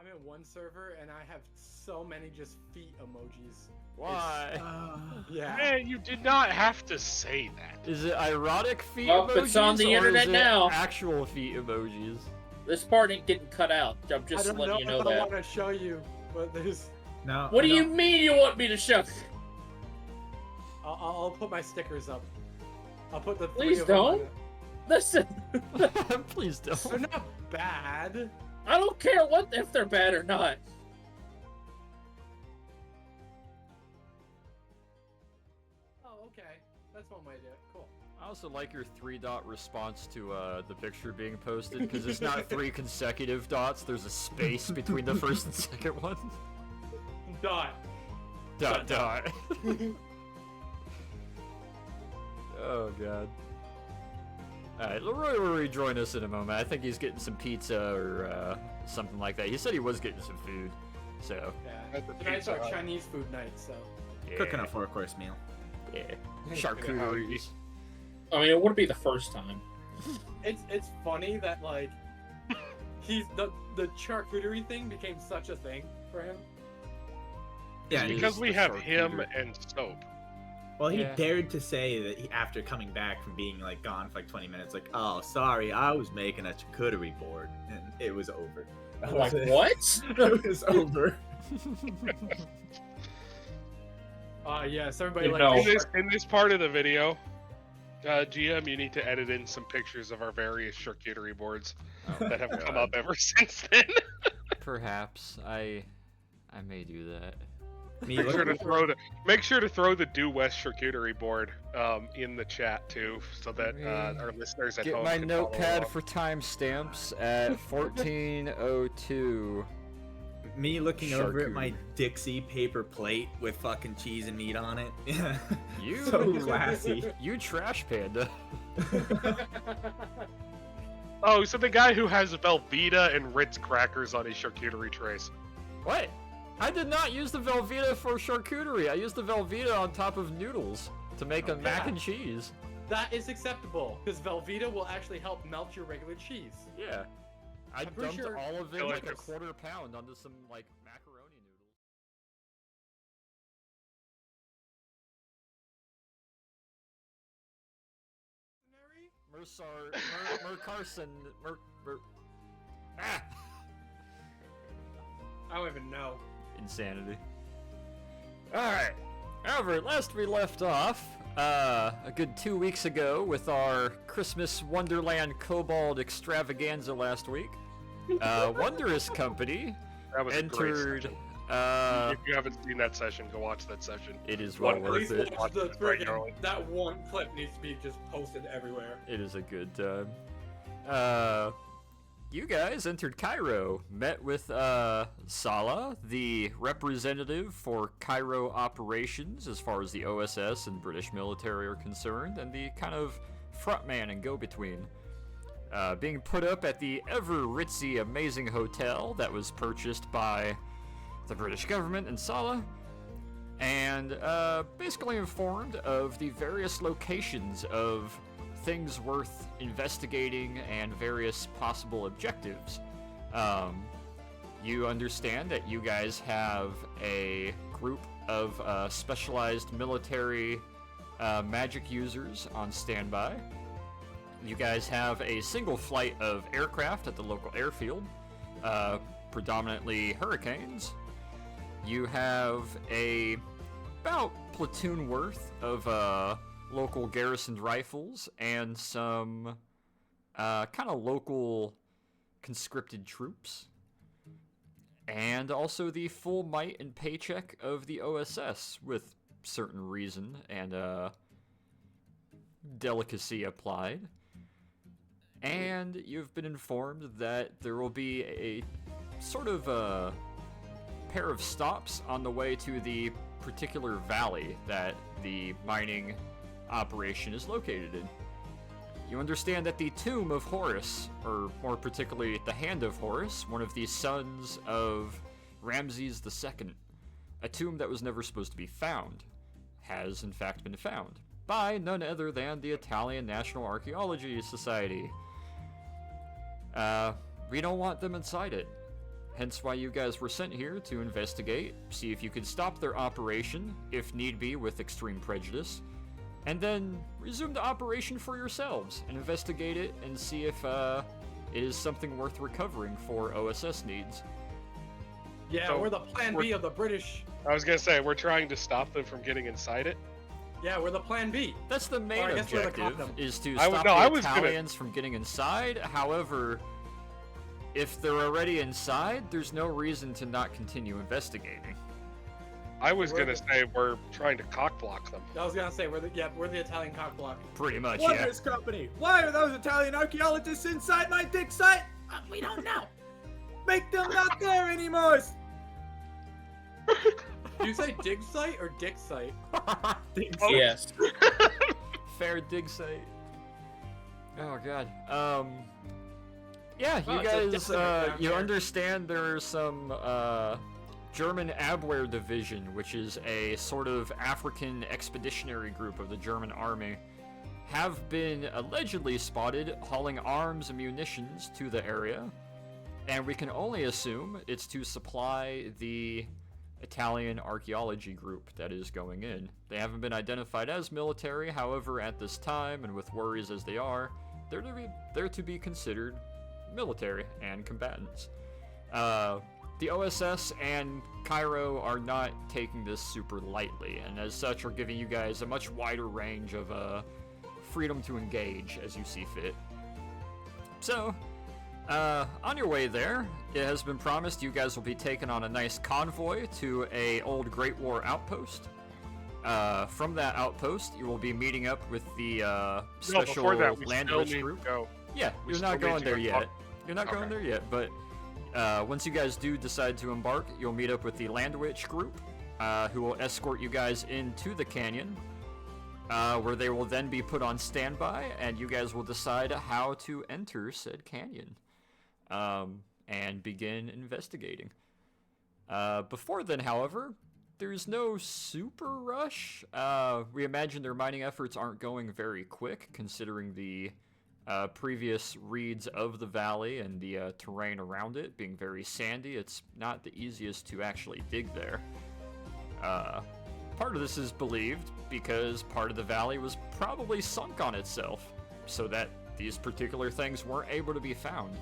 in one server and I have so many just feet emojis. Why? Yeah. Man, you did not have to say that. Is it ironic feet Well, emojis? it's on the or internet is it now. actual feet emojis? This part ain't getting cut out. I'm I just don't letting know you know if I that. want to show you, but there's. No. What I do you don't- mean you want me to show? I'll put my stickers up. I'll put the. Please 3 of them on don't. it. Listen, Please don't. They're not bad. I don't care what if they're bad or not. Oh, okay. That's one way to do it. Cool. I also like your 3-dot response to the picture being posted, because it's not 3 consecutive dots, there's a space between the first and second one. Dot. Dot. Oh god. Alright, Leroy will rejoin us in a moment. I think he's getting some pizza or something like that. He said he was getting some food, so... Yeah. At the Tonight's Pizza our Hut. Chinese food night, so. Yeah. Cooking a 4-course meal. Yeah. Charcuterie. I mean, it wouldn't be the first time. It's funny that like he's the charcuterie thing became such a thing for him. Yeah, and Because he's- we have charcuterie. him and soap. well, he Yeah. dared to say that after coming back from being like gone for like 20 minutes, like, oh, sorry, I was making a charcuterie board, and it was over. That Like, was it. what? It was over. Yes, everybody You like know. In this part of the video, GM, you need to edit in some pictures of our various charcuterie boards that have come up ever since then. Perhaps. I may do that. Me Make sure to looking- make sure to throw the Due West charcuterie board in the chat too, so that our listeners at Get home my can follow notepad along. for timestamps at 14:02. Me looking over at my Charcuterie. Dixie paper plate with fucking cheese and meat on it. You- So classy. You trash panda. Oh, so the guy who has Velveeta and Ritz crackers on his charcuterie trays. What? I did not use the Velveeta for charcuterie. I used the Velveeta on top of noodles to make a Oh, mac yeah. and cheese. That is acceptable because Velveeta will actually help melt your regular cheese. Yeah. I I'm pretty dumped sure- all of it, Feel like like a it's- quarter pound, onto some, like, macaroni noodles. Carson, ah! I don't even know. Insanity. Alright. However, last we left off, a good 2 weeks ago with our Christmas Wonderland Kobold extravaganza last week, Wondrous Company That was a great entered, session. uh, If you haven't seen that session, go watch that session. it is well One worth Please it. watch the Watch it regularly. that one clip needs to be just posted everywhere. It is a good time. You guys entered Cairo, met with Sala, the representative for Cairo operations as far as the OSS and British military are concerned, and the kind of frontman and go-between. Being put up at the ever ritzy, amazing hotel that was purchased by the British government and Sala, and basically informed of the various locations of things worth investigating and various possible objectives. You understand that you guys have a group of specialized military magic users on standby. You guys have a single flight of aircraft at the local airfield, predominantly Hurricanes. You have about platoon worth of local garrisoned rifles and some kind of local conscripted troops. And also the full might and paycheck of the OSS with certain reason and delicacy applied. And you've been informed that there will be a sort of a pair of stops on the way to the particular valley that the mining operation is located in. You understand that the tomb of Horus, or more particularly the hand of Horus, one of the sons of Ramses II, a tomb that was never supposed to be found, has in fact been found by none other than the Italian National Archaeology Society. We don't want them inside it. hence why you guys were sent here to investigate, see if you could stop their operation, if need be with extreme prejudice, and then resume the operation for yourselves and investigate it and see if it is something worth recovering for OSS needs. Yeah, So, we're the plan B of the British. I was gonna say, we're trying to stop them from getting inside it. Yeah, we're the plan B. That's the main Or I guess we're the objective, condom. is to I was- stop no, I the was gonna- Italians from getting inside. However, if they're already inside, there's no reason to not continue investigating. I was We're gonna the- say we're trying to cock block them. I was gonna say we're the Italian cock block. Pretty much, What yeah. this company? Why are those Italian archaeologists inside my dig site? We don't know. Make them not there anymore. Do you say dig site or dick site? Oh. Yes. Fair dig site. Oh god. Yeah, Oh, you it's a guys, different down you here. understand there's some German Abwehr Division, which is a sort of African expeditionary group of the German army, have been allegedly spotted hauling arms and munitions to the area, and we can only assume it's to supply the Italian archaeology group that is going in. They haven't been identified as military, however, at this time, and with worries as they are, they're to be considered military and combatants. The OSS and Cairo are not taking this super lightly, and as such are giving you guys a much wider range of freedom to engage as you see fit. So, on your way there, it has been promised you guys will be taken on a nice convoy to a old Great War outpost. From that outpost, you will be meeting up with the No, special before that, we land still rich need group. to go. Yeah, We you're still not need going to there go yet. talk- You're not going Okay. there yet, but once you guys do decide to embark, you'll meet up with the Land Witch group, who will escort you guys into the canyon, where they will then be put on standby, and you guys will decide how to enter said canyon, and begin investigating. Before then, however, there's no super rush. We imagine their mining efforts aren't going very quick, considering the previous reads of the valley and the terrain around it being very sandy. It's not the easiest to actually dig there. Part of this is believed because part of the valley was probably sunk on itself, so that these particular things weren't able to be found.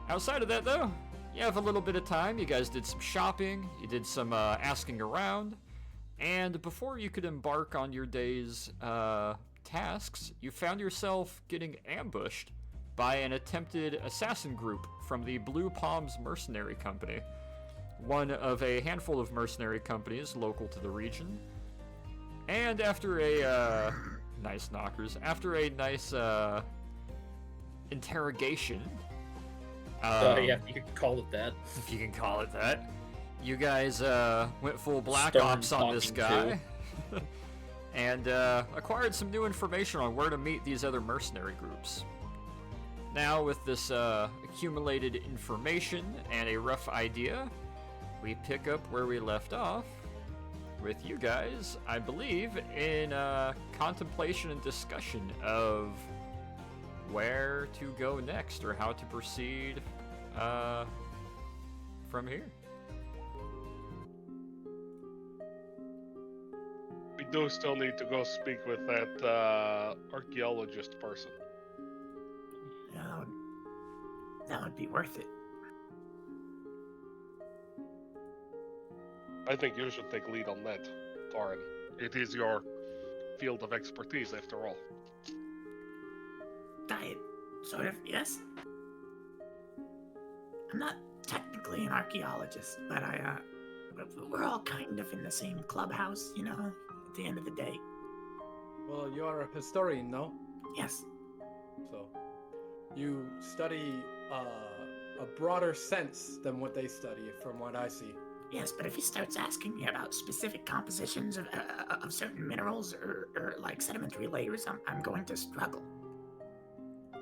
Outside of that, though, you have a little bit of time. You guys did some shopping, you did some asking around, and before you could embark on your day's tasks, you found yourself getting ambushed by an attempted assassin group from the Blue Palms Mercenary Company, one of a handful of mercenary companies local to the region. And after a nice knockers, after a nice interrogation, Yeah, you could call it that. if you can call it that, you guys went full Black Stern Ops on this talking guy. And acquired some new information on where to meet these other mercenary groups. Now, with this accumulated information and a rough idea, we pick up where we left off with you guys, I believe, in contemplation and discussion of where to go next or how to proceed from here. We do still need to go speak with that archaeologist person. No, that would be worth it. I think you should take lead on that, Thorin. It is your field of expertise, after all. Sort of, yes. I'm not technically an archaeologist, but we're all kind of in the same clubhouse, you know, at the end of the day. Well, you're a historian, no? Yes. So, you study a broader sense than what they study, from what I see. Yes, but if he starts asking me about specific compositions of certain minerals or like sedimentary layers, I'm going to struggle.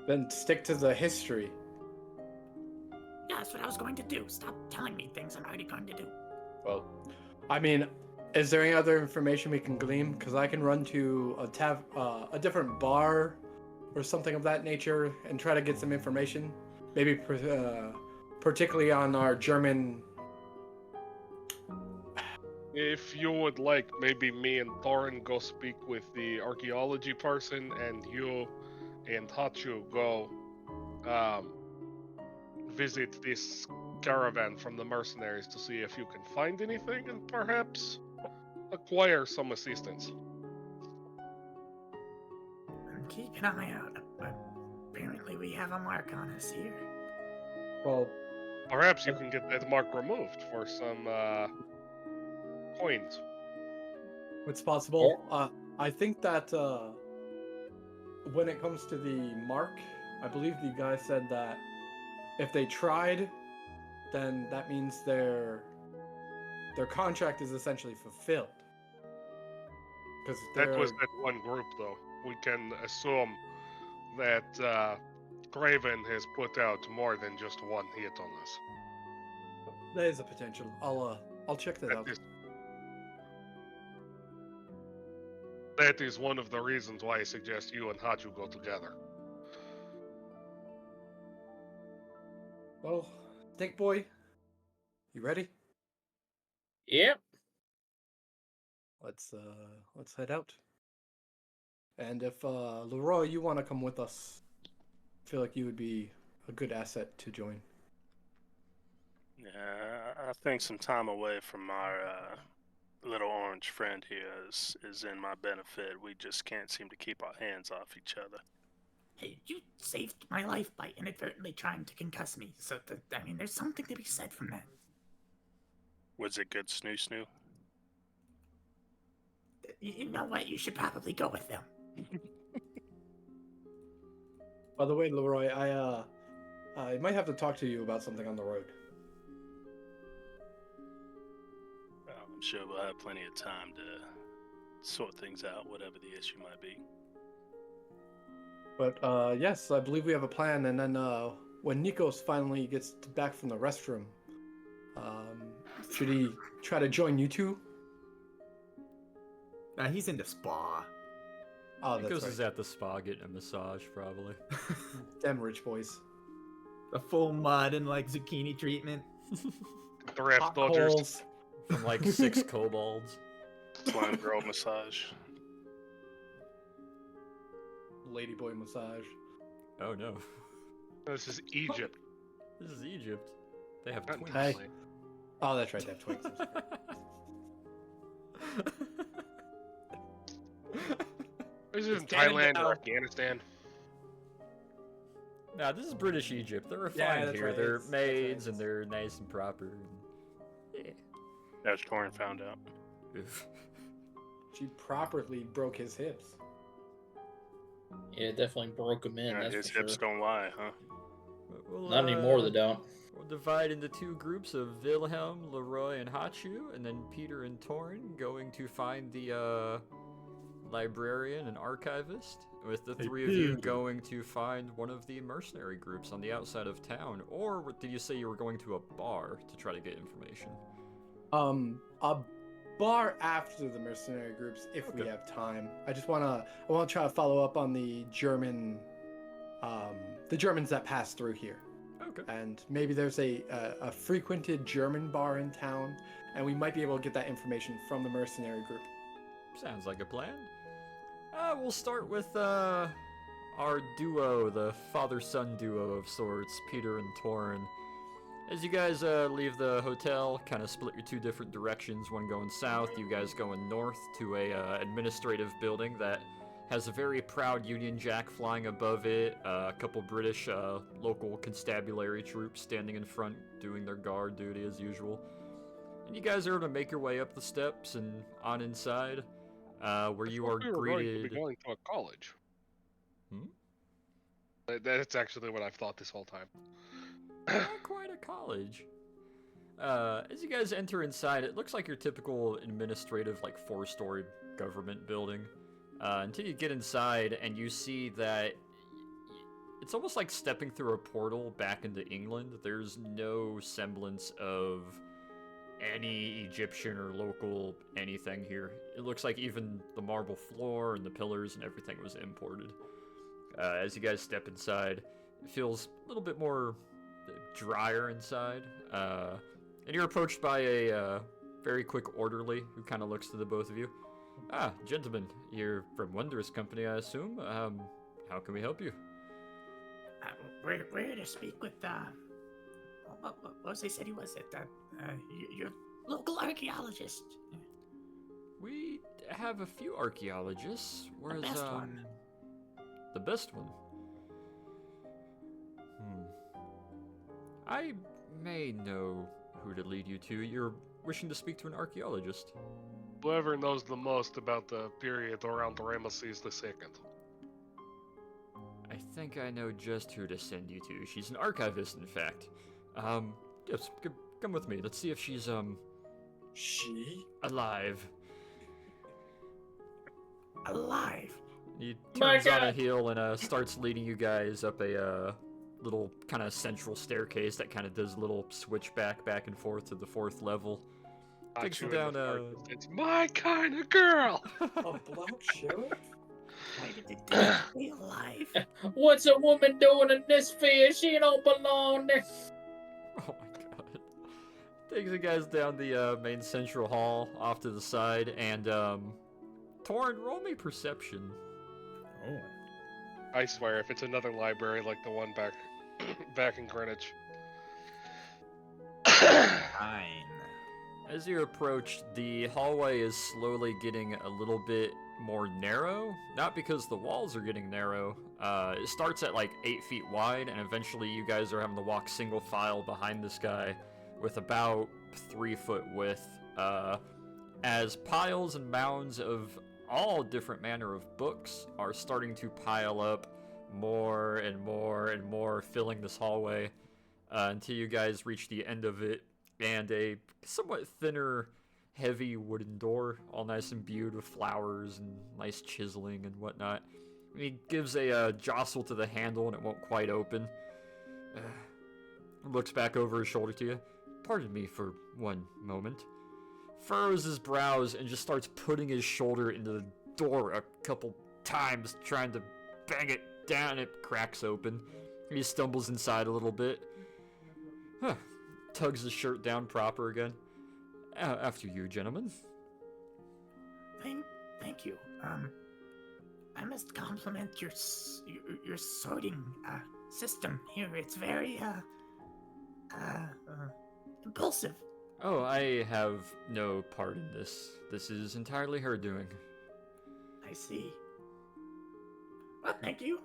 Then stick to the history. Yeah, that's what I was going to do. Stop telling me things I'm already going to do. Well, I mean, is there any other information we can glean? Because I can run to a different bar or something of that nature and try to get some information. Maybe particularly on our German. If you would like, maybe me and Thorin go speak with the archaeology person, and you and Hachu go visit this caravan from the mercenaries to see if you can find anything and perhaps acquire some assistance. Keep an eye out. Apparently, we have a mark on us here. Well, Perhaps you can get that mark removed for some coins. it's possible. I think that when it comes to the mark, I believe the guy said that if they tried, then that means their contract is essentially fulfilled. Because That was that one group, though. We can assume that Craven has put out more than just one hit on us. there is a potential. I'll check that out. That is one of the reasons why I suggest you and Hachu go together. Well, Dick Boy, you ready? Yep. Let's head out. And if Leroy, you want to come with us, I feel like you would be a good asset to join. Yeah, I think some time away from our little orange friend here is in my benefit. We just can't seem to keep our hands off each other. Hey, you saved my life by inadvertently trying to concuss me. So, I mean, there's something to be said from that. Was it good snoo? You know what? You should probably go with them. By the way, Leroy, I might have to talk to you about something on the road. Well, I'm sure we'll have plenty of time to sort things out, whatever the issue might be. But yes, I believe we have a plan. And then when Nikos finally gets back from the restroom, should he try to join you two? He's into spa. Oh, that's Nikos right. is at the spa getting a massage, probably. Damn rich boys. The full mud and like zucchini treatment. Draft Hot Dodgers. coals. From like 6 kobolds. Slime girl massage. Ladyboy massage. Oh no. This is Egypt. This is Egypt. They have Not twins. Hey. Thailand. Oh, that's right. They have twins. This isn't It's canon Thailand now. or Afghanistan. Nah, this is British Egypt. They're Yeah, refined that's here. right. They're That's right. maids and they're nice and proper. Yeah. As Torin found out. Oof. She properly broke his hips. Yeah, it definitely broke him in. Yeah, That's his for hips sure. don't lie, huh? We'll, Not anymore, they don't. We'll divide into 2 groups of Wilhelm, Leroy, and Hachu, and then Peter and Torin going to find the librarian and archivist, with the 3 of you going to find one of the mercenary groups on the outside of town. Or did you say you were going to a bar to try to get information? A bar after the mercenary groups, if we Okay. have time. I want to try to follow up on the Germans that pass through here. Okay. And maybe there's a frequented German bar in town, and we might be able to get that information from the mercenary group. Sounds like a plan. We'll start with our duo, the father-son duo of sorts, Peter and Torin. As you guys leave the hotel, kind of split your 2 different directions, one going south, you guys going north to a administrative building that has a very proud Union Jack flying above it, a couple British local constabulary troops standing in front doing their guard duty as usual. And you guys are able to make your way up the steps and on inside, where you are We were greeted... going to a college. Hmm? That's actually what I've thought this whole time. Not quite a college. As you guys enter inside, it looks like your typical administrative, like 4-story government building. Until you get inside and you see that it's almost like stepping through a portal back into England. There's no semblance of any Egyptian or local anything here. It looks like even the marble floor and the pillars and everything was imported. As you guys step inside, it feels a little bit more drier inside. And you're approached by a very quick orderly who kind of looks to the both of you. Ah, gentlemen, you're from Wondrous Company, I assume. How can we help you? We're here to speak with, what was they said he was? Your local archaeologist. We have a few archaeologists. Where's, best one. The best one? I may know who to lead you to. You're wishing to speak to an archaeologist. Whoever knows the most about the period around Ramesses II. I think I know just who to send you to. She's an archivist, in fact. Yes, come with me. Let's see if she's, She? alive. Alive. He My turns on a God. heel and starts leading you guys up a little kind of central staircase that kind of does a little switchback back and forth to the 4th level. Takes you down It's my kind of girl. A black sheriff? Why did they stay alive? What's a woman doing in this field? She don't belong there. Oh my god. Takes you guys down the main central hall off to the side, and Torn, roll me perception. Oh. I swear, if it's another library like the one back in Greenwich. 9. As you approach, the hallway is slowly getting a little bit more narrow. Not because the walls are getting narrow. It starts at like 8 feet wide, and eventually you guys are having to walk single file behind this guy with about 3 foot width. As piles and mounds of all different manner of books are starting to pile up more and more and more, filling this hallway until you guys reach the end of it, and a somewhat thinner, heavy wooden door, all nice and imbued with flowers and nice chiseling and whatnot. He gives a jostle to the handle and it won't quite open. Looks back over his shoulder to you. Pardon me for one moment. Furrows his brows and just starts putting his shoulder into the door a couple times, trying to bang it down. It cracks open. He stumbles inside a little bit. Tugs his shirt down proper again. After you, gentlemen. Thank you. I must compliment your sorting system here. It's very impulsive. Oh, I have no part in this. This is entirely her doing. I see. Well, thank you.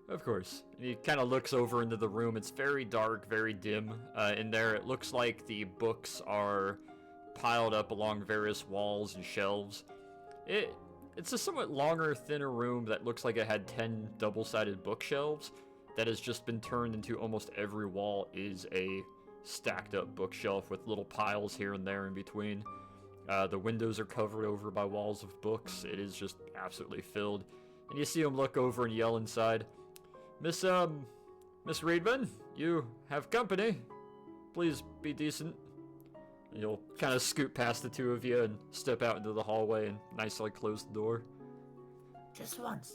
Of course. He kind of looks over into the room. It's very dark, very dim in there. It looks like the books are piled up along various walls and shelves. It's a somewhat longer, thinner room that looks like it had 10 double-sided bookshelves that has just been turned into almost every wall is a stacked up bookshelf with little piles here and there in between. The windows are covered over by walls of books. It is just absolutely filled. And you see him look over and yell inside, Miss Reedman, you have company. Please be decent. And you'll kind of scoot past the two of you and step out into the hallway and nicely close the door. Just once,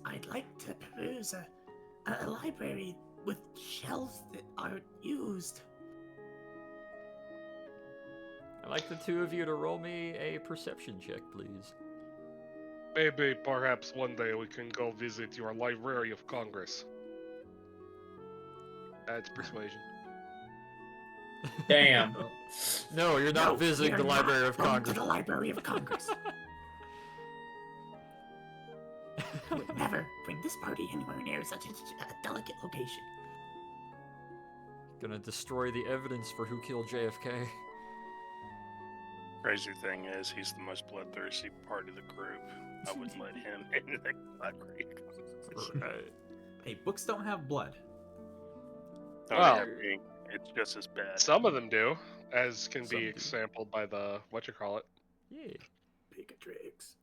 I'd like to peruse a library with shelves that aren't used. I'd like the two of you to roll me a perception check, please. Maybe, perhaps one day we can go visit your Library of Congress. That's persuasion. Damn. No, you're not No, visiting you're the Library not of going Congress. To the Library of Congress. I would never bring this party anywhere near such a delicate location. Gonna destroy the evidence for who killed JFK. Crazy thing is, he's the most bloodthirsty part of the group. I wouldn't let him into the library. Right. Hey, books don't have blood. Well, It's just as bad. some of them do, as can Some be do. exampled by the whatchamacallit. Yeah. Picatrix.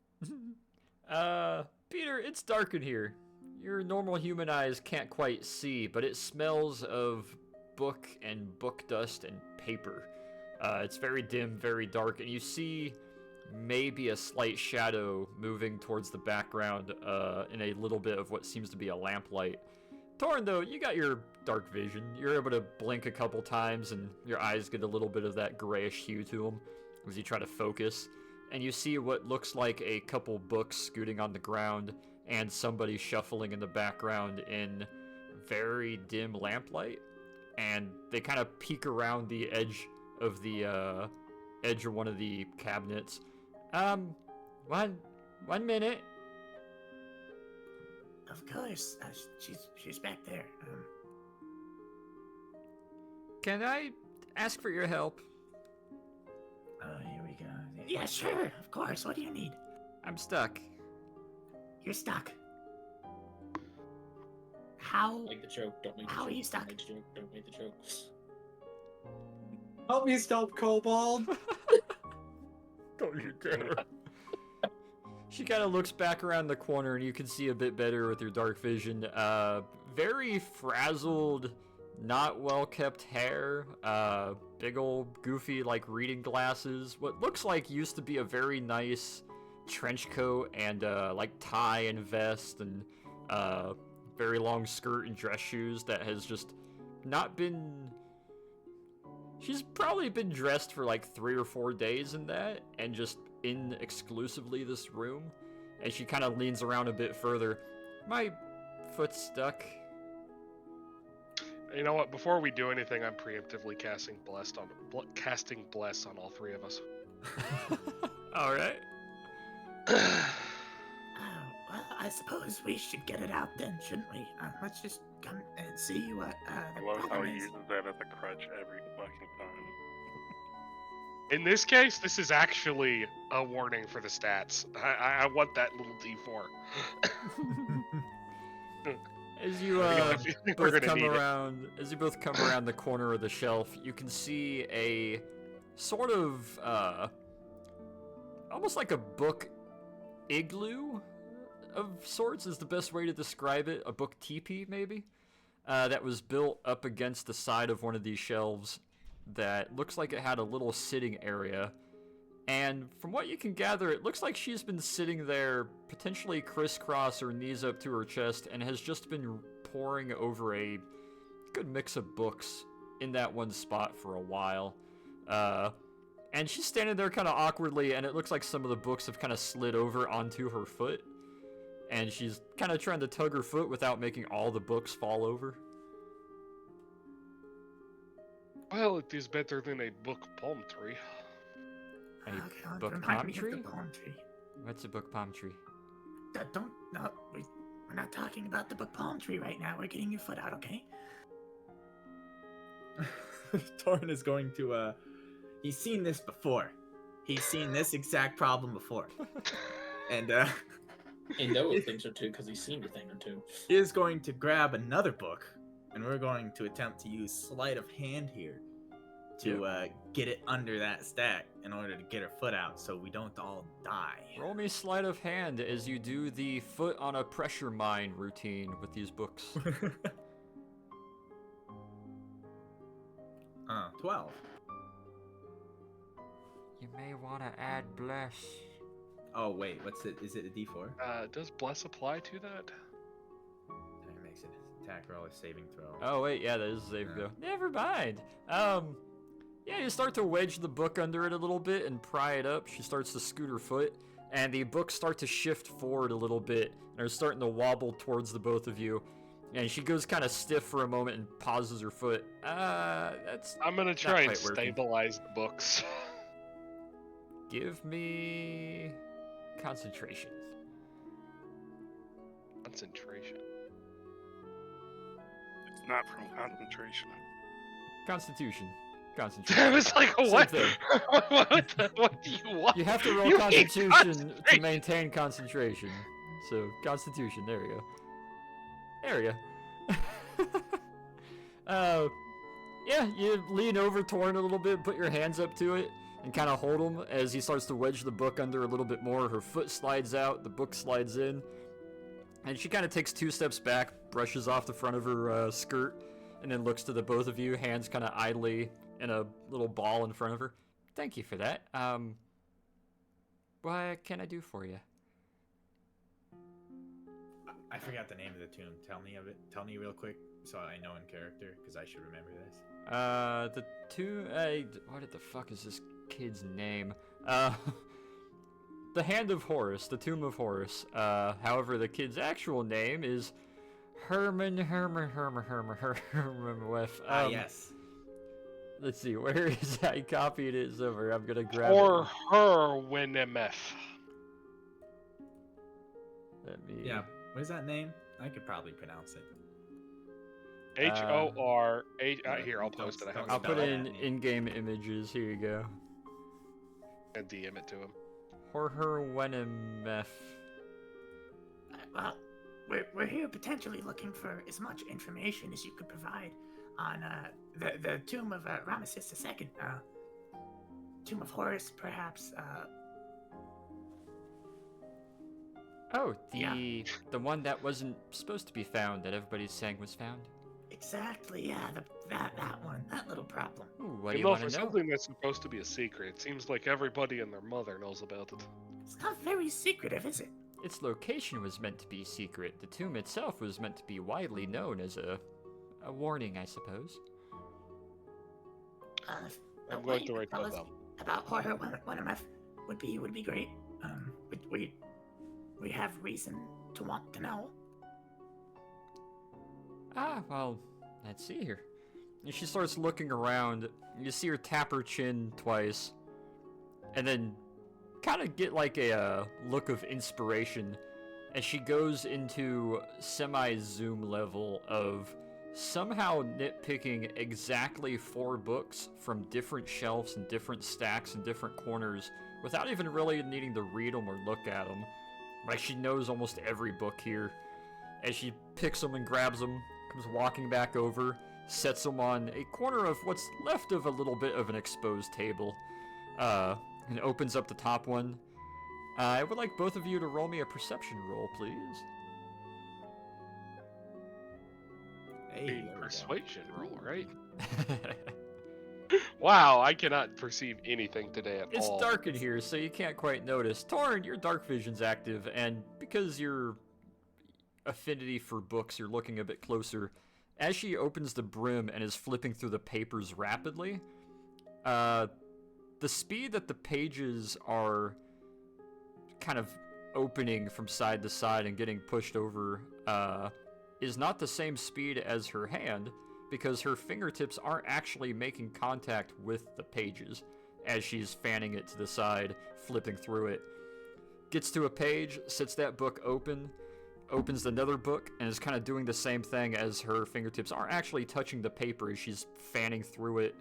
Peter, it's dark in here. Your normal human eyes can't quite see, but it smells of book and book dust and paper. It's very dim, very dark, and you see maybe a slight shadow moving towards the background in a little bit of what seems to be a lamplight. Torn, though, you got your dark vision. You're able to blink a couple times, and your eyes get a little bit of that grayish hue to them as you try to focus. And you see what looks like a couple books scooting on the ground, and somebody shuffling in the background in very dim lamplight. And they kind of peek around the edge of one of the cabinets. One minute. Of course, she's back there. Can I ask for your help? Here we go. Yeah, sure, of course. What do you need? I'm stuck. You're stuck. How? Make the joke. Don't make the joke. How are you stuck? Don't make the joke. Don't make the joke. Help me stop Kobold. Don't you dare. She kind of looks back around the corner, and you can see a bit better with your dark vision. Very frazzled, not well-kept hair. Big old goofy, like, reading glasses. What looks like used to be a very nice trench coat and, like, tie and vest and, very long skirt and dress shoes that has just not been... She's probably been dressed for like 3 or 4 days in that, and just in exclusively this room. And she kind of leans around a bit further. My foot's stuck. You know what? Before we do anything, I'm preemptively casting bless on all 3 of us. All right. Well, I suppose we should get it out then, shouldn't we? Let's just come and see what I the love how problem he is. uses that as a crutch every fucking time. In this case, this is actually a warning for the stats. I want that little D4. As you both come around the corner of the shelf, you can see a sort of almost like a book igloo of sorts is the best way to describe it. A book teepee, maybe, that was built up against the side of one of these shelves that looks like it had a little sitting area. And from what you can gather, it looks like she's been sitting there, potentially crisscross, her knees up to her chest, and has just been poring over a good mix of books in that one spot for a while. And she's standing there kind of awkwardly, and it looks like some of the books have kind of slid over onto her foot. And she's kind of trying to tug her foot without making all the books fall over. Well, it is better than a book palm tree. A Okay, book remind palm me of tree? the palm tree. What's a book palm tree? We're not talking about the book palm tree right now. We're getting your foot out, okay? Torn is going to, he's seen this before. He's seen this exact problem before. And, He knows things or two because he's seen a thing or two. he is going to grab another book, and we're going to attempt to use sleight of hand here to get it under that stack in order to get her foot out so we don't all die. Roll me sleight of hand as you do the foot on a pressure mine routine with these books. 12. You may want to add bless. Oh, wait, what's it? Is it a d4? Does bless apply to that? That makes it an attack roll or saving throw. Oh wait, yeah, that is a save throw. Never mind. Yeah, you start to wedge the book under it a little bit and pry it up. She starts to scoot her foot, and the books start to shift forward a little bit, and are starting to wobble towards the both of you. And she goes kind of stiff for a moment and pauses her foot. That's I'm gonna try and quite working. stabilize the books. Give me concentration. Concentration. It's not from concentration. Constitution. Concentration. I was like, Same what? thing. What do you want? You have to roll You need Constitution to concentration. maintain concentration. So, Constitution, there you go. There you go. Yeah, you lean over Torn a little bit, put your hands up to it, and kind of hold him as he starts to wedge the book under a little bit more. Her foot slides out, the book slides in, and she kind of takes 2 steps back, brushes off the front of her skirt, and then looks to the both of you, hands kind of idly in a little ball in front of her. Thank you for that. What can I do for you? I forgot the name of the tomb. Tell me of it. Tell me real quick so I know in character, because I should remember this. The tomb. What the fuck is this kid's name? The Hand of Horus, the Tomb of Horus. However, the kid's actual name is Herman with. Yes. Let's see, where is I copied it somewhere. I'm gonna grab Or it. her Winemeth. Let me. Yeah. What is that name? I could probably pronounce it. H-O-R-H. Here, I'll post it. I have I'll it put down. in in-game images. Here you go. And DM it to him. Horherwenemeth. Well, we're here potentially looking for as much information as you could provide on the tomb of Ramesses II. Tomb of Horus, perhaps. Oh, Yeah. the one that wasn't supposed to be found, that everybody's saying was found. Exactly, yeah, that one, that little problem. Ooh, what do You you know, want for to know? something that's supposed to be a secret, it seems like everybody and their mother knows about it. It's not very secretive, is it? Its location was meant to be secret. The tomb itself was meant to be widely known as a warning, I suppose. I'm what going you to could write tell that us down. about Horror Wenemeth would be great. We have reason to want to know. Well, let's see here. And she starts looking around. You see her tap her chin twice, and then kind of get like a look of inspiration as she goes into semi-zoom level of somehow nitpicking exactly 4 books from different shelves and different stacks and different corners without even really needing to read them or look at them. Like, she knows almost every book here. As she picks them and grabs them, comes walking back over, sets them on a corner of what's left of a little bit of an exposed table, and opens up the top one. I would like both of you to roll me a perception roll, please. Hey, A there we go. persuasion roll, right? Wow, I cannot perceive anything today at It's all. dark in here, so you can't quite notice. Torrin, your dark vision's active, and because your affinity for books, you're looking a bit closer. As she opens the brim and is flipping through the papers rapidly, the speed that the pages are kind of opening from side to side and getting pushed over is not the same speed as her hand, because her fingertips aren't actually making contact with the pages as she's fanning it to the side, flipping through it. Gets to a page, sits that book open, opens another book, and is kind of doing the same thing as her fingertips aren't actually touching the paper as she's fanning through it.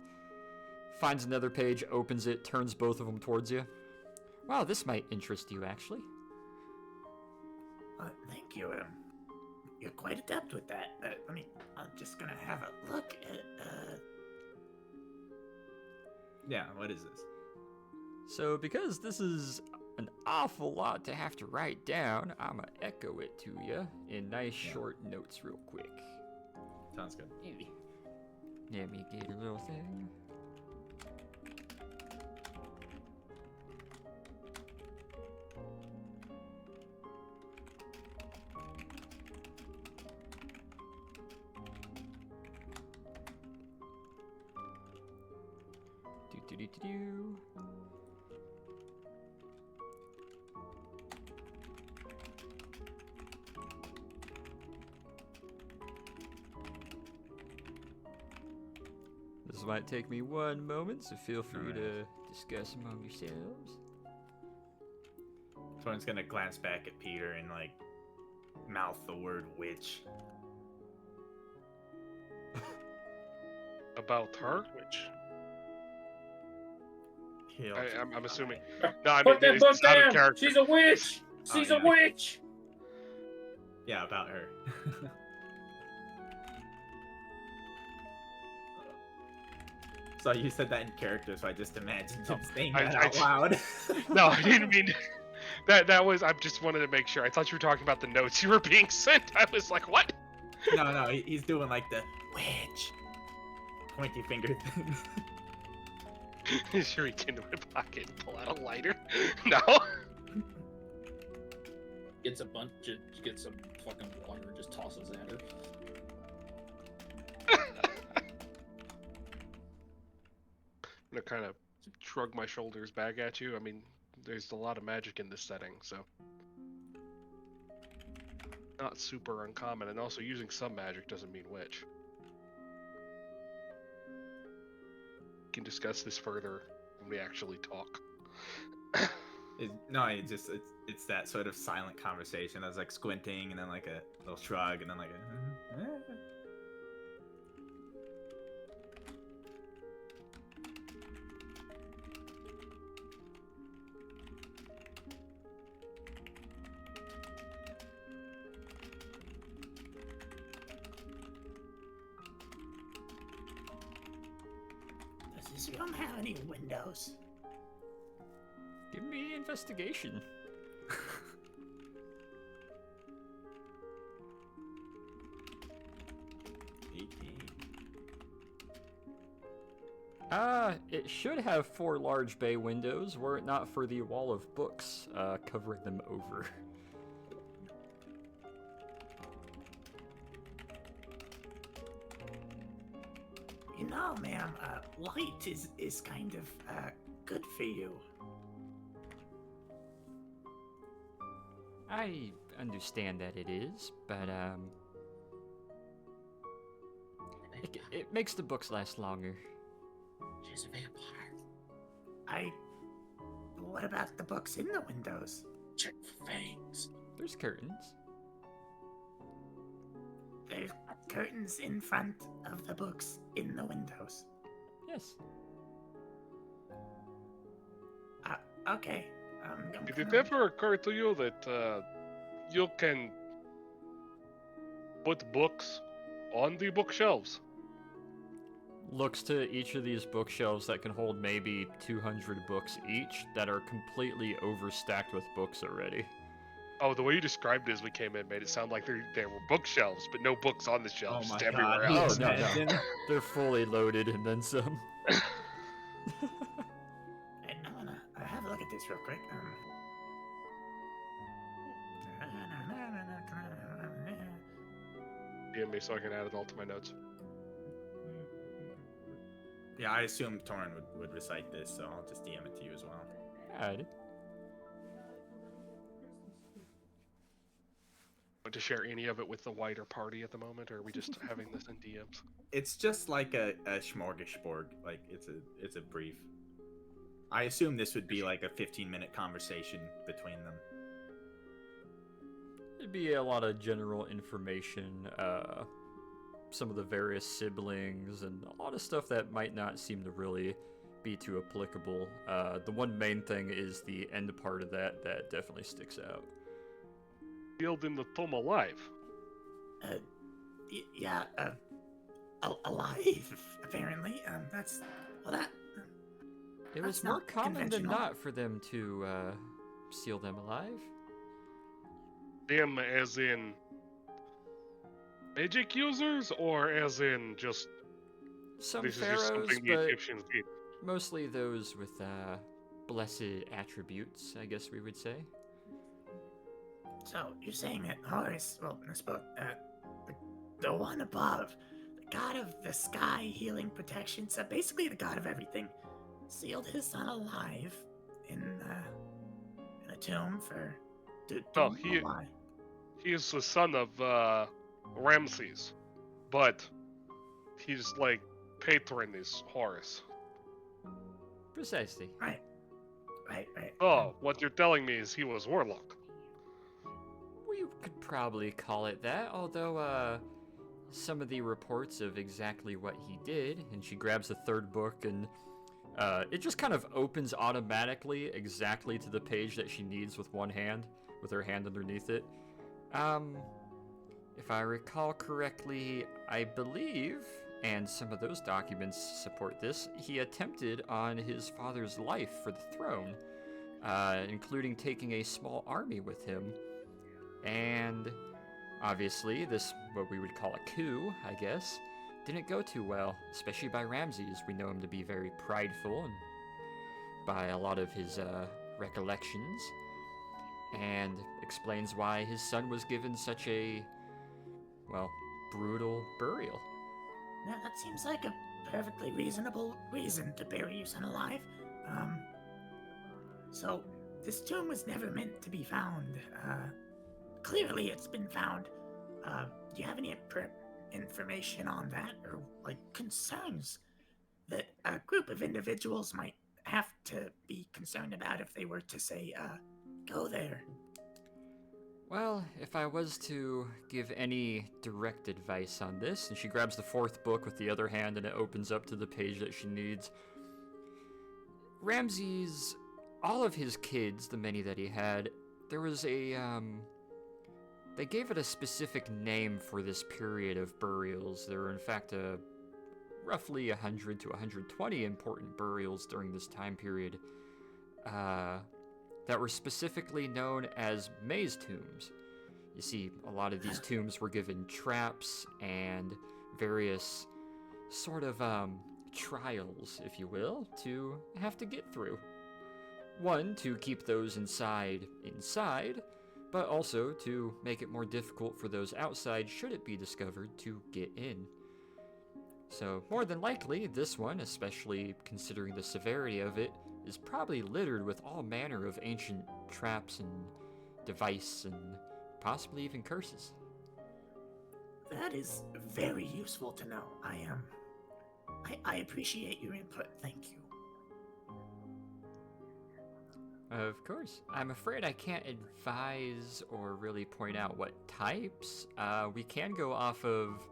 Finds another page, opens it, turns both of them towards you. Wow, this might interest you, actually. Thank you. You're quite adept with that. I'm just gonna have a look at. Yeah, what is this? So, because this is an awful lot to have to write down, I'm gonna echo it to you in nice short notes real quick. Sounds good. Let me get a little thing. Do. This might take me one moment, so feel free to discuss among yourselves. Someone's gonna glance back at Peter and like mouth the word witch. About her? Which I'm assuming. No, I mean, Put that it's book out of down. character. She's a witch. She's Oh, a yeah. witch. Yeah, about her. So you said that in character, so I just imagined him saying that out loud. No, I didn't mean to. That was. I just wanted to make sure. I thought you were talking about the notes you were being sent. I was like, what? No, he's doing like the witch pointy finger thing. Just reach into my pocket and pull out a lighter. No. gets some fucking water and just tosses at her. I'm gonna kind of shrug my shoulders back at you. I mean, there's a lot of magic in this setting, so not super uncommon. And also, using some magic doesn't mean witch. We can discuss this further when we actually talk. It's that sort of silent conversation. I was like squinting, and then like a little shrug, and then like a. Does this room have any windows? Give me investigation. 18. It should have 4 large bay windows were it not for the wall of books covering them over. You know, ma'am, light is kind of good for you. I understand that it is, but it makes the books last longer. She's a vampire. What about the books in the windows? Check for fangs. There's curtains. There's curtains in front of the books in the windows. Yes. Okay. Did it ever occur to you that you can put books on the bookshelves? Looks to each of these bookshelves that can hold maybe 200 books each that are completely overstacked with books already. Oh, the way you described it as we came in made it sound like there were bookshelves, but no books on the shelves, my just everywhere God. else. Oh, no, Imagine. no. They're fully loaded and then some. And I'm gonna have a look at this real quick. DM me so I can add it all to my notes. Yeah, I assume Torin would recite this, so I'll just DM it to you as well. Alrighty. Want to share any of it with the wider party at the moment, or are we just having this in DMs? It's just like a smorgasbord. Like it's a brief. I assume this would be like a 15-minute conversation between them. It'd be a lot of general information, some of the various siblings, and a lot of stuff that might not seem to really be too applicable. The one main thing is the end part of that definitely sticks out. Sealed in the tomb alive. Yeah, alive, apparently. That. It was That's more not common than conventional. not for them to seal them alive. Them as in magic users, or as in just Some this is just pharaohs, something the but Egyptians did? mostly those with blessed attributes, I guess we would say. So you're saying that Horus, well, in this book, the one above, the god of the sky, healing, protection, so basically the god of everything, sealed his son alive in a tomb for. No, he is the son of Ramses, but his like patron is Horus. Precisely. Right. Oh, what you're telling me is he was warlock. We could probably call it that, although some of the reports of exactly what he did, and she grabs the third book and it just kind of opens automatically exactly to the page that she needs with one hand, with her hand underneath it. If I recall correctly, I believe, and some of those documents support this, he attempted on his father's life for the throne, including taking a small army with him. And obviously, this, what we would call a coup, I guess, didn't go too well, especially by Ramses. We know him to be very prideful, and by a lot of his recollections. and explains why his son was given such a, well, brutal burial. Now, that seems like a perfectly reasonable reason to bury your son alive. So, this tomb was never meant to be found. Clearly it's been found. Do you have any information on that, or, like, concerns that a group of individuals might have to be concerned about if they were to, say, go there? Well, if I was to give any direct advice on this, and she grabs the fourth book with the other hand and it opens up to the page that she needs. Ramses, all of his kids, the many that he had, there was a, they gave it a specific name for this period of burials. There were, in fact, roughly 100 to 120 important burials during this time period. That were specifically known as maze tombs. You see, a lot of these tombs were given traps and various sort of trials, if you will, to have to get through. One, to keep those inside, but also to make it more difficult for those outside, should it be discovered, to get in. So, more than likely, this one, especially considering the severity of it, is probably littered with all manner of ancient traps and device and possibly even curses. That is very useful to know. I appreciate your input. Thank you. Of course. I'm afraid I can't advise or really point out what types. We can go off of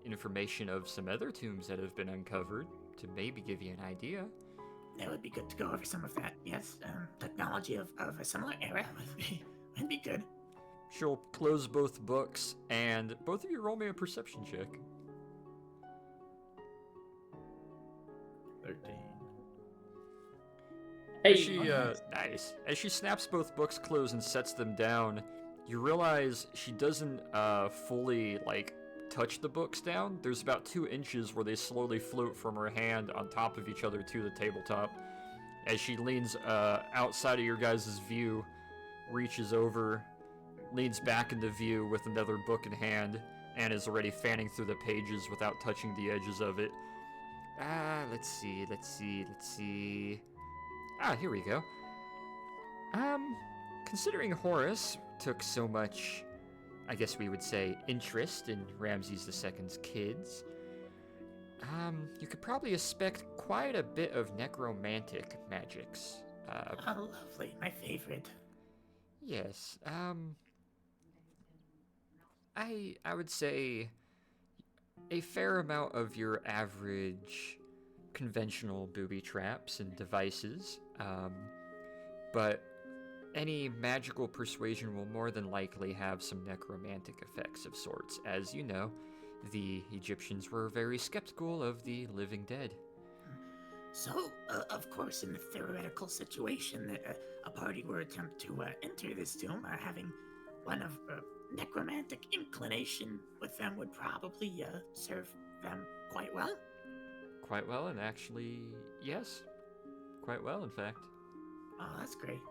information of some other tombs that have been uncovered to maybe give you an idea. It would be good to go over some of that. Yes, technology of a similar era would be good. She'll close both books, and both of you roll me a perception check. 13. Hey, Nice. As she snaps both books closed and sets them down, you realize she doesn't fully, touch the books down. There's about 2 inches where they slowly float from her hand on top of each other to the tabletop. As she leans outside of your guys' view, reaches over, leans back into view with another book in hand, and is already fanning through the pages without touching the edges of it. Let's see. Here we go. Considering Horace took so much, I guess we would say, interest in Ramses II's kids, you could probably expect quite a bit of necromantic magics. Oh, lovely. My favorite. Yes, I would say a fair amount of your average conventional booby traps and devices, but any magical persuasion will more than likely have some necromantic effects of sorts. As you know, the Egyptians were very skeptical of the living dead. So, of course, in the theoretical situation that a party were attempt to enter this tomb, having one of necromantic inclination with them would probably serve them quite well. Quite well, and actually, yes. Quite well, in fact. Oh, that's great.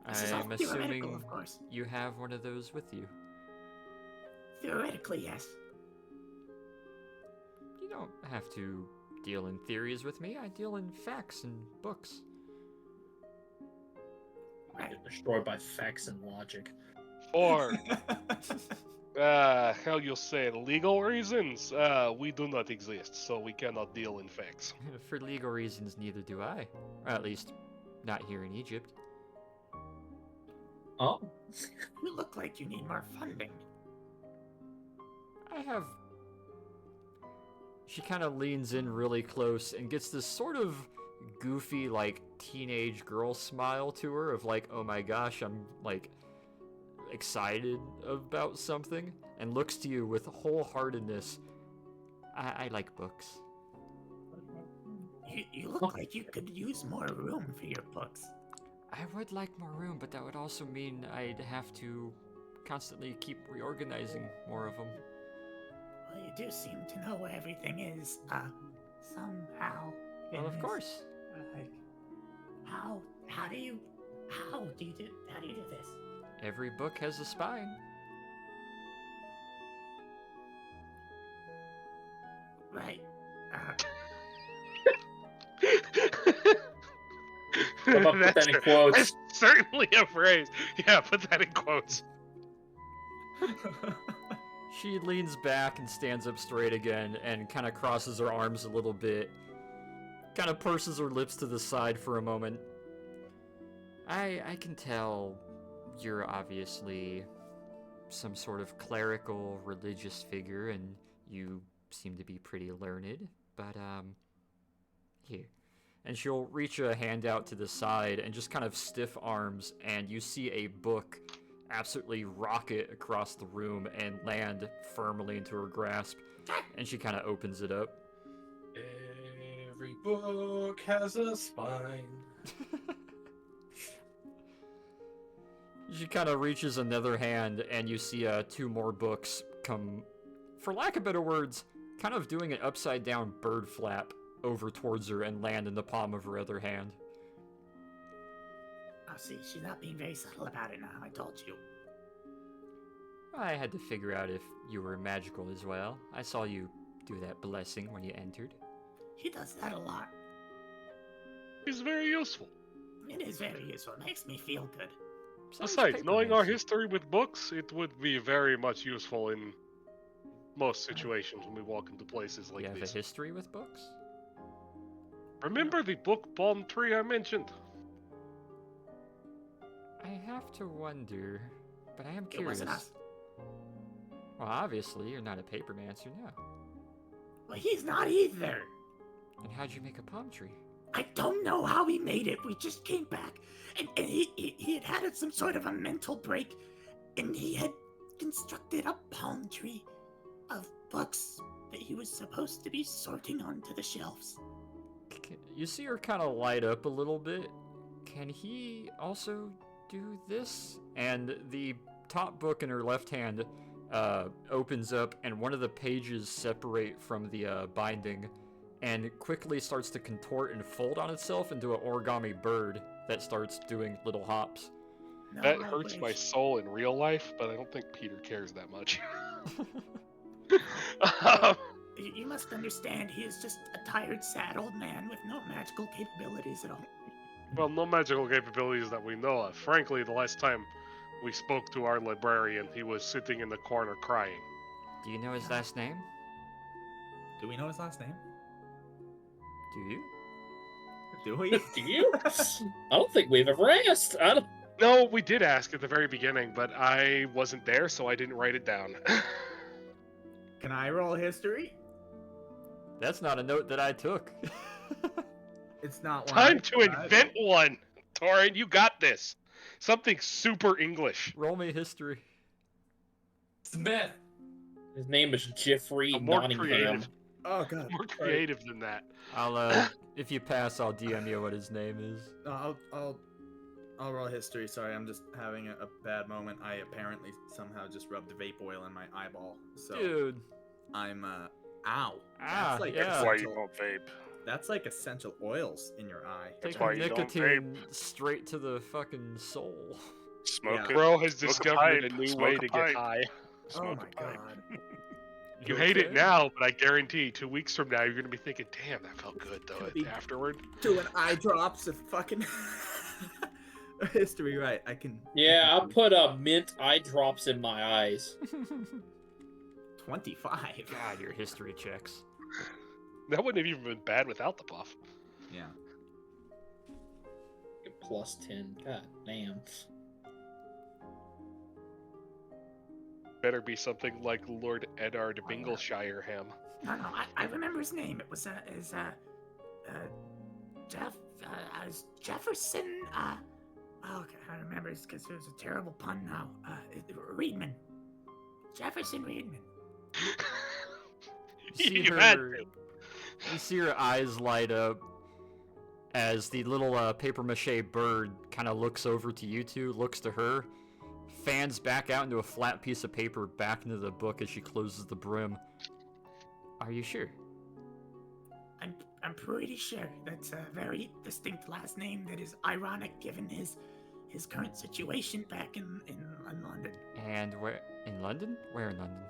This is all I'm theoretical, assuming of course. you have one of those with you. Theoretically, yes. You don't have to deal in theories with me. I deal in facts and books. Right. destroyed by facts and logic. For how you'll say legal reasons, we do not exist, so we cannot deal in facts. For legal reasons, neither do I. Or at least, not here in Egypt. Oh, You look like you need more funding. I have... She kind of leans in really close and gets this sort of goofy, teenage girl smile to her of oh my gosh, I'm, excited about something, and looks to you with wholeheartedness. I like books. You look like you could use more room for your books. I would like more room, but that would also mean I'd have to constantly keep reorganizing more of them. Well, you do seem to know where everything is, somehow. Well, of in this, course. Like, how How do you do this? Every book has a spine. Right. I'm gonna put that in quotes. That's certainly a phrase. Yeah, put that in quotes. She leans back and stands up straight again and kind of crosses her arms a little bit. Kind of purses her lips to the side for a moment. I can tell you're obviously some sort of clerical religious figure and you seem to be pretty learned, but here. And she'll reach a hand out to the side and just kind of stiff arms, and you see a book absolutely rocket across the room and land firmly into her grasp, and she kind of opens it up. Every book has a spine. She kind of reaches another hand, and you see two more books come, for lack of better words, kind of doing an upside down bird flap over towards her and land in the palm of her other hand. Oh, see, she's not being very subtle about it now. I told you. I had to figure out if you were magical as well. I saw you do that blessing when you entered. He does that a lot. He's very useful. It is very useful. It makes me feel good. So is Besides, knowing our papermancy. history with books, it would be very much useful in most situations when we walk into places like You have this. a history with books? Remember the book palm tree I mentioned? I have to wonder, but I am It curious. wasn't us. Well, obviously, you're not a papermancer now. Well, he's not either. And how'd you make a palm tree? I don't know how he made it. We just came back, and he had some sort of a mental break, and he had constructed a palm tree of books that he was supposed to be sorting onto the shelves. You see her kind of light up a little bit. Can he also do this? And the top book in her left hand opens up, and one of the pages separate from the binding and quickly starts to contort and fold on itself into an origami bird that starts doing little hops. No, That I hurts my wish. soul in real life, but I don't think Peter cares that much. You must understand, he is just a tired, sad old man with no magical capabilities at all. Well, no magical capabilities that we know of. Frankly, the last time we spoke to our librarian, he was sitting in the corner crying. Do you know his last name? Do we know his last name? Do you? Do we? Do you? I don't think we've ever asked. I don't. No, we did ask at the very beginning, but I wasn't there, so I didn't write it down. Can I roll history? That's not a note that I took. It's not one. Time I to tried. invent one! Torin, you got this! Something super English. Roll me history. Smith. His name is Jeffrey More Nottingham. creative. Oh god. More creative than that. I'll if you pass, I'll DM you what his name is. No, I'll roll history. Sorry, I'm just having a bad moment. I apparently somehow just rubbed vape oil in my eyeball. So Dude. I'm ow. Ah, like yeah. That's why you essential, don't vape. that's like essential oils in your eye. That's Take why you don't nicotine straight to the fucking soul. Smoke Yeah. it. Bro has Smoke a discovered a pipe, new smoke way a to pipe. get high. Oh Smoke my a pipe. god. You hate it okay? now, but I guarantee 2 weeks from now you're gonna be thinking, "Damn, that felt good though." Gonna be- Afterward, Doing eye drops of fucking history, right? I can. Yeah, I'll put mint eye drops in my eyes. 25. God, your history checks. that wouldn't have even been bad without the buff. Yeah. Plus 10. God damn. Better be something like Lord Eddard Bingleshire Ham. No, I remember his name. It was Jefferson. Okay, I remember it because it was a terrible pun now. Reedman. Jefferson Reedman. You see You had her. to. You see her eyes light up as the little paper mache bird kind of looks over to you two, looks to her, fans back out into a flat piece of paper back into the book as she closes the brim. Are you sure? I'm pretty sure that's a very distinct last name that is ironic given his his current situation back in London. And where in London? Where in London?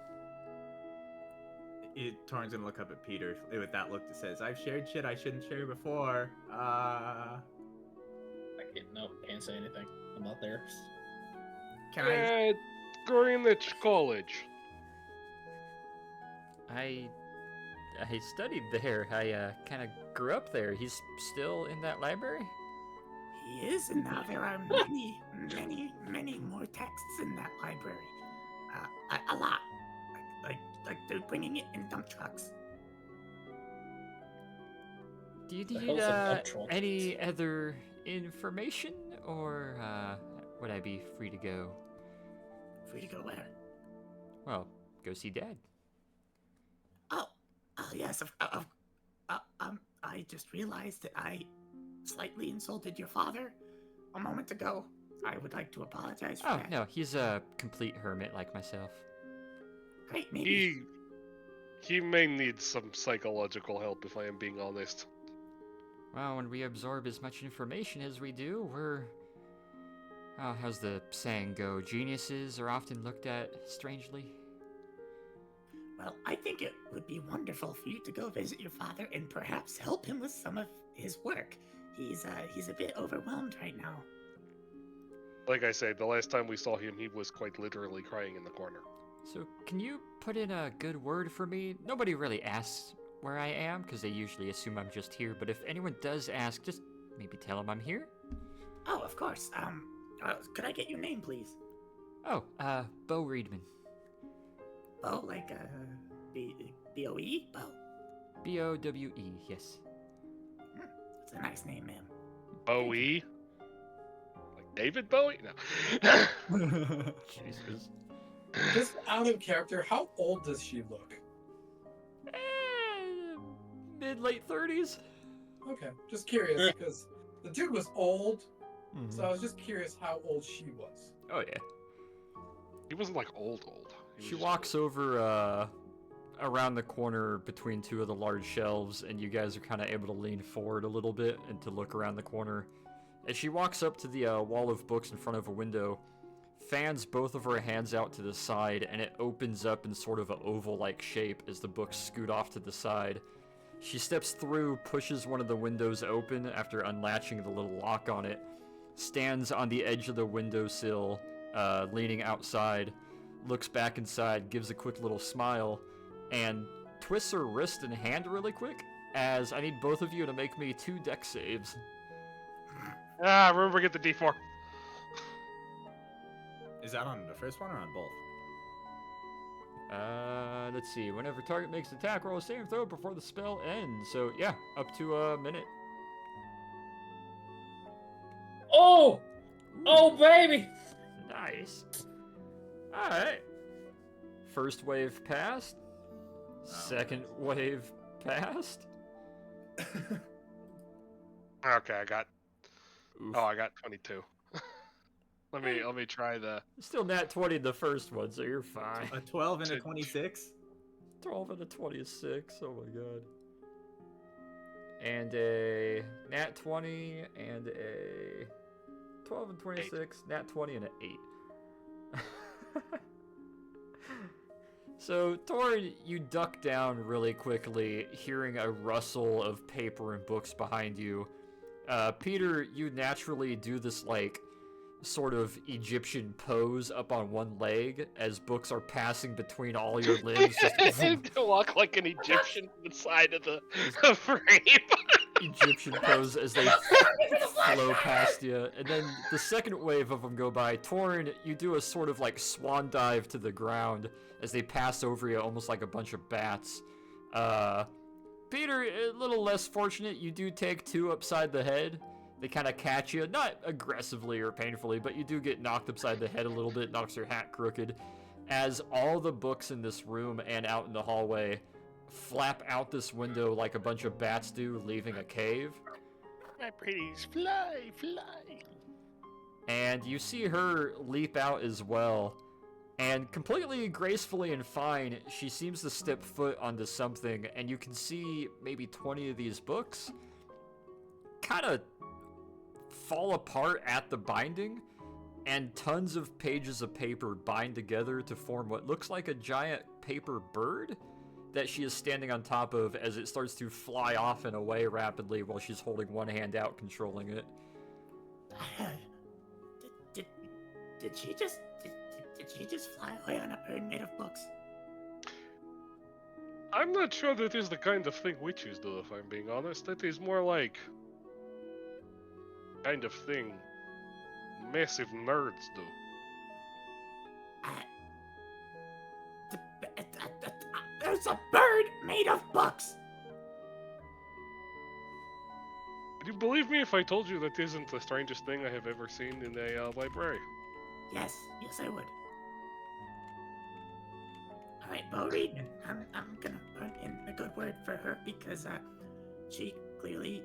Torrin's gonna look up at Peter with that look that says, "I've shared shit I shouldn't share before." Can't say anything. I'm not there. Can I? Greenwich College. I studied there. I kind of grew up there. He's still in that library? He is, and now there are many more texts in that library. A lot. Like they're bringing it in dump trucks. Do you The need hell's a dump truck? any other information, or would I be free to go? Free to go where? Well, go see Dad. Oh yes. I just realized that I slightly insulted your father a moment ago. I would like to apologize for Oh, that. no, he's a complete hermit like myself. Great, maybe. He may need some psychological help, if I am being honest. Well, when we absorb as much information as we do, we're... Oh, how's the saying go? Geniuses are often looked at strangely. Well, I think it would be wonderful for you to go visit your father and perhaps help him with some of his work. He's a bit overwhelmed right now. Like I said, the last time we saw him, he was quite literally crying in the corner. So, can you put in a good word for me? Nobody really asks where I am, because they usually assume I'm just here, but if anyone does ask, just maybe tell them I'm here. Oh, of course. Could I get your name, please? Oh, Bo Reedman. Bo, like, B-O-E? Bo. B-O-W-E, yes. It's a nice name, ma'am. Bowie? Like David Bowie? No. Jesus. Just out of character, how old does she look? Mid-late 30s? Okay, just curious because the dude was old, Mhm. so I was just curious how old she was. Oh, yeah. He wasn't like old. He was She just walks over around the corner between two of the large shelves, and you guys are kind of able to lean forward a little bit and to look around the corner. As she walks up to the wall of books in front of a window, fans both of her hands out to the side, and it opens up in sort of an oval-like shape as the books scoot off to the side. She steps through, pushes one of the windows open after unlatching the little lock on it, stands on the edge of the windowsill, leaning outside, looks back inside, gives a quick little smile, and twists her wrist and hand really quick, as I need both of you to make me 2 dex saves. remember, get the D4. Is that on the first one or on both? Let's see. Whenever target makes an attack, roll a saving throw before the spell ends. So, yeah, up to a minute. Oh! Oh, baby! Nice. Alright. First wave passed. Second wave passed. Okay, I got Oof. 22. Let me try the Still nat 20 the first one, so you're fine. A 12 and a 26? 12 and a 26, oh my god. And a nat 20, and a 12 and 26, nat 20, and an 8. So, Torin, you duck down really quickly, hearing a rustle of paper and books behind you. Peter, you naturally do this, like, sort of Egyptian pose up on one leg as books are passing between all your limbs. Just to walk like an Egyptian to the side of the frame. Egyptian pose as they flow past you. And then the second wave of them go by. Torin, you do a sort of like swan dive to the ground as they pass over you almost like a bunch of bats. Peter, a little less fortunate. You do take 2 upside the head. They kind of catch you, not aggressively or painfully, but you do get knocked upside the head a little bit, knocks your hat crooked, as all the books in this room and out in the hallway flap out this window like a bunch of bats do, leaving a cave. My pretties, fly, fly. And you see her leap out as well, and completely gracefully and fine, she seems to step foot onto something, and you can see maybe 20 of these books kind of fall apart at the binding, and tons of pages of paper bind together to form what looks like a giant paper bird that she is standing on top of as it starts to fly off and away rapidly while she's holding one hand out controlling it. Did she just fly away on a bird made of books? I'm not sure that is the kind of thing witches do, if I'm being honest. That is more like kind of thing massive nerds do. There's a bird made of books. Would you believe me if I told you that isn't the strangest thing I have ever seen in a library? Yes, I would. All right, Bo Reedman, I'm gonna put in a good word for her because she clearly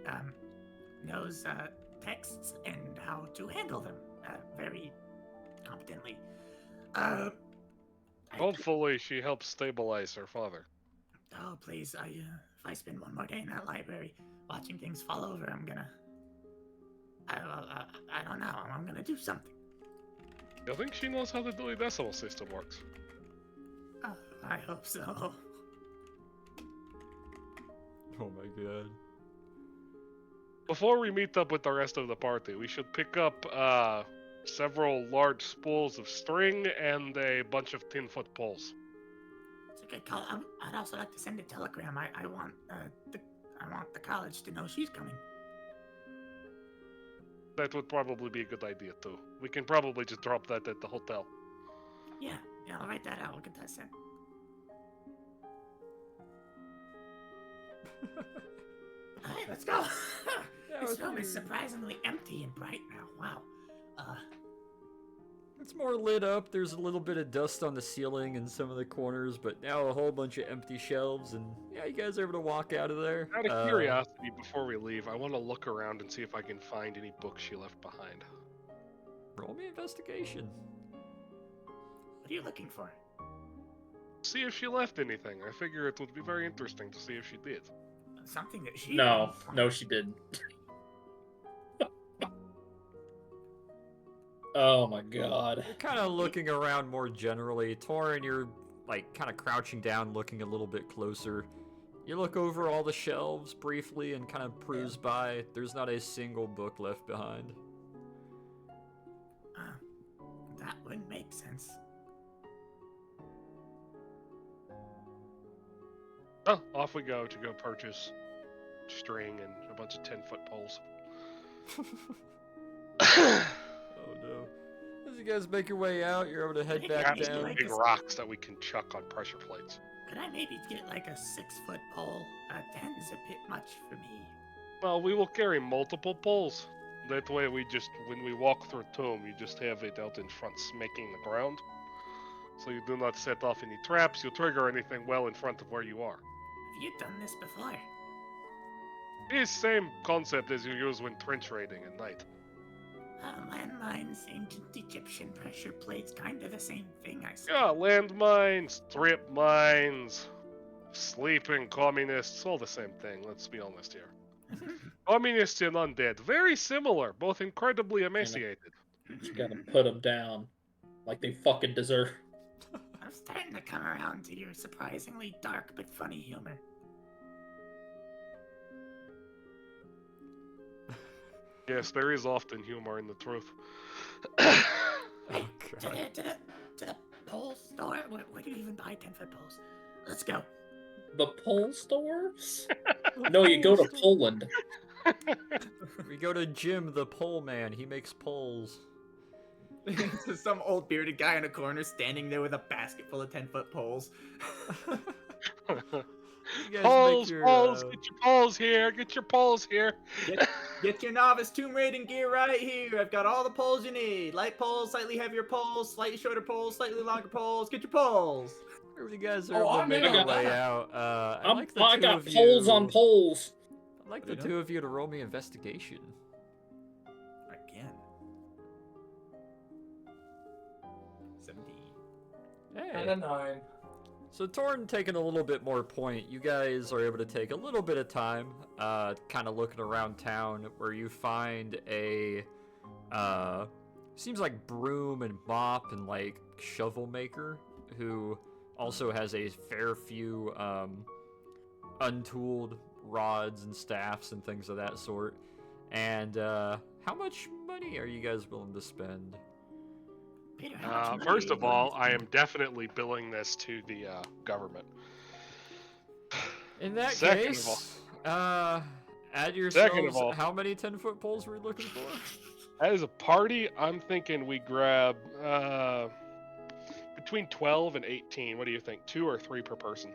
knows texts and how to handle them very competently. Hopefully she helps stabilize her father. Oh please, if I spend one more day in that library watching things fall over, I'm gonna. I don't know. I'm gonna do something. I think she knows how the Dewey Decimal System works. I hope so. Oh my god. Before we meet up with the rest of the party, we should pick up several large spools of string and a bunch of 10-foot poles. It's a good call. I'd also like to send a telegram. I want the college to know she's coming. That would probably be a good idea too. We can probably just drop that at the hotel. Yeah, I'll write that out. We'll get that sent. Alright, let's go. This room is surprisingly empty and bright now. Wow. It's more lit up. There's a little bit of dust on the ceiling and some of the corners, but now a whole bunch of empty shelves, and yeah, you guys are able to walk out of there. Out of curiosity, before we leave, I want to look around and see if I can find any books she left behind. Roll me investigation. What are you looking for? See if she left anything. I figure it would be very interesting to see if she did. Something that she... No, she didn't. Oh my god. You're kind of looking around more generally. Torin, you're like kind of crouching down, looking a little bit closer. You look over all the shelves briefly and kind of peruse by. There's not a single book left behind. That would make sense. Oh, off we go to go purchase string and a bunch of 10-foot poles. Oh no. As you guys make your way out, you're able to head back Perhaps down. some big rocks that we can chuck on pressure plates. Could I maybe get like a 6-foot pole? 10's a bit much for me. Well, we will carry multiple poles. That way we just, when we walk through a tomb, you just have it out in front smacking the ground. So you do not set off any traps, you trigger anything well in front of where you are. Have you done this before? It's the same concept as you use when trench raiding at night. Landmines, ancient Egyptian pressure plates, kind of the same thing, I suppose. Yeah, landmines, strip mines, sleeping communists, all the same thing, let's be honest here. Communists and undead, very similar, both incredibly emaciated. You gotta put them down. Like they fucking deserve. I'm starting to come around to your surprisingly dark but funny humor. Yes, there is often humor in the truth. Oh, To the pole store? Where do you even buy 10-foot poles? Let's go. The pole stores? No, you go to Poland. We go to Jim, the pole man. He makes poles. It's some old bearded guy in a corner standing there with a basket full of 10-foot poles. You guys Poles, make your, poles, get your poles here, get your poles here. Get your novice tomb raiding gear right here. I've got all the poles you need. Light poles, slightly heavier poles, slightly shorter poles, slightly longer poles. Get your poles. You guys are Oh, able to I'm make in your on way that. out. I got poles on poles. I'd like the two of you to roll me investigation. Again. 17. Hey. And a 9. So Torn taking a little bit more point, you guys are able to take a little bit of time, kind of looking around town, where you find a seems like broom and mop and like shovel maker, who also has a fair few untooled rods and staffs and things of that sort. And how much money are you guys willing to spend? Peter, how much money First are you of all, willing to I spend? am definitely billing this to the government. In that Second of all- case, add Second of yourselves all- how many 10-foot poles we're looking for? As a party, I'm thinking we grab between 12 and 18. What do you think? 2 or 3 per person?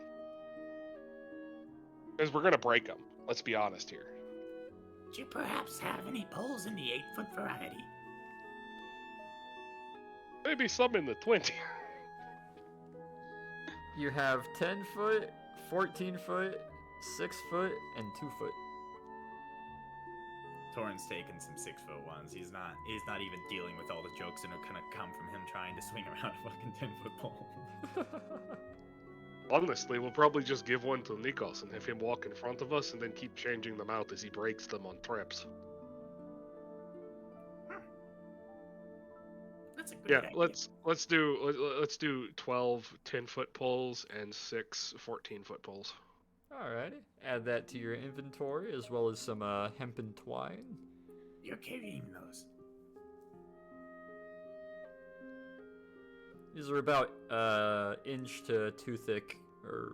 Because we're gonna break them. Let's be honest here. Do you perhaps have any poles in the 8-foot variety? Maybe some in the 20. You have 10 foot, 14 foot, 6 foot, and 2 foot. Torrin's taking some 6-foot ones. He's not even dealing with all the jokes that are gonna come from him trying to swing around a fucking 10-foot pole. Honestly, we'll probably just give one to Nikos and have him walk in front of us, and then keep changing them out as he breaks them on trips. That's a good Yeah, idea. let's do 12 10-foot poles and 6 14-foot poles. Alrighty. Add that to your inventory, as well as some hempen twine. You're carrying those. These are about inch to 2 thick, or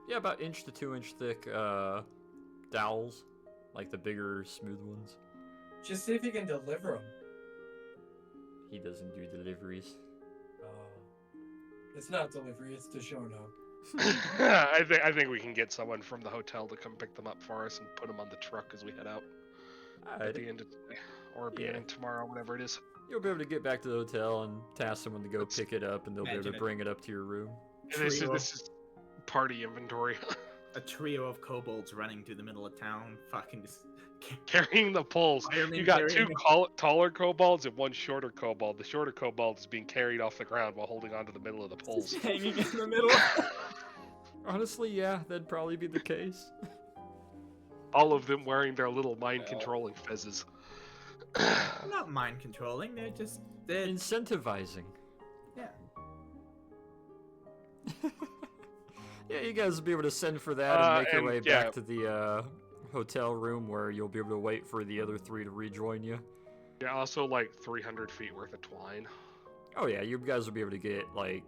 yeah, about inch to 2 inch thick dowels, like the bigger, smooth ones. Just see if you can deliver them. He doesn't do deliveries. It's not delivery, it's DiGiorno. I think we can get someone from the hotel to come pick them up for us and put them on the truck as we head out at the Alrighty. end of today, or beginning tomorrow, whatever it is. You'll be able to get back to the hotel and task someone to go pick it up, and they'll be able to Imagine it. bring it up to your room. And this Trio. is party inventory. A trio of kobolds running through the middle of town, fucking just Carrying the poles. Firemen You got carrying 2 the- taller kobolds and 1 shorter kobold. The shorter kobold is being carried off the ground while holding onto the middle of the poles. hanging in the middle. Honestly, yeah, that'd probably be the case. All of them wearing their little mind-controlling fezzes. Not mind controlling. They're Incentivizing. yeah. Yeah, you guys will be able to send for that and make your way back to the hotel room, where you'll be able to wait for the other 3 to rejoin you. Yeah, also like 300 feet worth of twine. Oh yeah, you guys will be able to get like,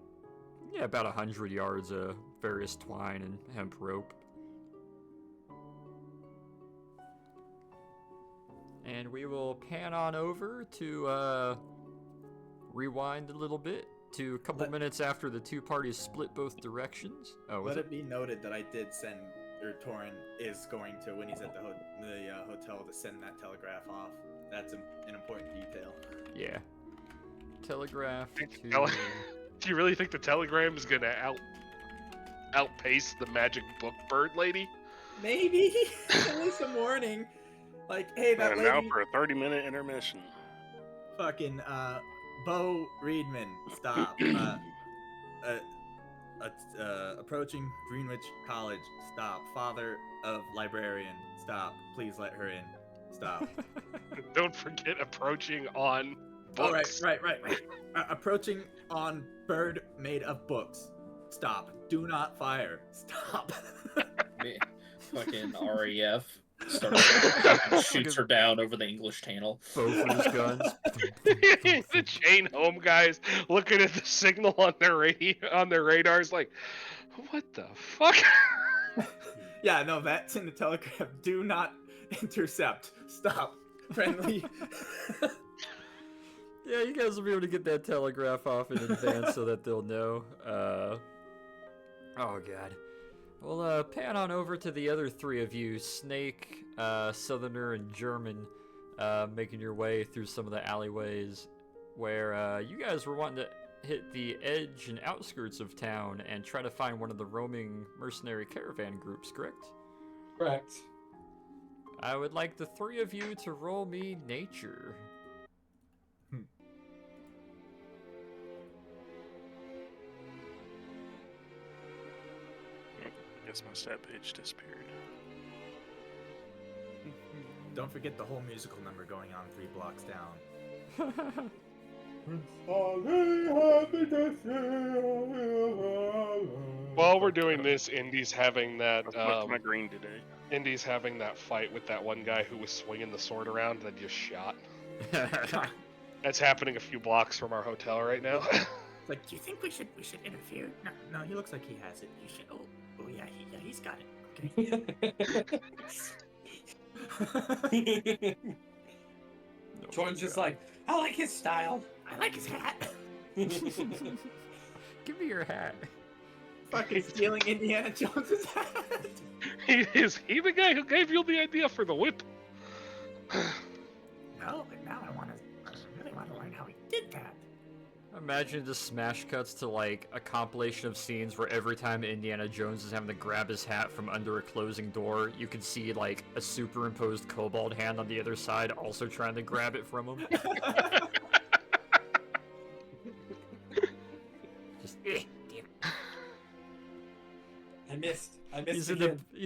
yeah, about 100 yards of various twine and hemp rope. And we will pan on over to rewind a little bit to a couple minutes after the 2 parties split both directions. Oh, was Let it? it be noted that I did send, or Torrin is going to, when he's at the hotel, to send that telegraph off. That's an important detail. Yeah. Telegraph to... Do you really think the telegram is gonna outpace the magic book bird lady? Maybe. At least a warning. Like, hey, that And lady. now for a 30-minute intermission. Fucking Bo Reedman, stop. Approaching Greenwich College, stop. Father of librarian, stop. Please let her in. Stop. Don't forget approaching on Oh, books. right. Approaching on bird made of books. Stop. Do not fire. Stop. Fucking RAF shoots her down over the English Channel. Both of his guns. The chain home guys looking at the signal on their radars like, what the fuck? Yeah, no, that's in the telegraph. Do not intercept. Stop. Friendly. Yeah, you guys will be able to get that telegraph off in advance so that they'll know. Oh god. We'll pan on over to the other 3 of you, Snake, Southerner, and German, making your way through some of the alleyways where you guys were wanting to hit the edge and outskirts of town and try to find one of the roaming mercenary caravan groups, correct? Correct. I would like the 3 of you to roll me nature. I guess my stat page disappeared. Don't forget the whole musical number going on 3 blocks down. While we're doing this, Indy's having that. What's my green today? Indy's having that fight with that one guy who was swinging the sword around that just shot. That's happening a few blocks from our hotel right now. Like, do you think we should interfere? No, he looks like he has it. You should. Oh yeah, he's got it. Okay. Jordan's just like, I like his style. I like his hat. Give me your hat. Fucking stealing Indiana Jones's hat. Is he the guy who gave you the idea for the whip? No, but now I really want to learn how he did that. Imagine the smash cuts to like a compilation of scenes where every time Indiana Jones is having to grab his hat from under a closing door, you can see like a superimposed kobold hand on the other side also trying to grab it from him. Just damn. I missed. He's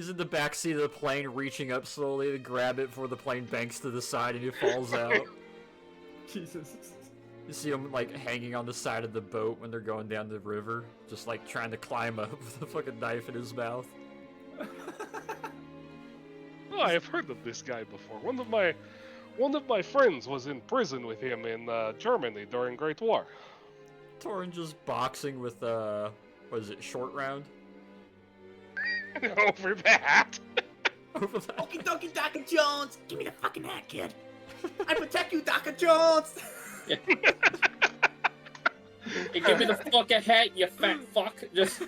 in the back seat of the plane, reaching up slowly to grab it before the plane banks to the side and he falls out. Jesus. You see him like hanging on the side of the boat when they're going down the river, just like trying to climb up with a fucking knife in his mouth. Oh, I have heard of this guy before. One of my friends was in prison with him in Germany during Great War. Torin just boxing with what is it, short round? Over that. Over that. Okie dokie, Dr. Jones. Give me the fucking hat, kid. I protect you, Dr. Jones. Hey, give me the fucking hat, you fat fuck. Just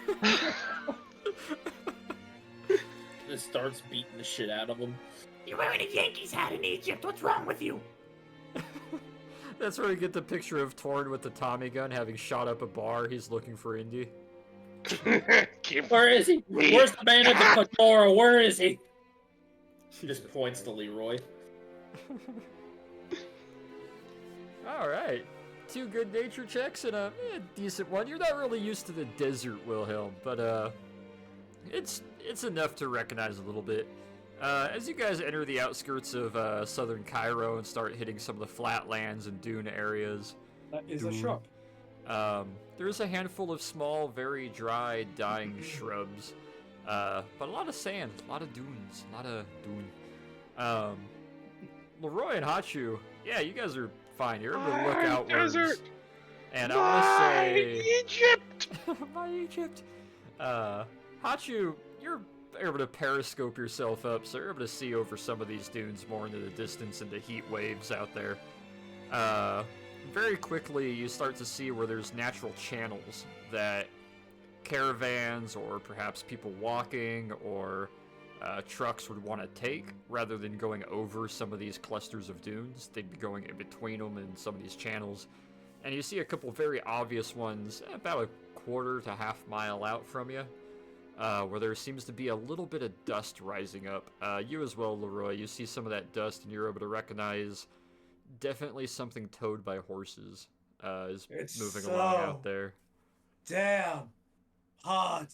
starts beating the shit out of him. You're wearing a Yankees hat in Egypt. What's wrong with you? That's where you get the picture of Torin with the Tommy gun having shot up a bar. He's looking for Indy. Where is he? Where's the man at the fedora? Where is he? She just points to Leroy. Alright. 2 good nature checks and a decent one. You're not really used to the desert, Wilhelm, but it's enough to recognize a little bit. As you guys enter the outskirts of southern Cairo and start hitting some of the flatlands and dune areas, That is a shrub. there's a handful of small, very dry, dying shrubs, but a lot of sand, a lot of dunes, a lot of dune. Leroy and Hachu, yeah, you guys are fine. You're able to look outwards. Desert. And I want to say... Egypt! My Egypt! Hachu, you're able to periscope yourself up, so you're able to see over some of these dunes more into the distance and the heat waves out there. Very quickly, you start to see where there's natural channels that caravans or perhaps people walking or trucks would want to take rather than going over some of these clusters of dunes. They'd be going in between them and some of these channels. And you see a couple very obvious ones about a quarter to half mile out from you, where there seems to be a little bit of dust rising up. You as well, Leroy, you see some of that dust and you're able to recognize definitely something towed by horses is It's moving along so out there. damn hot.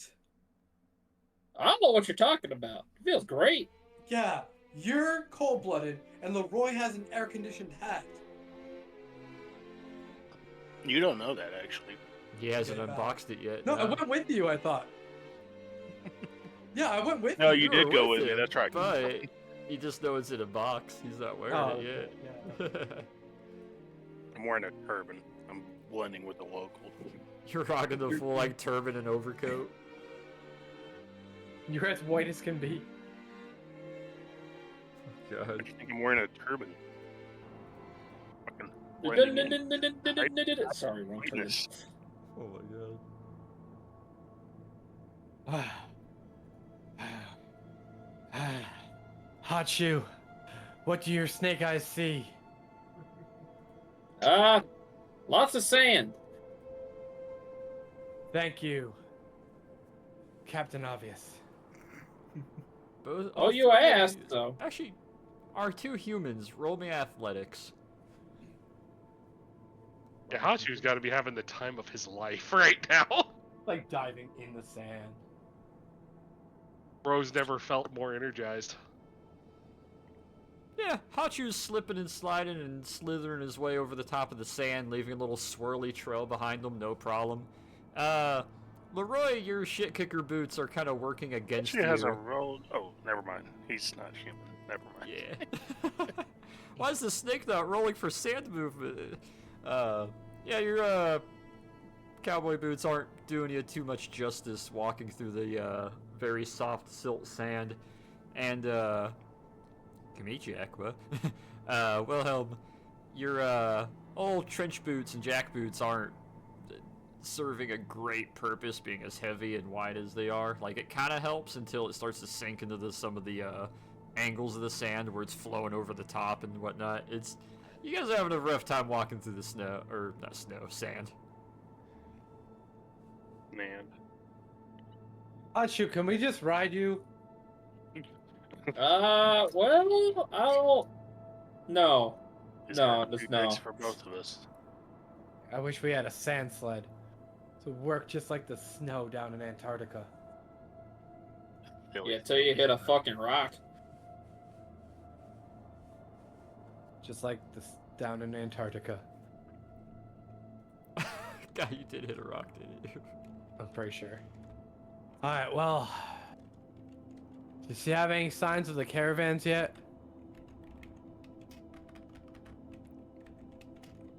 I don't know what you're talking about. It feels great. Yeah, you're cold-blooded, and Leroy has an air-conditioned hat. You don't know that, actually. He hasn't Good unboxed it yet. No, I went with you, I thought. Yeah, I went with No, you. you did were go with him, me. That's right. But you just know it's in a box. He's not wearing it yet. Yeah. I'm wearing a turban. I'm blending with the local. You're rocking the full like turban and overcoat. You're as white as can be. God. I think I'm wearing a turban. Fucking blending in. Sorry, wrong turn. Goodness. Oh my god. Hot shoe. What do your snake eyes see? Lots of sand. Thank you, Captain Obvious. Both, Oh, all you three of asked, you- so. Actually, our 2 humans, roll me athletics. Yeah, Hachu's got to be having the time of his life right now. Like diving in the sand. Rose never felt more energized. Yeah, Hachu's slipping and sliding and slithering his way over the top of the sand, leaving a little swirly trail behind him, no problem. Leroy, your shit kicker boots are kind of working against She you. has a roll. Oh, never mind. He's not human. Never mind. Yeah. Why is the snake not rolling for sand movement? Yeah, your cowboy boots aren't doing you too much justice walking through the very soft silt sand. And Kamichi Aqua. Wilhelm, your old trench boots and jack boots aren't serving a great purpose being as heavy and wide as they are. Like, it kind of helps until it starts to sink into some of the angles of the sand where it's flowing over the top and whatnot. You guys are having a rough time walking through the snow, or not snow, sand. Man. Hachu, can we just ride you? Well, I'll... No. It's No, gonna be just too big no. for both of us. I wish we had a sand sled to work just like the snow down in Antarctica. Yeah, till you hit a fucking rock. Just like this down in Antarctica. God, you did hit a rock, didn't you? I'm pretty sure. Alright, well. Do you have any signs of the caravans yet?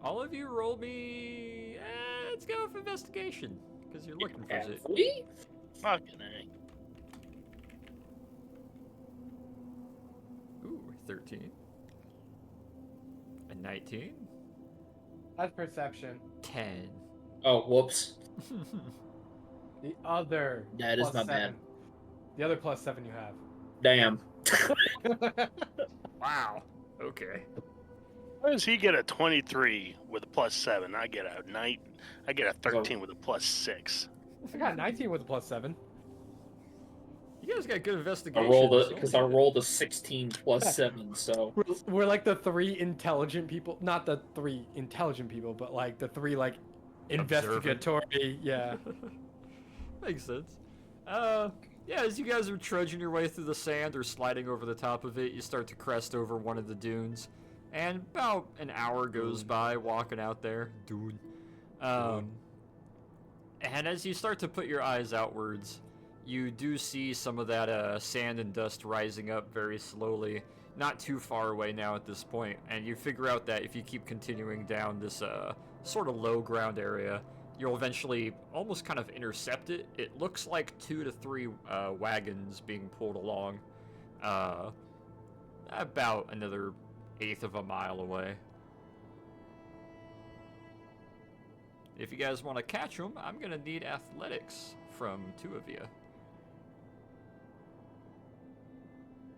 All of you roll me... let's go with investigation, because you're looking for it. We? Fucking A. Ooh, 13. A 19. That's perception. 10. Oh, whoops. The other That is plus not bad. 7. The other +7 you have. Damn. Wow. Okay. Why does he get a 23 with a +7? I get a 9. I get a 13 with a +6. I got 19 with a +7. You guys got good I investigation. rolled a 16 plus 7, so We're like the 3 intelligent people. Not the 3 intelligent people, but like the 3 like investigatory. Yeah. Makes sense. Yeah, as you guys are trudging your way through the sand or sliding over the top of it, you start to crest over one of the dunes. And about an hour goes by walking out there. Dune. And as you start to put your eyes outwards, you do see some of that sand and dust rising up very slowly. Not too far away now at this point. And you figure out that if you keep continuing down this sort of low ground area, you'll eventually almost kind of intercept it. It looks like 2 to 3 wagons being pulled along. About another 1/8 of a mile away. If you guys want to catch them, I'm going to need athletics from 2 of you.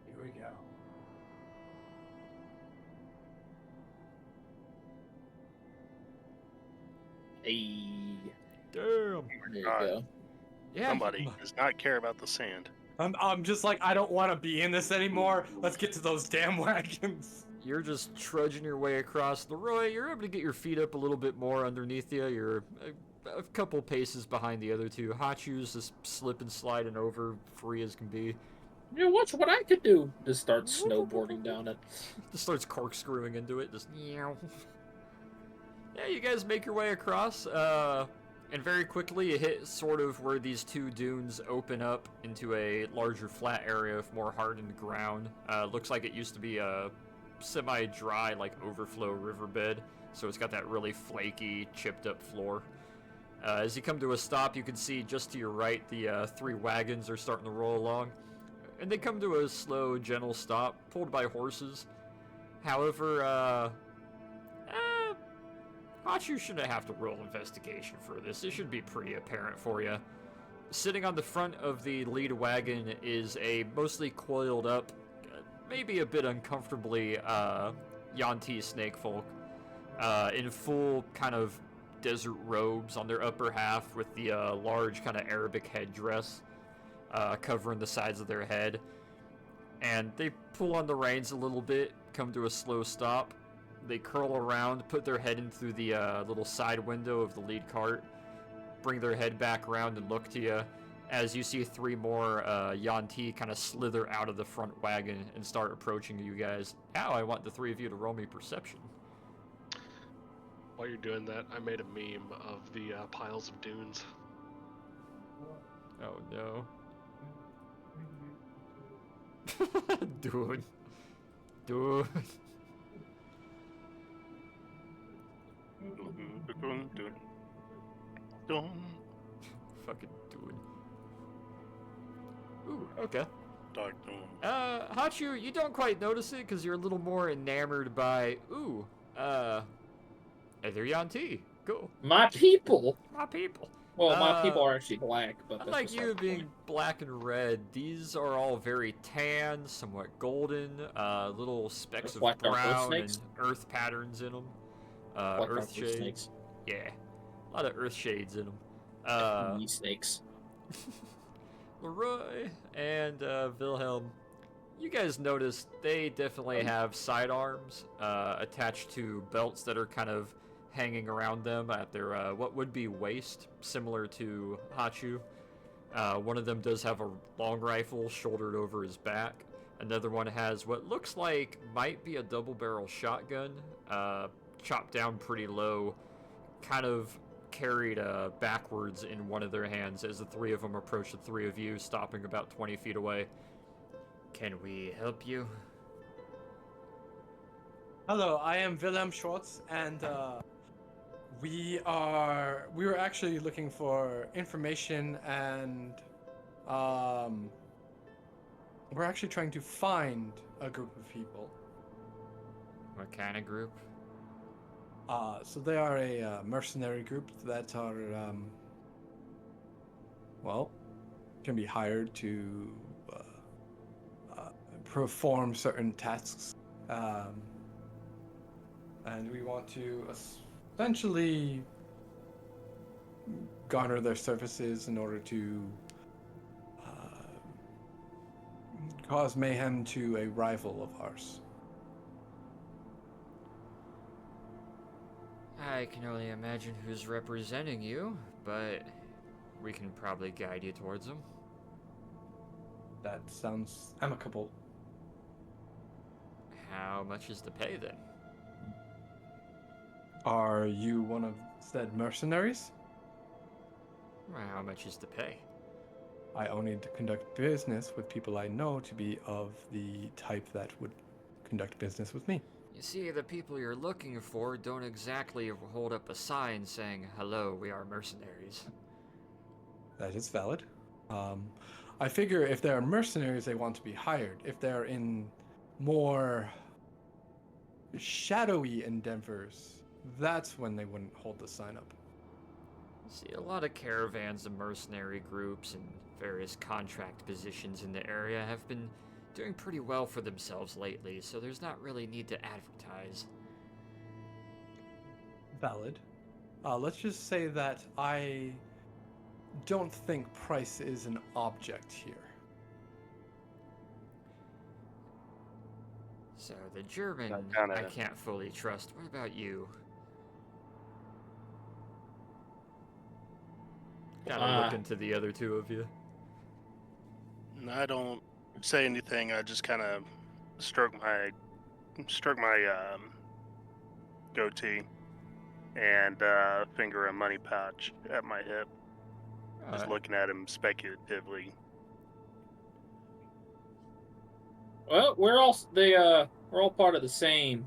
Here we go. hey. Damn. There you go. Yeah. Somebody does not care about the sand. I'm just like, I don't want to be in this anymore. Let's get to those damn wagons. You're just trudging your way across. Leroy, you're able to get your feet up a little bit more underneath you. You're a couple paces behind the other two. Hachu's just slipping, sliding over, free as can be. Yeah, watch what I could do. Just start snowboarding down it. Just starts corkscrewing into it. Just meow. Yeah, you guys make your way across. And very quickly you hit sort of where these 2 dunes open up into a larger flat area of more hardened ground. Looks like it used to be a semi-dry, like, overflow riverbed, so it's got that really flaky, chipped-up floor. As you come to a stop, you can see just to your right the 3 wagons are starting to roll along, and they come to a slow, gentle stop, pulled by horses. However, Hachu shouldn't have to roll investigation for this. It should be pretty apparent for you. Sitting on the front of the lead wagon is a mostly coiled up, maybe a bit uncomfortably Yanti snake folk, in full kind of desert robes on their upper half with the large kind of Arabic headdress covering the sides of their head. And they pull on the reins a little bit, come to a slow stop. They curl around, put their head in through the little side window of the lead cart, bring their head back around and look to you. as you see 3 more Yanti kind of slither out of the front wagon and start approaching you guys. Now I want the 3 of you to roll me perception. While you're doing that, I made a meme of the piles of dunes. Oh no. Dude. Dude. Fucking dude. Ooh, okay. Dark Doom. Hachu, you don't quite notice it because you're a little more enamored by, other Yanti. Cool. My people. My people. Well, my people are actually black, but that's Unlike beside you the being point. black and red, these are all very tan, somewhat golden, little specks of Black dark earth brown snakes? and earth patterns in them. Black Earth dark shades. snakes. Yeah, a lot of earth shades in them. Knee snakes. Leroy and Wilhelm, you guys notice they definitely have sidearms attached to belts that are kind of hanging around them at their what would be waist, similar to Hachu. One of them does have a long rifle shouldered over his back. Another one has what looks like might be a double-barrel shotgun, chopped down pretty low, kind of carried backwards in one of their hands as the 3 of them approach the 3 of you, stopping about 20 feet away. Can we help you? Hello, I am Wilhelm Schwartz, and we were actually looking for information, and we're actually trying to find a group of people. What kind of group? So they are a mercenary group that are, can be hired to perform certain tasks. And we want to essentially garner their services in order to cause mayhem to a rival of ours. I can only imagine who's representing you, but we can probably guide you towards them. That sounds amicable. How much is the pay then? Are you one of said mercenaries? How much is the pay? I only conduct business with people I know to be of the type that would conduct business with me. You see, the people you're looking for don't exactly hold up a sign saying, "Hello, we are mercenaries." That is valid. I figure if they are mercenaries, they want to be hired. If they're in more shadowy endeavors, that's when they wouldn't hold the sign up. See, a lot of caravans and mercenary groups and various contract positions in the area have been doing pretty well for themselves lately, so there's not really need to advertise. Valid. Let's just say that I don't think price is an object here. So the German, kinda- I can't fully trust. What about you? Kind of looking to the other 2 of you. I don't say anything. I just kind of stroke my goatee and finger a money pouch at my hip. Just looking at him speculatively. Well, we're all part of the same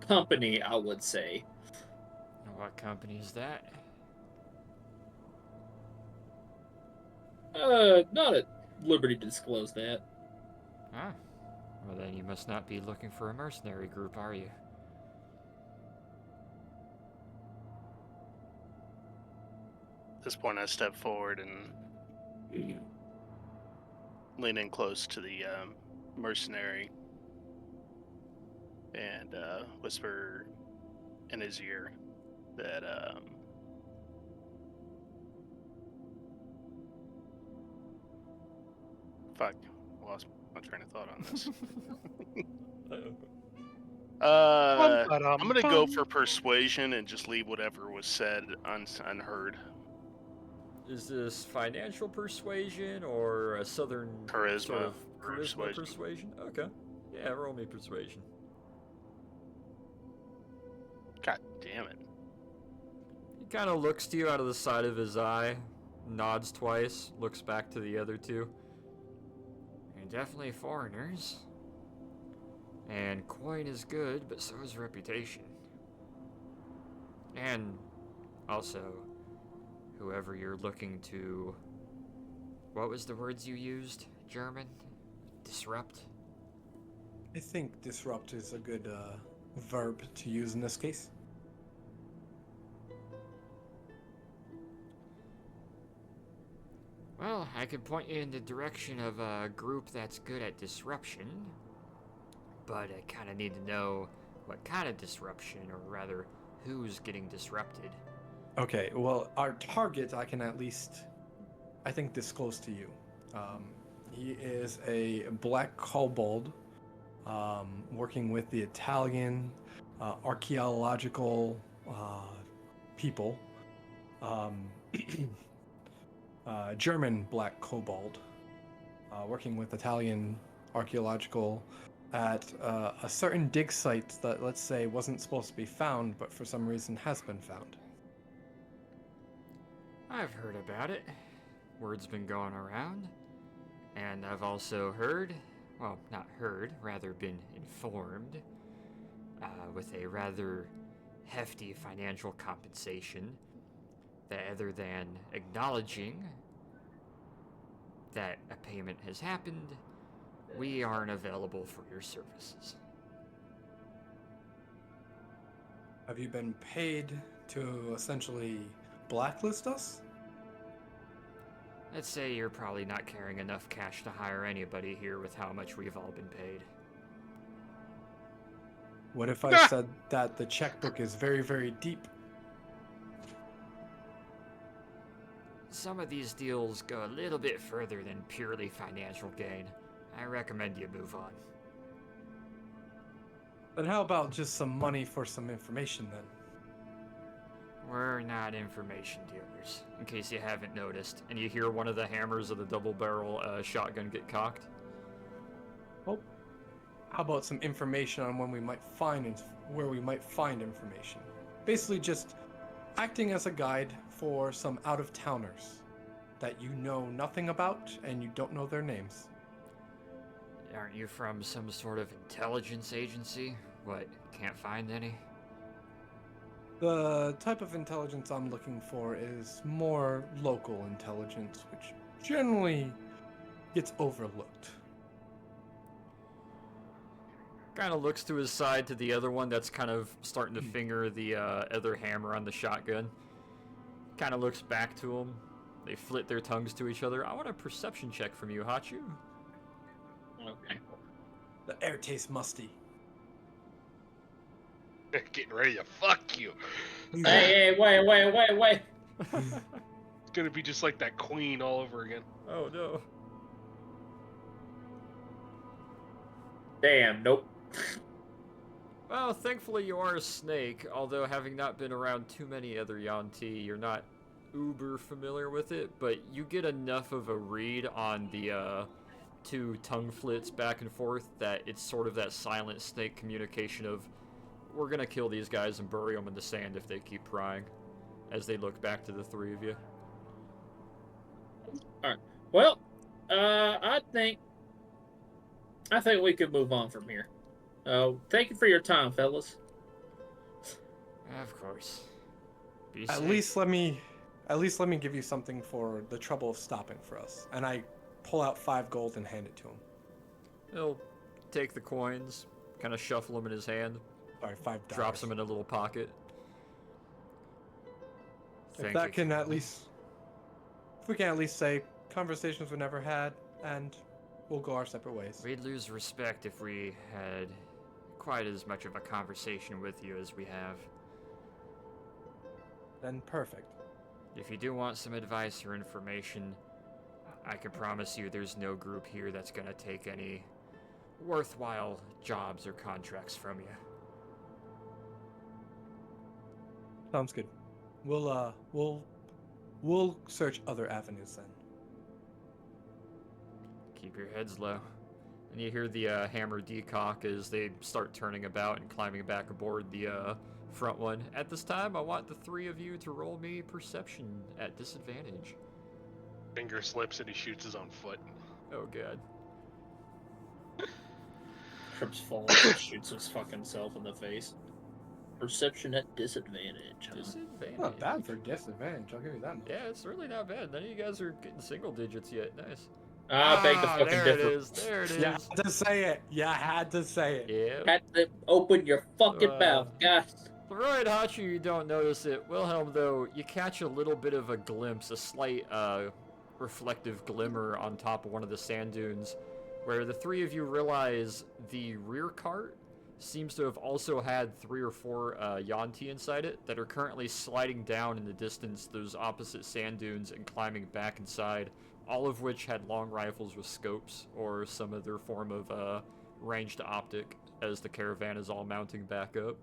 company, I would say. What company is that? Not at liberty to disclose that. Ah. Well, then you must not be looking for a mercenary group, are you? At this point, I step forward and lean in close to the mercenary and whisper in his ear that fuck, lost my train of thought on this. I'm gonna go for persuasion and just leave whatever was said unheard. Is this financial persuasion or a southern Charisma sort of charisma persuasion. persuasion? Okay. Yeah, roll me persuasion. God damn it. He kind of looks to you out of the side of his eye, nods twice, looks back to the other two. You're definitely foreigners. And coin is good, but so is reputation. And also, whoever you're looking to... What was the words you used? German? Disrupt? I think disrupt is a good verb to use in this case. Well, I can point you in the direction of a group that's good at disruption, but I kind of need to know what kind of disruption, or rather, who's getting disrupted. Okay, well, our target I can at least, I think, disclose to you. He is a black kobold working with the Italian archaeological people. German black kobold working with Italian archaeological at a certain dig site that, let's say, wasn't supposed to be found, but for some reason has been found. I've heard about it. Word's been going around. And I've also heard, well, not heard, rather been informed, with a rather hefty financial compensation, that other than acknowledging that a payment has happened, we aren't available for your services. Have you been paid to essentially blacklist us? Let's say you're probably not carrying enough cash to hire anybody here with how much we've all been paid. What if I said that the checkbook is very, very deep? Some of these deals go a little bit further than purely financial gain. I recommend you move on. Then how about just some money for some information then? We're not information dealers, in case you haven't noticed. And you hear one of the hammers of the double-barrel shotgun get cocked. Well, how about some information on when we might find where we might find information? Basically just acting as a guide for some out-of-towners that you know nothing about and you don't know their names. Aren't you from some sort of intelligence agency? What, can't find any? The type of intelligence I'm looking for is more local intelligence, which generally gets overlooked. Kind of looks to his side to the other one that's kind of starting to finger the other hammer on the shotgun. Kind of looks back to him. They flit their tongues to each other. I want a perception check from you, Hachu. Okay. The air tastes musty. Getting ready to fuck you. Hey, wait. It's gonna be just like that queen all over again. Oh no. Damn, nope. Well, thankfully you are a snake, although having not been around too many other Yuan-Ti, you're not uber familiar with it, but you get enough of a read on the two tongue flits back and forth that it's sort of that silent snake communication of, we're gonna kill these guys and bury them in the sand if they keep prying, as they look back to the three of you. Alright. Well, I think we could move on from here. Thank you for your time, fellas. Of course. Be At safe. least let me give you something for the trouble of stopping for us. And I pull out 5 gold and hand it to him. He'll take the coins, kind of shuffle them in his hand, Sorry, $5. drops them in a little pocket. If Thank that you. can at least, if we can at least say conversations were never had, and we'll go our separate ways. We'd lose respect if we had quite as much of a conversation with you as we have. Then perfect. If you do want some advice or information, I can promise you there's no group here that's gonna take any worthwhile jobs or contracts from you. Sounds good. We'll we'll search other avenues then. Keep your heads low. And you hear the hammer decock as they start turning about and climbing back aboard the front one. At this time, I want the three of you to roll me perception at disadvantage. Finger slips and he shoots his own foot. Oh god. Trips falls and shoots his fucking self in the face. Perception at disadvantage. Huh? Disadvantage. Not bad for disadvantage, I'll give you that much. Yeah, it's really not bad. None of you guys are getting single digits yet. Nice. Beg the fucking there difference. it is. There it is. You had to say it. You had to say it. Yeah. Had to open your fucking mouth, guys. Leroy and Hachi, you don't notice it. Wilhelm, though, you catch a little bit of a glimpse, a slight reflective glimmer on top of one of the sand dunes, where the three of you realize the rear cart seems to have also had 3 or 4 Yanti inside it that are currently sliding down in the distance those opposite sand dunes and climbing back inside, all of which had long rifles with scopes or some other form of ranged optic as the caravan is all mounting back up.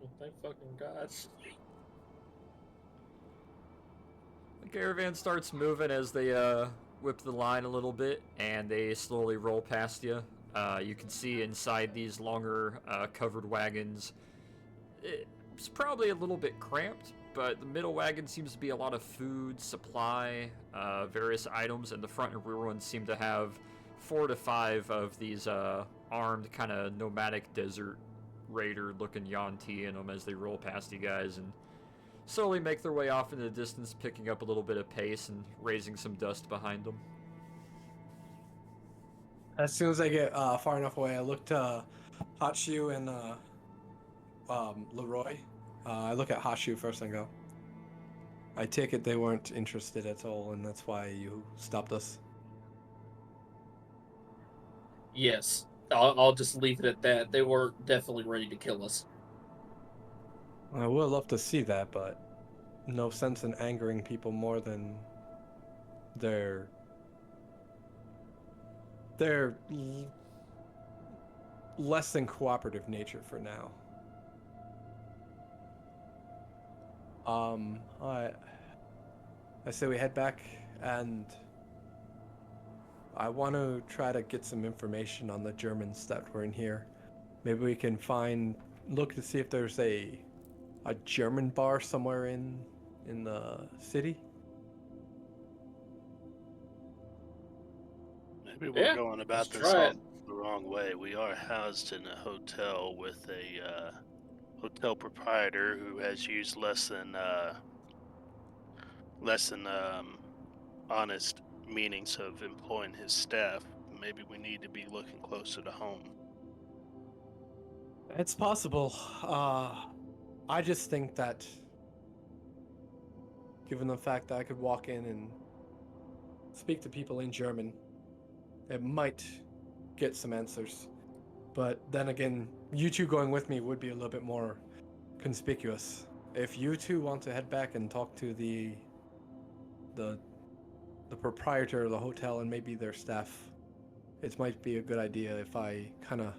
Oh, thank fucking God. The caravan starts moving as they whip the line a little bit, and they slowly roll past you. You can see inside these longer covered wagons, it's probably a little bit cramped, but the middle wagon seems to be a lot of food, supply, various items, and the front and rear ones seem to have 4 to 5 of these armed kind of nomadic desert raider looking Yanti in them as they roll past you guys and slowly make their way off in the distance, picking up a little bit of pace and raising some dust behind them. As soon as I get far enough away, I look to Hatshu and Leroy. I look at Hatshu first and go, I take it they weren't interested at all, and that's why you stopped us. Yes. I'll just leave it at that. They were definitely ready to kill us. I would love to see that, but no sense in angering people more than their less than cooperative nature for now. I say we head back, and I want to try to get some information on the Germans that were in here. Maybe we can look to see if there's a German bar somewhere in the city. Maybe we're going about this try all it. the wrong way. We are housed in a hotel with a hotel proprietor who has used less than honest meanings of employing his staff. Maybe we need to be looking closer to home. It's possible. I just think that, given the fact that I could walk in and speak to people in German, it might get some answers. But then again, you two going with me would be a little bit more conspicuous. If you two want to head back and talk to the proprietor of the hotel and maybe their staff, it might be a good idea if I kind of,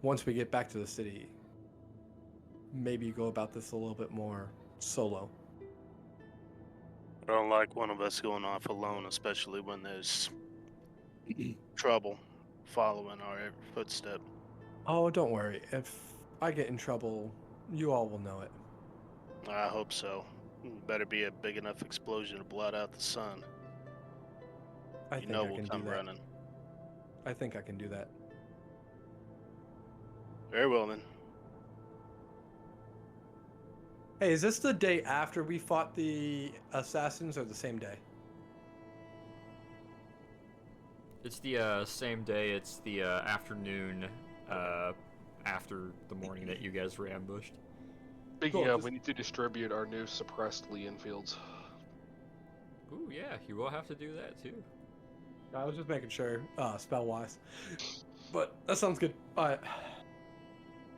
once we get back to the city, maybe go about this a little bit more solo. I don't like one of us going off alone, especially when there's trouble following our every footstep. Oh, don't worry. If I get in trouble, you all will know it. I hope so. Better be a big enough explosion to blot out the sun. I You think know I we'll can come do that. running. I think I can do that. Very well then. Hey, is this the day after we fought the assassins or the same day? It's the same day. It's the afternoon after the morning that you guys were ambushed. Speaking Cool, of, just- we need to distribute our new suppressed Leon fields. Ooh, yeah, you will have to do that too. I was just making sure, spell-wise. But that sounds good. Alright.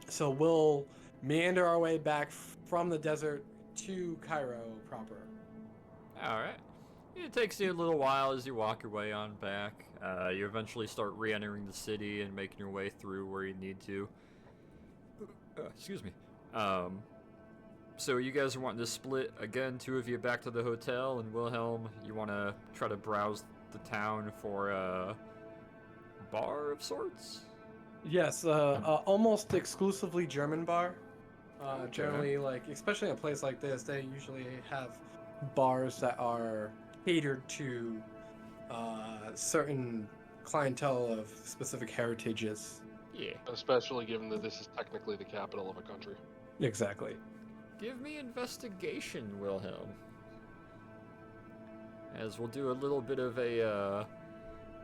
So we'll meander our way back from the desert to Cairo proper. Alright. It takes you a little while as you walk your way on back. You eventually start re-entering the city and making your way through where you need to. Excuse me. So you guys are wanting to split again, two of you back to the hotel, and Wilhelm, you want to try to browse the town for a bar of sorts? Yes, almost exclusively German bar. Okay. Generally, like, especially in a place like this, they usually have bars that are catered to certain clientele of specific heritages. Yeah. Especially given that this is technically the capital of a country. Exactly. Give me investigation, Wilhelm. As we'll do a little bit of a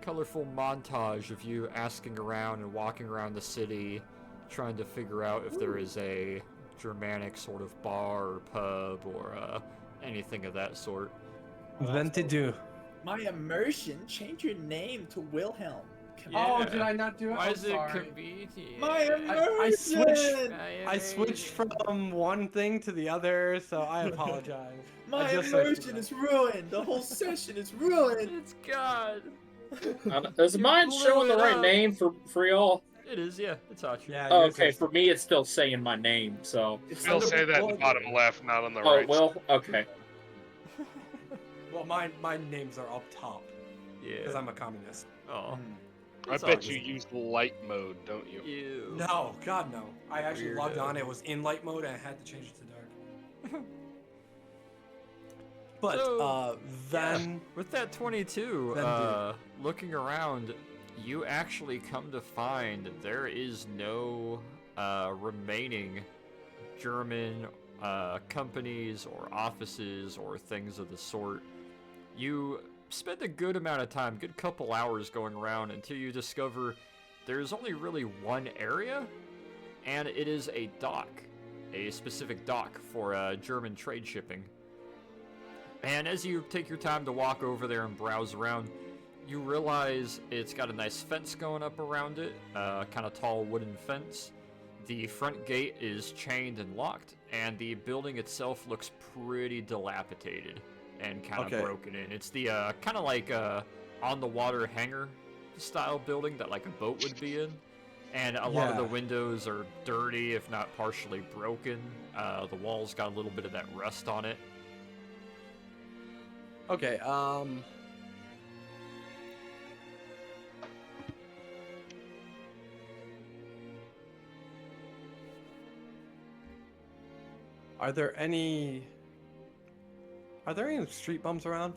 colorful montage of you asking around and walking around the city, trying to figure out if there is a Germanic sort of bar or pub or anything of that sort. Then to do. My immersion, change your name to Wilhelm. Oh, did I not do it? Why I'm is it sorry. convenient? My immersion! I switched from one thing to the other, so I apologize. My I just searched immersion it. is ruined. The whole session is ruined. It's God. Is mine blew showing the it right up. name for y'all? It is, yeah. It's Hachi. Yeah. Oh, yours okay, is- for me it's still saying my name, so. We'll say that in the bottom left, not on the Oh, right. well, okay. Well, my names are up top because Yeah. I'm a communist. Oh. I bet you used light mode, don't you? Ew. No, God no. I actually logged Weirdo. on. It was in light mode, and I had to change it to dark. But So, then With that 22, Then do. looking around, you actually come to find there is no remaining German companies or offices or things of the sort. You spend a good amount of time, good couple hours going around until you discover there's only really one area, and it is a dock, a specific dock for German trade shipping. And as you take your time to walk over there and browse around, you realize it's got a nice fence going up around it, kind of tall wooden fence. The front gate is chained and locked, and the building itself looks pretty dilapidated and kind of Okay. broken in. It's the kind of like on the water hangar style building that like a boat would be in. And a lot of the Yeah. windows are dirty, if not partially broken. The walls got a little bit of that rust on it. okay. Are there any street bums around?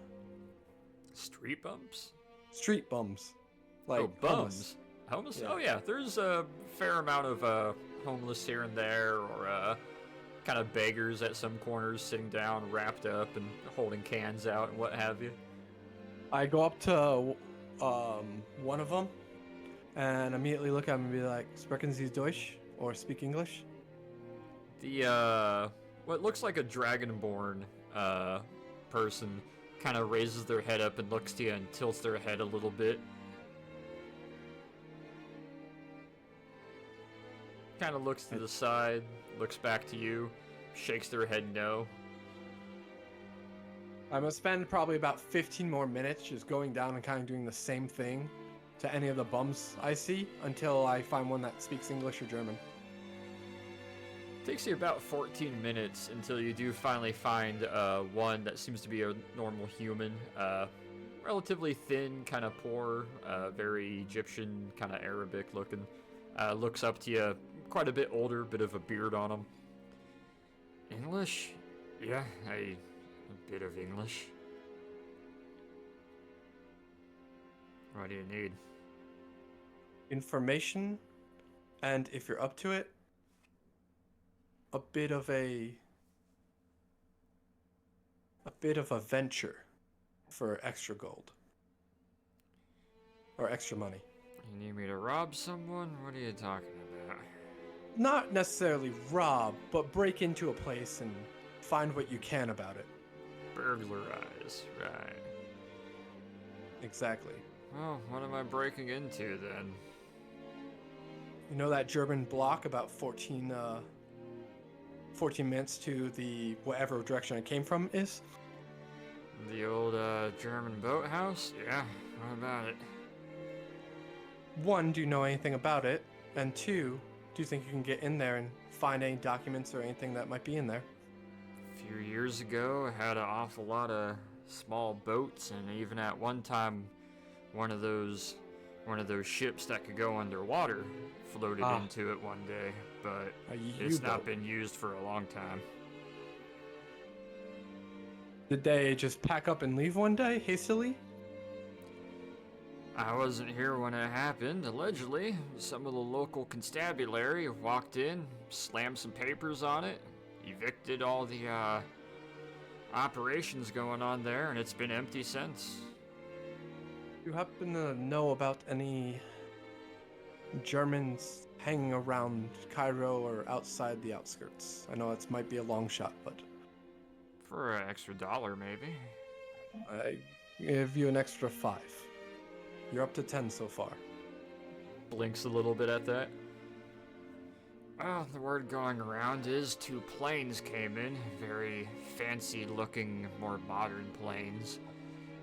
Street bumps? Street bums. Like oh, bums. Homeless? Yeah. Oh, yeah. There's a fair amount of homeless here and there, or kind of beggars at some corners sitting down, wrapped up, and holding cans out and what have you. I go up to one of them and immediately look at him and be like, "Sprechen Sie Deutsch?" or "Speak English?" The, what looks like a dragonborn person kind of raises their head up and looks to you and tilts their head a little bit. Kind of looks to the side, looks back to you, shakes their head no. I'm gonna spend probably about 15 more minutes just going down and kind of doing the same thing to any of the bums I see until I find one that speaks English or German. Takes you about 14 minutes until you do finally find one that seems to be a normal human. Relatively thin, kind of poor, very Egyptian, kind of Arabic looking. Looks up to you, quite a bit older, bit of a beard on him. English? Yeah, a bit of English. What do you need? Information, and if you're up to it, a bit of a venture for extra gold or extra money. You need me to rob someone? What are you talking about? Not necessarily rob, but break into a place and find what you can about it. Burglarize, right. Exactly. Well, what am I breaking into then? You know that German block about 14 minutes to the whatever direction it came from is? The old German boathouse? Yeah, what about it? One, do you know anything about it? And two, do you think you can get in there and find any documents or anything that might be in there? few years ago, had an awful lot of small boats, and even at one time, one of those ships that could go underwater floated into it one day, but it's not been used for a long time. Did they just pack up and leave one day, hastily? I wasn't here when it happened. Allegedly, some of the local constabulary walked in, slammed some papers on it, evicted all the operations going on there, and it's been empty since. You happen to know about any Germans hanging around Cairo or outside the outskirts? I know it might be a long shot, but... For an extra $1, maybe. I give you an extra 5. You're up to 10 so far. Blinks a little bit at that. Well, the word going around is 2 planes came in, very fancy looking, more modern planes.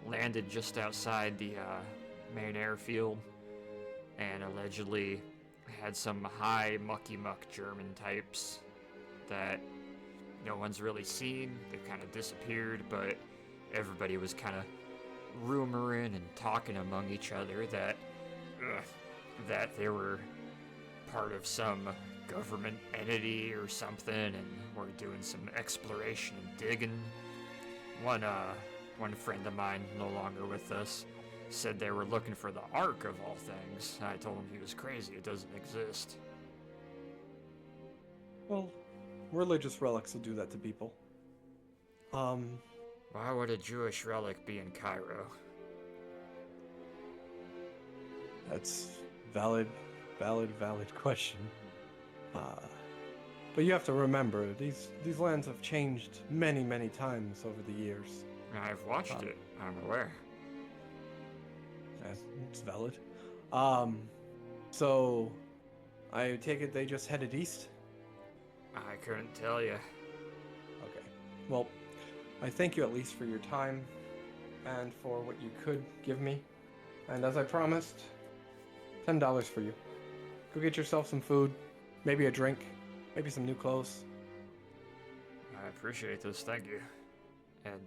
Landed just outside the main airfield, and allegedly had some high mucky-muck German types that no one's really seen. They've kind of disappeared, but everybody was kind of rumoring and talking among each other that they were part of some government entity or something, and were doing some exploration and digging. One friend of mine, no longer with us, said they were looking for the Ark of all things. I told him he was crazy. It doesn't exist. Well, religious relics will do that to people. Why would a Jewish relic be in Cairo? That's valid question. But you have to remember, these lands have changed many, many times over the years. I've watched it. I'm aware. It's valid. So I take it they just headed east? I couldn't tell you. Okay. Well, I thank you at least for your time and for what you could give me. And as I promised, $10 for you. Go get yourself some food, maybe a drink, maybe some new clothes. I appreciate this, thank you. And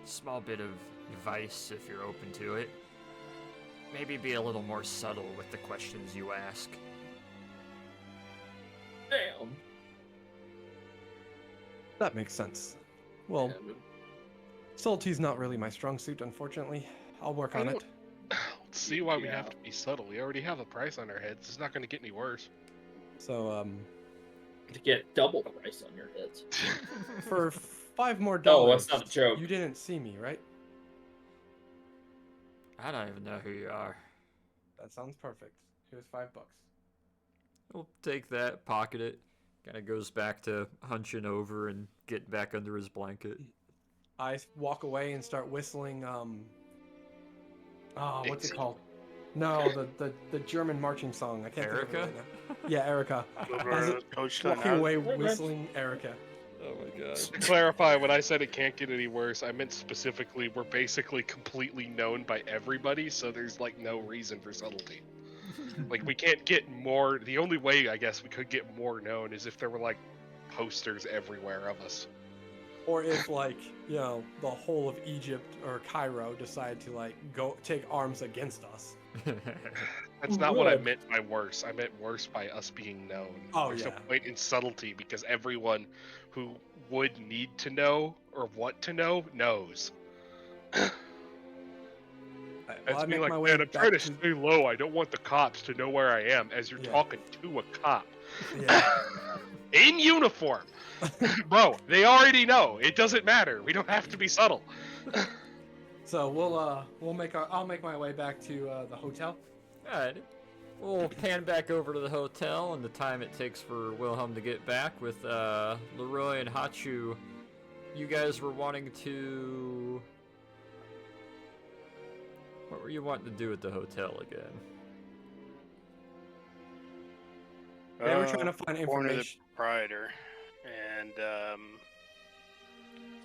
small bit of advice if you're open to it. Maybe be a little more subtle with the questions you ask. Damn. That makes sense. Well, subtlety's not really my strong suit, unfortunately. I'll work on it. Let's see why we have to be subtle. We already have a price on our heads. It's not going to get any worse. So, To get double the price on your heads. for $5 more, No, that's not a joke. You didn't see me, right? I don't even know who you are. That sounds perfect. Here's $5. He'll take that, pocket it, kind of goes back to hunching over and getting back under his blanket. I walk away and start whistling, what's it called? No, the German marching song. I can't think of it Erica? right now. Yeah, Erica. Walking away whistling Erica. Oh my god. To clarify, when I said it can't get any worse, I meant specifically we're basically completely known by everybody, so there's like no reason for subtlety. Like we can't get more. The only way I guess we could get more known is if there were like posters everywhere of us. Or if, like, you know, the whole of Egypt or Cairo decide to, like, go take arms against us. That's not what I meant by worse. I meant worse by us being known. Oh, There's yeah. no point in subtlety because everyone who would need to know or want to know knows. Well, That's I me make like, my way man, I'm back trying to stay low. I don't want the cops to know where I am as you're Yeah. talking to a cop. Yeah. In uniform. Bro, they already know. It doesn't matter. We don't have to be subtle. So I'll make my way back to the hotel. Alright. We'll pan back over to the hotel and the time it takes for Wilhelm to get back with Leroy and Hachu. You guys were wanting to... What were you wanting to do at the hotel again? They were trying to find Corner the information. proprietor and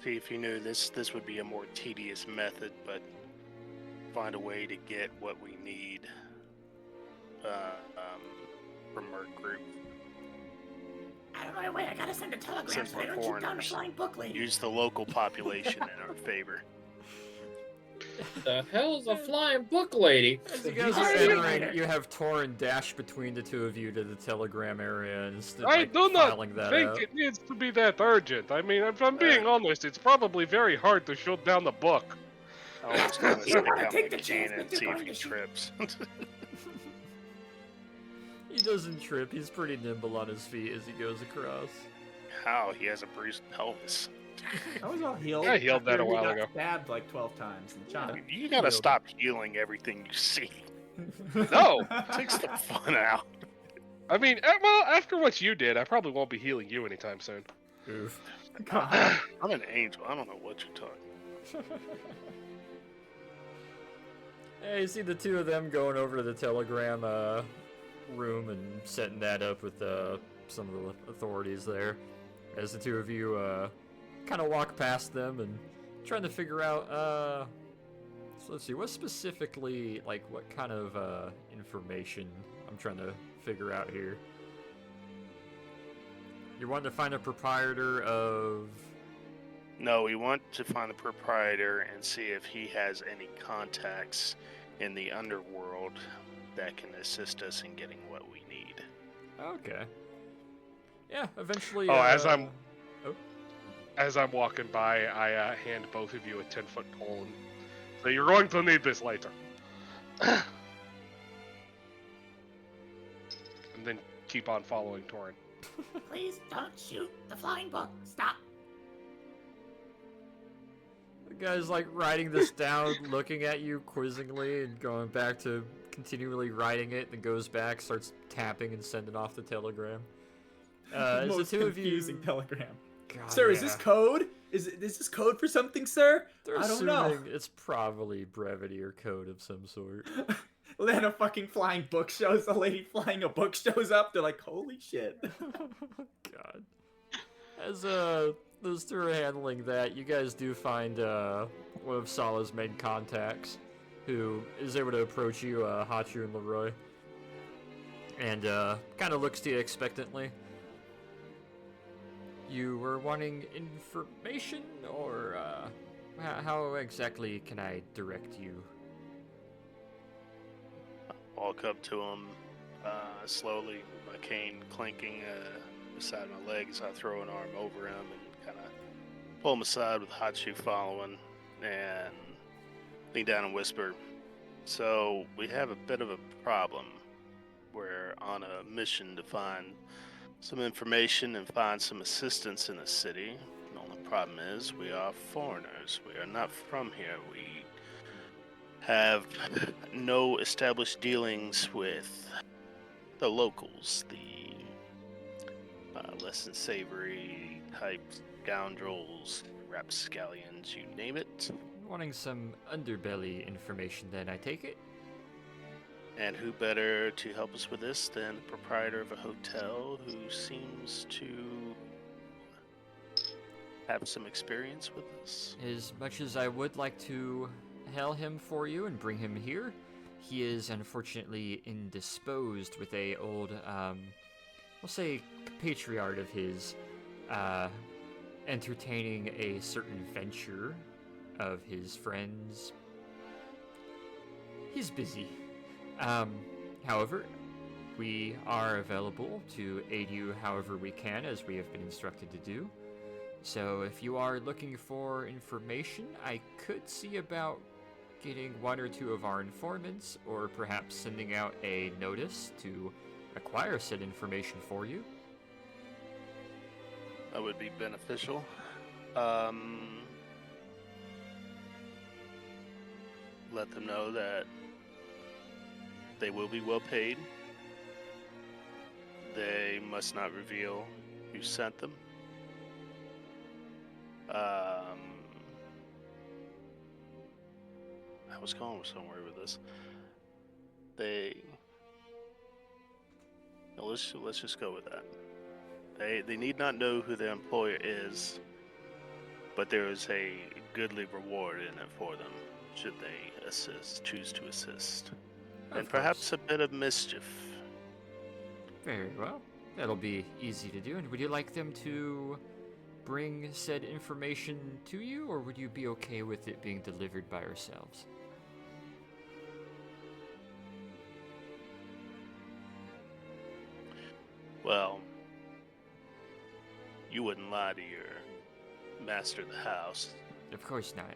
see if he knew this would be a more tedious method, but find a way to get what we need from our group. Out of my way, I gotta send a telegram Since so they we're don't shoot down the foreigners, flying book lady. use the local population in our favor. The hell's a flying book lady? As you guys are entering, you have Torin dash between the two of you to the telegram area and I do not filing that think out. it needs to be that urgent. I mean, if I'm being honest, it's probably very hard to shoot down the book. I almost gonna You stick wanna out take my the chance cannon that and they're see if going he to shoot? trips. He doesn't trip. He's pretty nimble on his feet as he goes across. How? He has a bruised pelvis. I was all healed. I healed that after a he while got ago. Stabbed like 12 times and shot. You gotta Healed. stop healing everything you see. No! Takes the fun out. I mean, well, after what you did, I probably won't be healing you anytime soon. Oof. God. I'm an angel. I don't know what you're talking. Hey, you see the two of them going over to the telegram room and setting that up with some of the authorities there. As the two of you kind of walk past them and trying to figure out, so let's see, what specifically, like, what kind of information I'm trying to figure out here. You want to find a proprietor of... No, we want to find the proprietor and see if he has any contacts in the underworld that can assist us in getting what we need. Okay. Yeah, eventually... Oh, Oh. as I'm walking by, I hand both of you a 10-foot pole and say, "You're going to need this later." And then keep on following Torin. Please don't shoot the flying book. Stop. The guy's like writing this down, looking at you quizzingly, and going back to continually writing it, and goes back, starts tapping and sending off the telegram. As the Most two of confusing you... telegram. God, Sir, is this code? Is this code for something, sir? They're I don't know. assuming it's probably brevity or code of some sort. Then a fucking flying book shows, a lady flying a book shows up, they're like, holy shit. God. As those two are handling that, you guys do find one of Sala's main contacts, who is able to approach you, Hachu and Leroy, and kind of looks to you expectantly. You were wanting information, or how exactly can I direct you? Walk up to him slowly, with my cane clinking beside my legs. I throw an arm over him and kind of pull him aside with Hachu following, and lean down and whisper. So we have a bit of a problem. We're on a mission to find some information and find some assistance in the city. The only problem is we are foreigners. We are not from here. We have no established dealings with the locals, the less than savory type scoundrels, rapscallions, you name it. Wanting some underbelly information, then, I take it? And who better to help us with this than the proprietor of a hotel who seems to have some experience with this? As much as I would like to hail him for you and bring him here, he is unfortunately indisposed with a old, we'll say, compatriot of his, entertaining a certain venture of his friends. He's busy. However, we are available to aid you however we can, as we have been instructed to do. So if you are looking for information, I could see about getting one or two of our informants, or perhaps sending out a notice to acquire said information for you. That would be beneficial. Let them know that they will be well paid. They must not reveal who sent them. I was going somewhere with this. Let's just go with that. They need not know who their employer is, but there is a goodly reward in it for them should they choose to assist. And perhaps a bit of mischief. Very well. That'll be easy to do. And would you like them to bring said information to you, or would you be okay with it being delivered by ourselves? Well, you wouldn't lie to your master of the house, Of course not.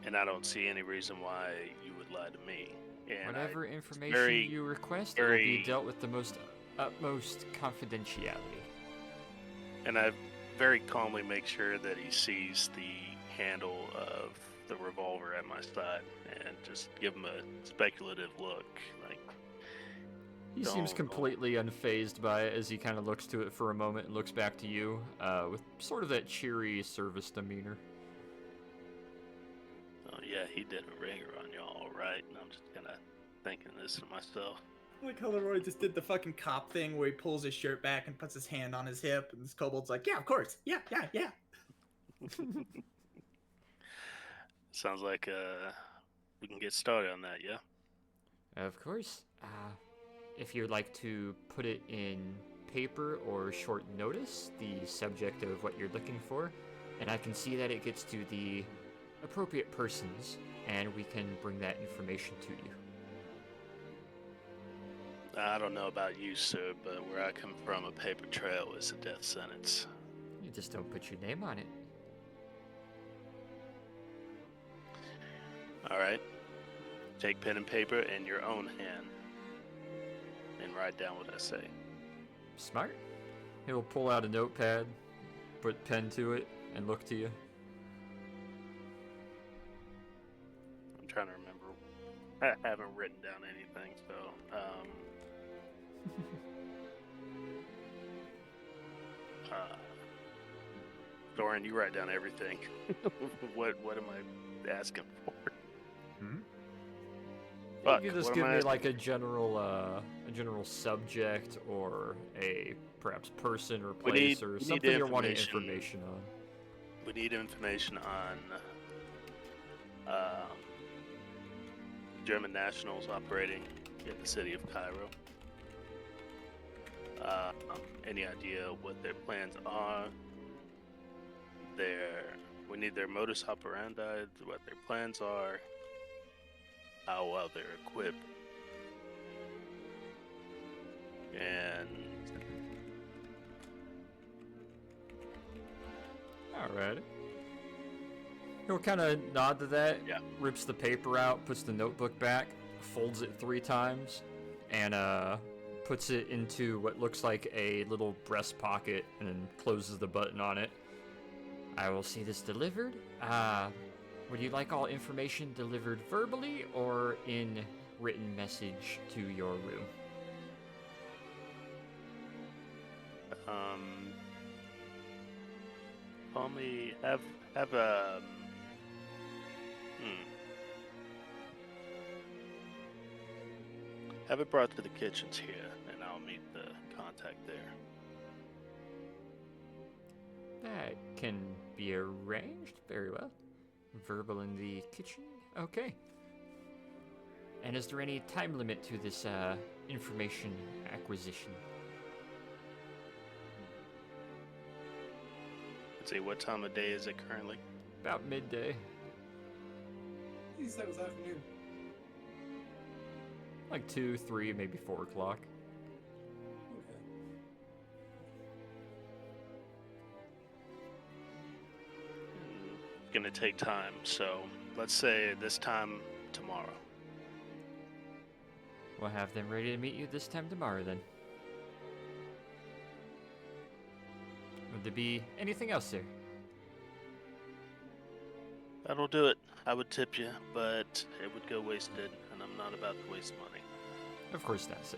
and I don't see any reason why you would lie to me. And Whatever information very- you request, it will be very- dealt with the most utmost confidentiality. And I very calmly make sure that he sees the handle of the revolver at my side and just give him a speculative look. Like, He seems Don't- completely unfazed by it as he kind of looks to it for a moment and looks back to you with sort of that cheery service demeanor. oh yeah, he did a ringer on y'all, right? And I'm just kind of thinking this to myself. Like how Leroy just did the fucking cop thing where he pulls his shirt back and puts his hand on his hip, and this kobold's like, yeah, of course. Yeah. Sounds like we can get started on that, yeah? Of course. If you'd like to put it in paper or short notice, the subject of what you're looking for, and I can see that it gets to the appropriate persons, and we can bring that information to you. I don't know about you, sir, but where I come from, a paper trail is a death sentence. You just don't put your name on it. All right? Take pen and paper in your own hand and write down what I say. Smart. He'll pull out a notepad, put pen to it, and look to you. I'm trying to remember. I haven't written down anything, so Doran, you write down everything. What am I asking for? Fuck, You can just what give am I me asking? like a general subject or a perhaps person or We place need- or we need something you're wanting information. information on. We need information on German nationals operating in the city of Cairo. Any idea what their plans are? We need their modus operandi, what their plans are, how well they're equipped, and Alright. He'll kind of nod to that, Yeah. rips the paper out, puts the notebook back, folds it 3 times, and puts it into what looks like a little breast pocket and then closes the button on it. I will see this delivered. Would you like all information delivered verbally or in written message to your room? call me have it brought to the kitchens here, and I'll meet the contact there. That can be arranged very well. Verbal in the kitchen? Okay. And is there any time limit to this information acquisition? Let's see, what time of day is it currently? About midday. He said it was afternoon. Like 2, 3, maybe 4 o'clock. Okay. It's gonna take time, so let's say this time tomorrow. We'll have them ready to meet you this time tomorrow then. Would there be anything else there? That'll do it. I would tip you, but it would go wasted, and I'm not about to waste money. Of course not, sir.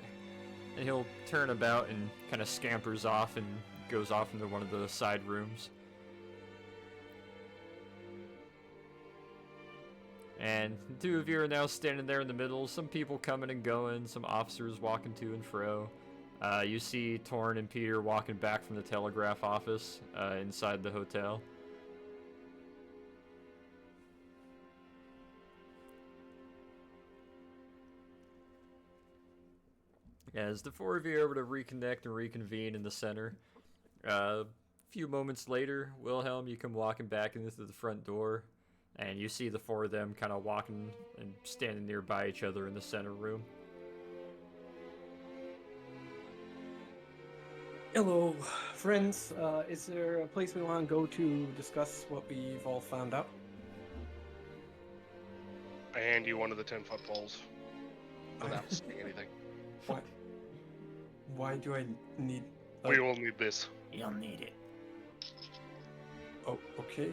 And he'll turn about and kind of scampers off and goes off into one of the side rooms. And the 2 of you are now standing there in the middle. Some people coming and going, some officers walking to and fro. You see Torn and Peter walking back from the telegraph office inside the hotel. As the four of you are able to reconnect and reconvene in the center, a few moments later, Wilhelm, you come walking back into the front door, and you see the four of them kind of walking and standing nearby each other in the center room. Hello, friends. Is there a place we want to go to discuss what we've all found out? I hand you one of the 10-foot poles without saying anything. What? Why do I need? We will need this. You'll need it. Oh, okay.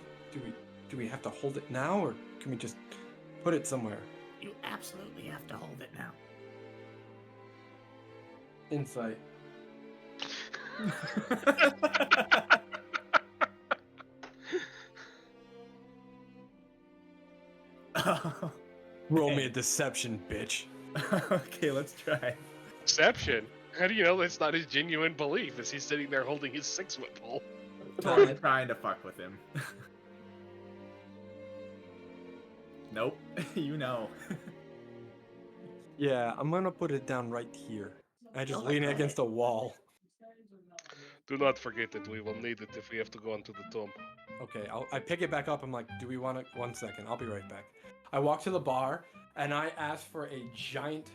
Do we have to hold it now, or can we just put it somewhere? You absolutely have to hold it now. Insight. Roll me a deception, bitch. Okay, let's try. Deception? How do you know that's not his genuine belief as he's sitting there holding his 6-foot pole? Trying to fuck with him. Nope, you know. Yeah, I'm gonna put it down right here. I just lean it against a wall. Do not forget that we will need it if we have to go into the tomb. Okay, I pick it back up. I'm like, do we want to? 1 second, I'll be right back. I walk to the bar and I ask for a giant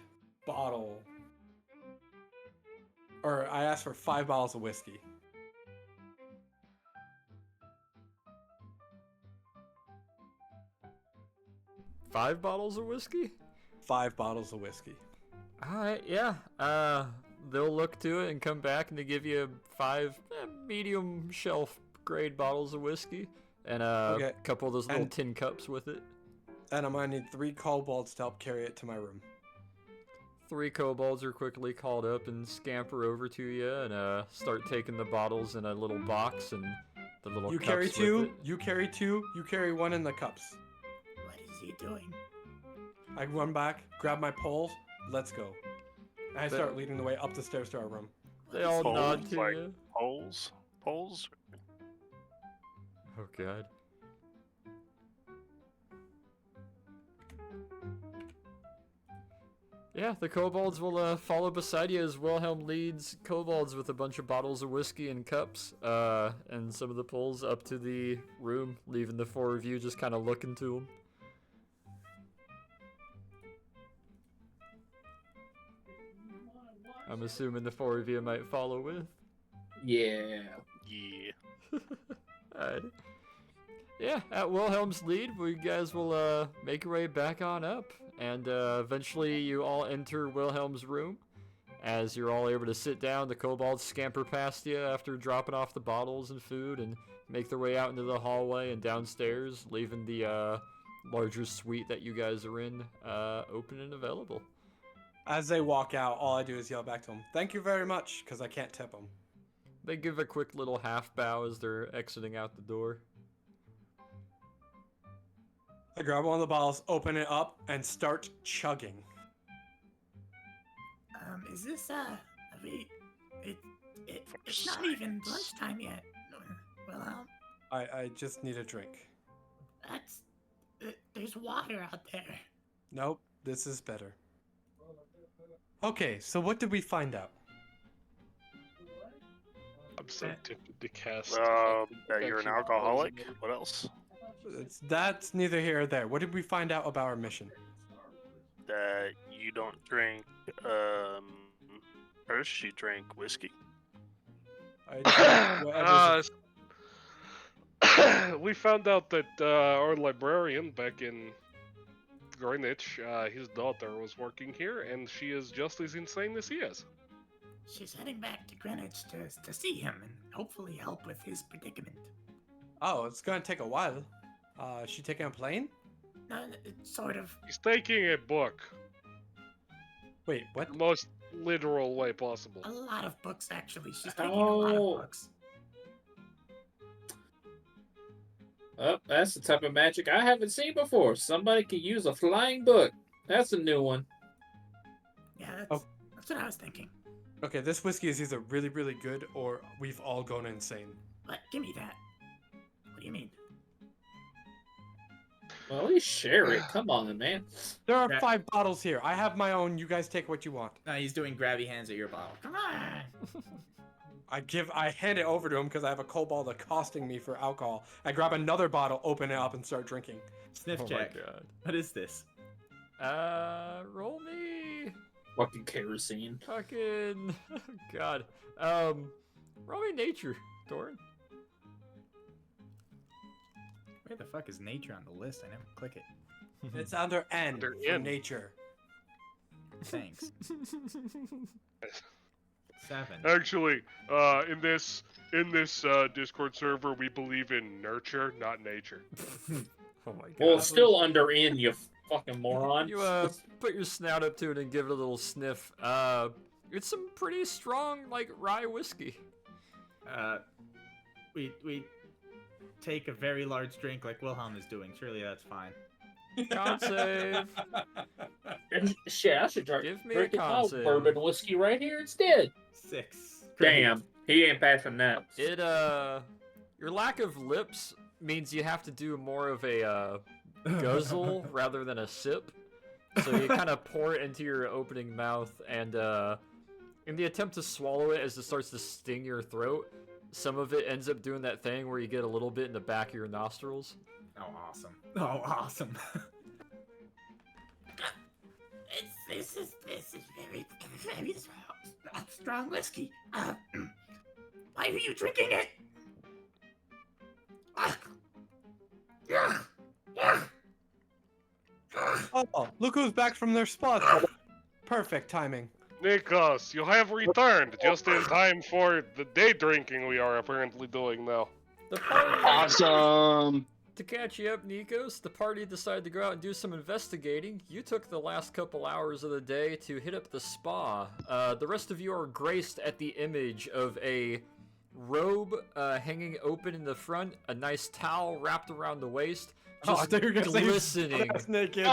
bottle, or I ask for 5 bottles of whiskey. Five bottles of whiskey? 5 bottles of whiskey. Alright, yeah. They'll look to it and come back and they give you 5 medium shelf grade bottles of whiskey and a couple of those little tin cups with it. And I'm gonna need 3 kobolds to help carry it to my room. 3 kobolds are quickly called up and scamper over to you and start taking the bottles in a little box and the little You cups carry 2, with it. you carry 2, you carry 1 in the cups. What is he doing? I run back, grab my poles, let's go. And I start leading the way up the stairs to our room. They all nod Poles, to like you. poles? Poles? Oh god. Yeah, the kobolds will follow beside you as Wilhelm leads kobolds with a bunch of bottles of whiskey and cups, and some of the poles up to the room, leaving the 4 of you just kind of looking to them. I'm assuming the 4 of you might follow with. Yeah. Yeah. Alright. Yeah, at Wilhelm's lead, you guys will make your way back on up, and eventually you all enter Wilhelm's room. As you're all able to sit down, the kobolds scamper past you after dropping off the bottles and food and make their way out into the hallway and downstairs, leaving the larger suite that you guys are in open and available. As they walk out, all I do is yell back to them, "Thank you very much," because I can't tip them. They give a quick little half bow as they're exiting out the door. I grab one of the bottles, open it up, and start chugging. Is this, it's not even lunchtime yet. Well, I just need a drink. there's water out there. Nope, this is better. Okay, so what did we find out? I'm so tempted to cast. That you're an alcoholic? What else? That's neither here or there. What did we find out about our mission? That you don't drink, first you drink whiskey. We found out that our librarian back in Greenwich, his daughter was working here, and she is just as insane as he is. She's heading back to Greenwich to see him and hopefully help with his predicament. Oh, it's gonna take a while. Is she taking a plane? No, sort of. He's taking a book. Wait, what? The most literal way possible. A lot of books, actually. She's taking a lot of books. Oh, that's the type of magic I haven't seen before. Somebody could use a flying book. That's a new one. Yeah, that's what I was thinking. Okay, this whiskey is either really, really good or we've all gone insane. But give me that. What do you mean? Well, at least share it. Come on, man. There are Gra- 5 bottles here. I have my own. You guys take what you want. No, he's doing grabby hands at your bottle. Come on. I hand it over to him because I have a kobold accosting me for alcohol. I grab another bottle, open it up, and start drinking. Sniff Oh my check. god. What is this? Roll me. Fucking kerosene. Fucking. God. Roll me nature, Doran. Where the fuck is nature on the list? I never click it. It's under N Under for N. nature. Thanks. 7. Actually, in this Discord server, we believe in nurture, not nature. Oh my god. Well, it's still under in, you fucking moron. You put your snout up to it and give it a little sniff. It's some pretty strong like rye whiskey. We take a very large drink like Wilhelm is doing. Surely that's fine. Con save. Shit, I should Give me a drink con out save. bourbon whiskey right here instead. 6. Damn, he ain't passing that. It your lack of lips means you have to do more of a guzzle rather than a sip. So you kind of pour it into your opening mouth, and in the attempt to swallow it as it starts to sting your throat, some of it ends up doing that thing where you get a little bit in the back of your nostrils. Oh, awesome. Oh, awesome. This is very strong whiskey. Why are you drinking it? Oh, look who's back from their spot. Perfect timing. Nikos, you have returned just in time for the day drinking we are apparently doing now. The party, Awesome. to catch you up, Nikos, the party decided to go out and do some investigating. You took the last couple hours of the day to hit up the spa. The rest of you are graced at the image of a robe hanging open in the front, a nice towel wrapped around the waist, Oh, I just thought you were gonna say glistening. he's naked.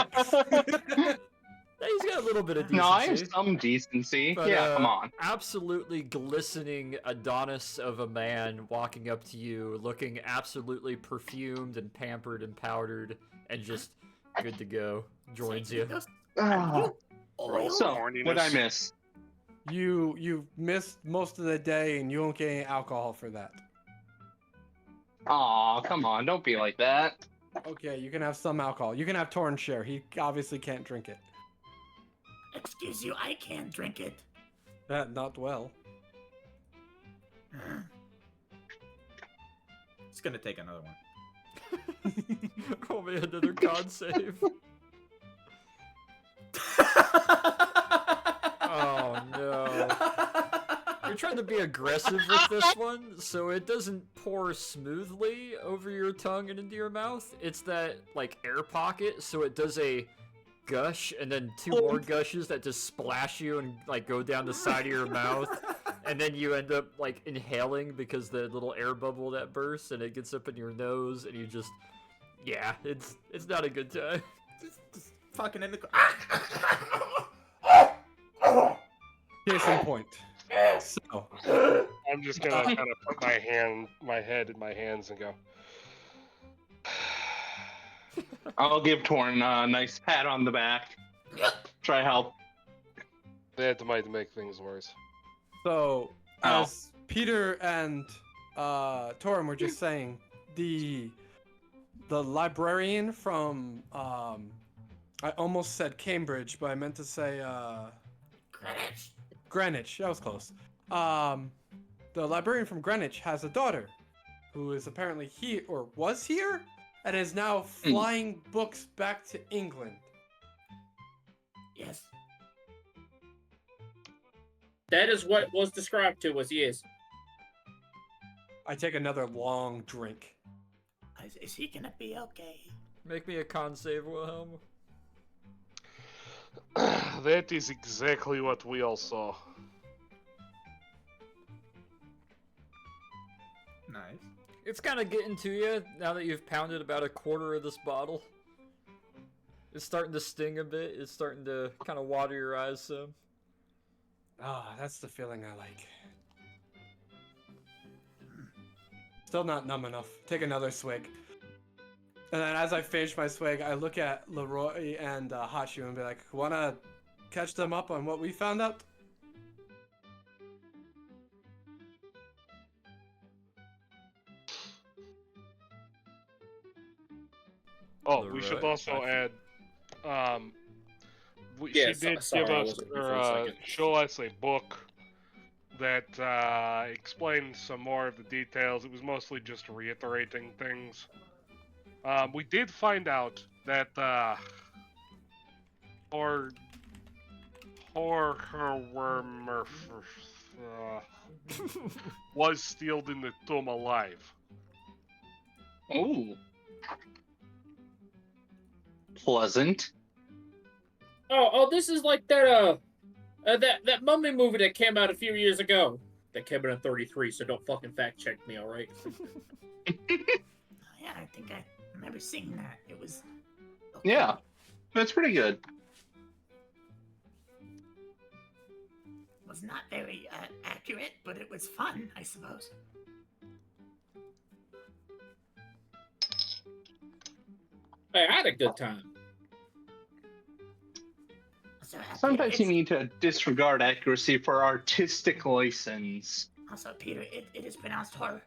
He's got a little bit of decency. No, I have some decency. But, Yeah, come on. Absolutely glistening Adonis of a man walking up to you, looking absolutely perfumed and pampered and powdered, and just good to go. Joins you. Ah, Oil? so, horniness. what'd I miss? You missed most of the day, and you won't get any alcohol for that. Aw, come on, don't be like that. Okay, you can have some alcohol. You can have Torrance share. He obviously can't drink it. Excuse you, I can't drink it. Not well. It's gonna take another one. Roll me another con save. Oh no. You're trying to be aggressive with this one, so it doesn't pour smoothly over your tongue and into your mouth. It's that, like, air pocket, so it does a gush and then 2 more gushes that just splash you and, like, go down the side of your mouth. And then you end up, like, inhaling because the little air bubble that bursts and it gets up in your nose and you just... Yeah, it's not a good time. Just fucking in the. Case in point. So, I'm just gonna kind of put my head in my hands and go. I'll give Torn a nice pat on the back. Try help. That might make things worse. So, Ow. as Peter and Torin were just saying, the librarian from I almost said Cambridge, but I meant to say Greenwich. Greenwich. That was close. The librarian from Greenwich has a daughter who is apparently here or was here and is now flying books back to England. Yes. That is what was described to us, yes. I take another long drink. Is he gonna be okay? Make me a con save, Wilhelm. That is exactly what we all saw. Nice. It's kind of getting to you now that you've pounded about a quarter of this bottle. It's starting to sting a bit. It's starting to kind of water your eyes some. Ah, that's the feeling I like. Still not numb enough. Take another swig. And then as I finish my swig, I look at Leroy and Hachu and be like, wanna catch them up on what we found out? Oh, we should Leroy, also add. Yeah, She did sorry, give I us wasn't here for or a second. show us a book that explained some more of the details. It was mostly just reiterating things. We did find out that was sealed in the tomb alive. Oh. Pleasant. Oh, this is like that mummy movie that came out a few years ago. That came out in '33, so don't fucking fact check me, all right? Yeah, I think I remember seeing that. It was. Okay. Yeah, that's pretty good. Was not very accurate, but it was fun, I suppose. Hey, I had a good time. So, Sometimes Peter, you need to disregard accuracy for artistic license. Also, Peter, it is pronounced horror.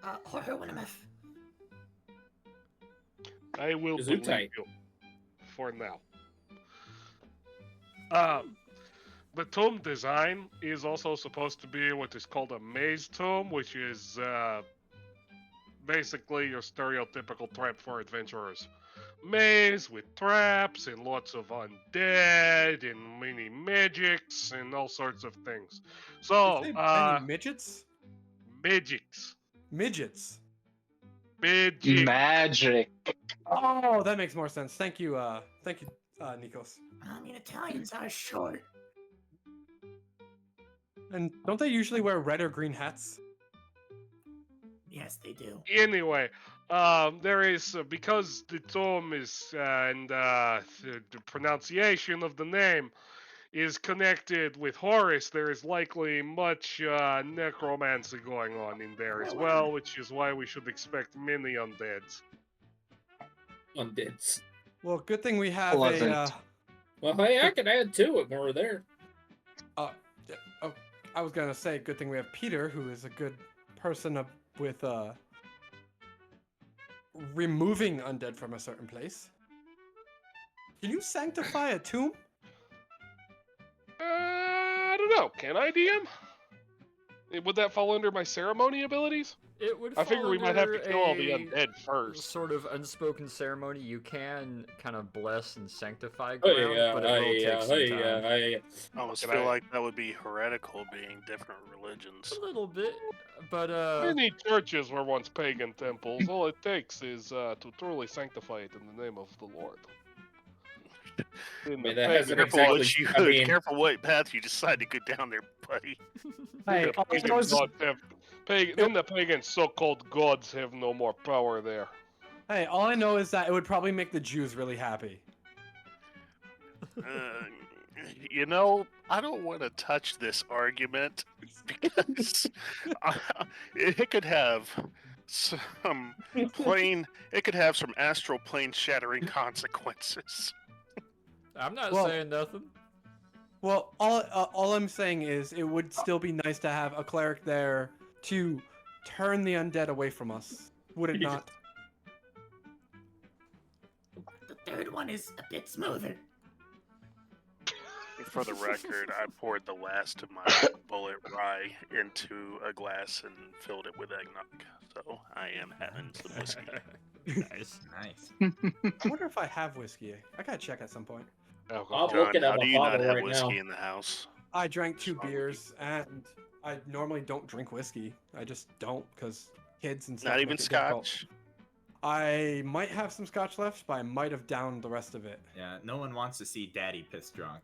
Winnemouth. I will Gesundheit. believe you for now. The tomb design is also supposed to be what is called a maze tomb, which is basically your stereotypical trap for adventurers. Maze with traps and lots of undead and mini magics and all sorts of things. So, Did you say many midgets? magics. Midgets. Magic. Magic. Oh, that makes more sense. Thank you, Nikos. I mean, Italians are short. And don't they usually wear red or green hats? Yes, they do. Anyway, there is because the tomb is and the pronunciation of the name is connected with Horus. There is likely much necromancy going on in there as well, which is why we should expect many undeads. Undeads. Well, good thing we have Pleasant. Well, hey, I can add to it when we're there. I was gonna say, good thing we have Peter, who is a good person with removing undead from a certain place. Can you sanctify a tomb? I don't know. Can I DM? Would that fall under my ceremony abilities? It would. I figure we might have to under kill all the a undead first. Sort of unspoken ceremony. You can kind of bless and sanctify Oh, ground, yeah, but it will take some time. I almost Can feel I- like that would be heretical, being different religions. A little bit, but Many churches were once pagan temples. All it takes is to truly sanctify it in the name of the Lord. In the that hasn't pagan exactly- gods- you, I mean- careful what path you decide to go down there, buddy. Hey, the pagan gods have- then the pagan so-called gods have no more power there. hey, all I know is that it would probably make the Jews really happy. You know, I don't want to touch this argument because it could have some astral plane shattering consequences. I'm not Well- saying nothing. Well, all I'm saying is it would still be nice to have a cleric there to turn the undead away from us. Would it not? The third one is a bit smoother. For the record, I poured the last of my bullet rye into a glass and filled it with eggnog, so I am having some whiskey. Nice. Nice. I wonder if I have whiskey. I gotta check at some point. Alcohol. I'm looking John, at how my do you not bottle have right whiskey now. in the house? I drank 2 beers, and I normally don't drink whiskey. I just don't, because kids and stuff. Not make even it difficult. scotch? I might have some scotch left, but I might have downed the rest of it. Yeah, no one wants to see Daddy piss drunk.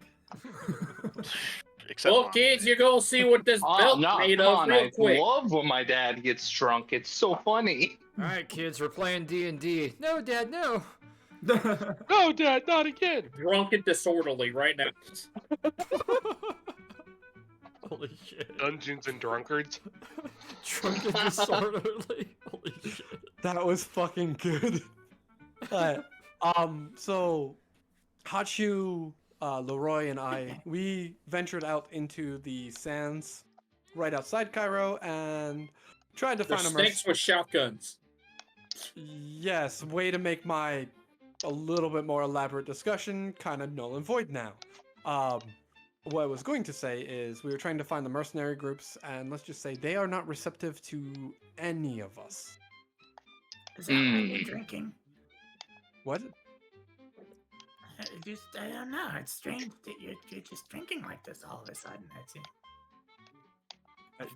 Except Well, Mom. kids, you're gonna see what this Oh, belt no, made come of on. real I quick. love when my dad gets drunk. It's so funny. All right, kids, we're playing D&D. No, Dad, no. No, Dad, not again. Drunk and disorderly right now. Holy shit. Dungeons and Drunkards. Drunk and disorderly. Holy shit. That was fucking good. So Hachu, Leroy, and I, we ventured out into the sands right outside Cairo and tried to They're find a snakes with shotguns. Yes, way to make my a little bit more elaborate discussion kind of null and void now. What I was going to say is we were trying to find the mercenary groups, and let's just say they are not receptive to any of us. Is that why you're drinking? What? I don't know. It's strange that you're just drinking like this all of a sudden.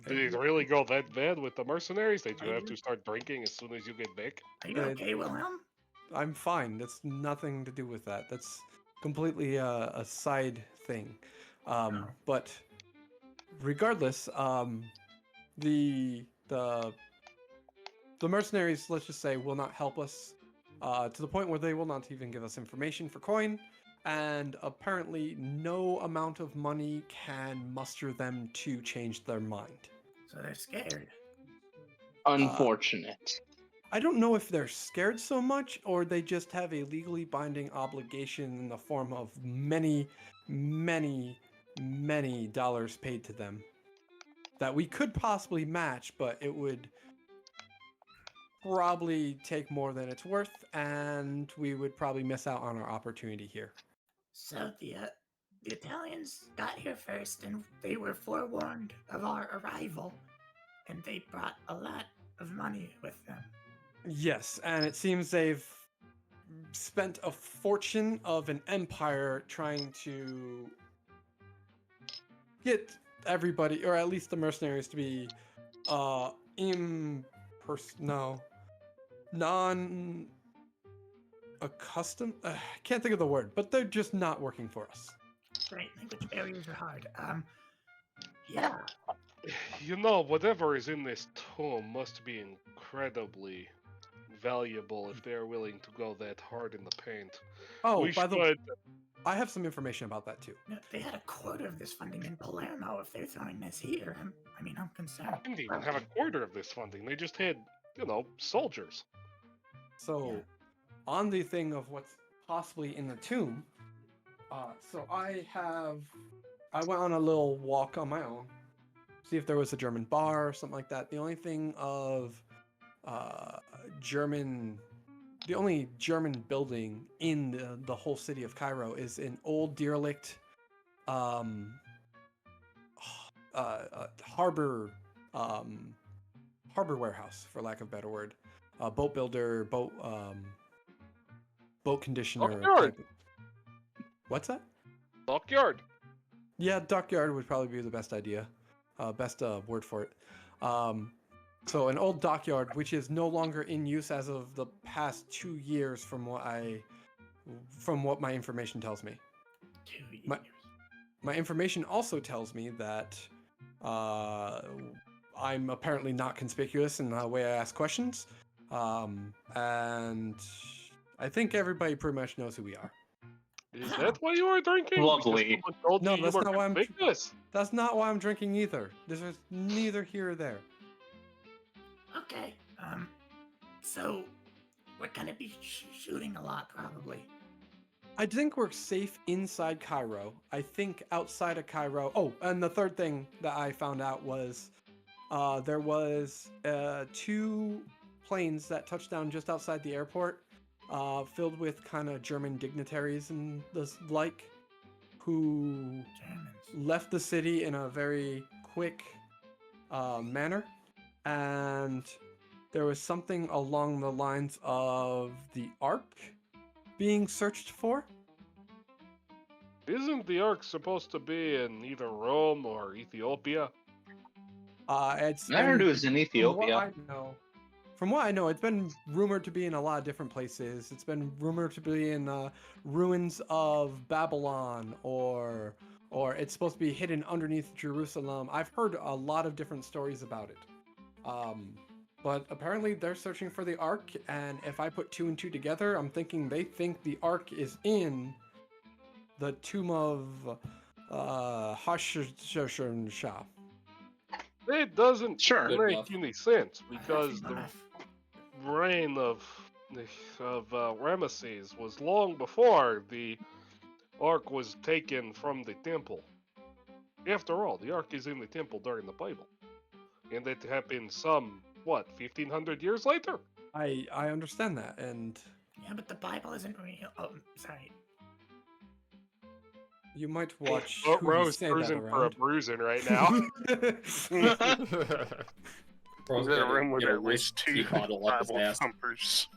Did it really go that bad with the mercenaries that you have to start drinking as soon as you get back? Are you okay, Wilhelm? I'm fine. That's nothing to do with that. That's completely a side thing. But regardless, the mercenaries, let's just say, will not help us to the point where they will not even give us information for coin, and apparently no amount of money can muster them to change their mind. So they're scared. Unfortunate. I don't know if they're scared so much, or they just have a legally binding obligation in the form of many, many, many dollars paid to them that we could possibly match, but it would probably take more than it's worth, and we would probably miss out on our opportunity here. So the Italians got here first, and they were forewarned of our arrival, and they brought a lot of money with them. Yes, and it seems they've spent a fortune of an empire trying to get everybody, or at least the mercenaries, to be non-accustomed. I can't think of the word, but they're just not working for us. Right, language barriers are hard. Yeah. You know, whatever is in this tomb must be incredibly valuable if they're willing to go that hard in the paint. Oh, We by the way, should- I have some information about that too. No, they had a quarter of this funding in Palermo. If they're throwing this here, I'm concerned. They didn't even have a quarter of this funding. They just had, soldiers. So, Yeah. on the thing of what's possibly in the tomb, so I went on a little walk on my own, see if there was a German bar or something like that. The only thing of the only German building in the whole city of Cairo is an old derelict harbor warehouse, for lack of a better word. Boat builder, boat conditioner. Dockyard. What's that? Dockyard. Yeah, dockyard would probably be the best idea. Best word for it. So an old dockyard, which is no longer in use as of the past 2 years, from what my information tells me. 2 years. My information also tells me that I'm apparently not conspicuous in the way I ask questions, and I think everybody pretty much knows who we are. Is that why you were drinking? Lovely. Because someone told No, you that's were not why I'm dr- conspicuous? That's not why I'm drinking either. This is neither here or there. Okay. So we're gonna be shooting a lot, probably. I think we're safe inside Cairo. I think outside of Cairo. Oh, and the third thing that I found out was there was 2 planes that touched down just outside the airport, filled with kind of German dignitaries and the like, who Germans. left the city in a very quick manner, and there was something along the lines of the Ark being searched for. Isn't the Ark supposed to be in either Rome or Ethiopia? I heard it was in Ethiopia. From what I know, it's been rumored to be in a lot of different places. It's been rumored to be in ruins of Babylon, or it's supposed to be hidden underneath Jerusalem. I've heard a lot of different stories about it. But apparently they're searching for the Ark, and if I put 2 and 2 together, I'm thinking they think the Ark is in the tomb of Hashashah. It doesn't Sure. make any sense because the Enough. reign of of Ramesses was long before the Ark was taken from the temple. After all, the Ark is in the temple during the Bible. And it happened 1,500 years later? I understand that, and Yeah, but the Bible isn't real. Oh, sorry. you might watch Oh, who you Rose say that cruising for a around. bruising right now. Bro's He's in a got room with get a at least whiskey two bottle up his Bible ass. thumpers.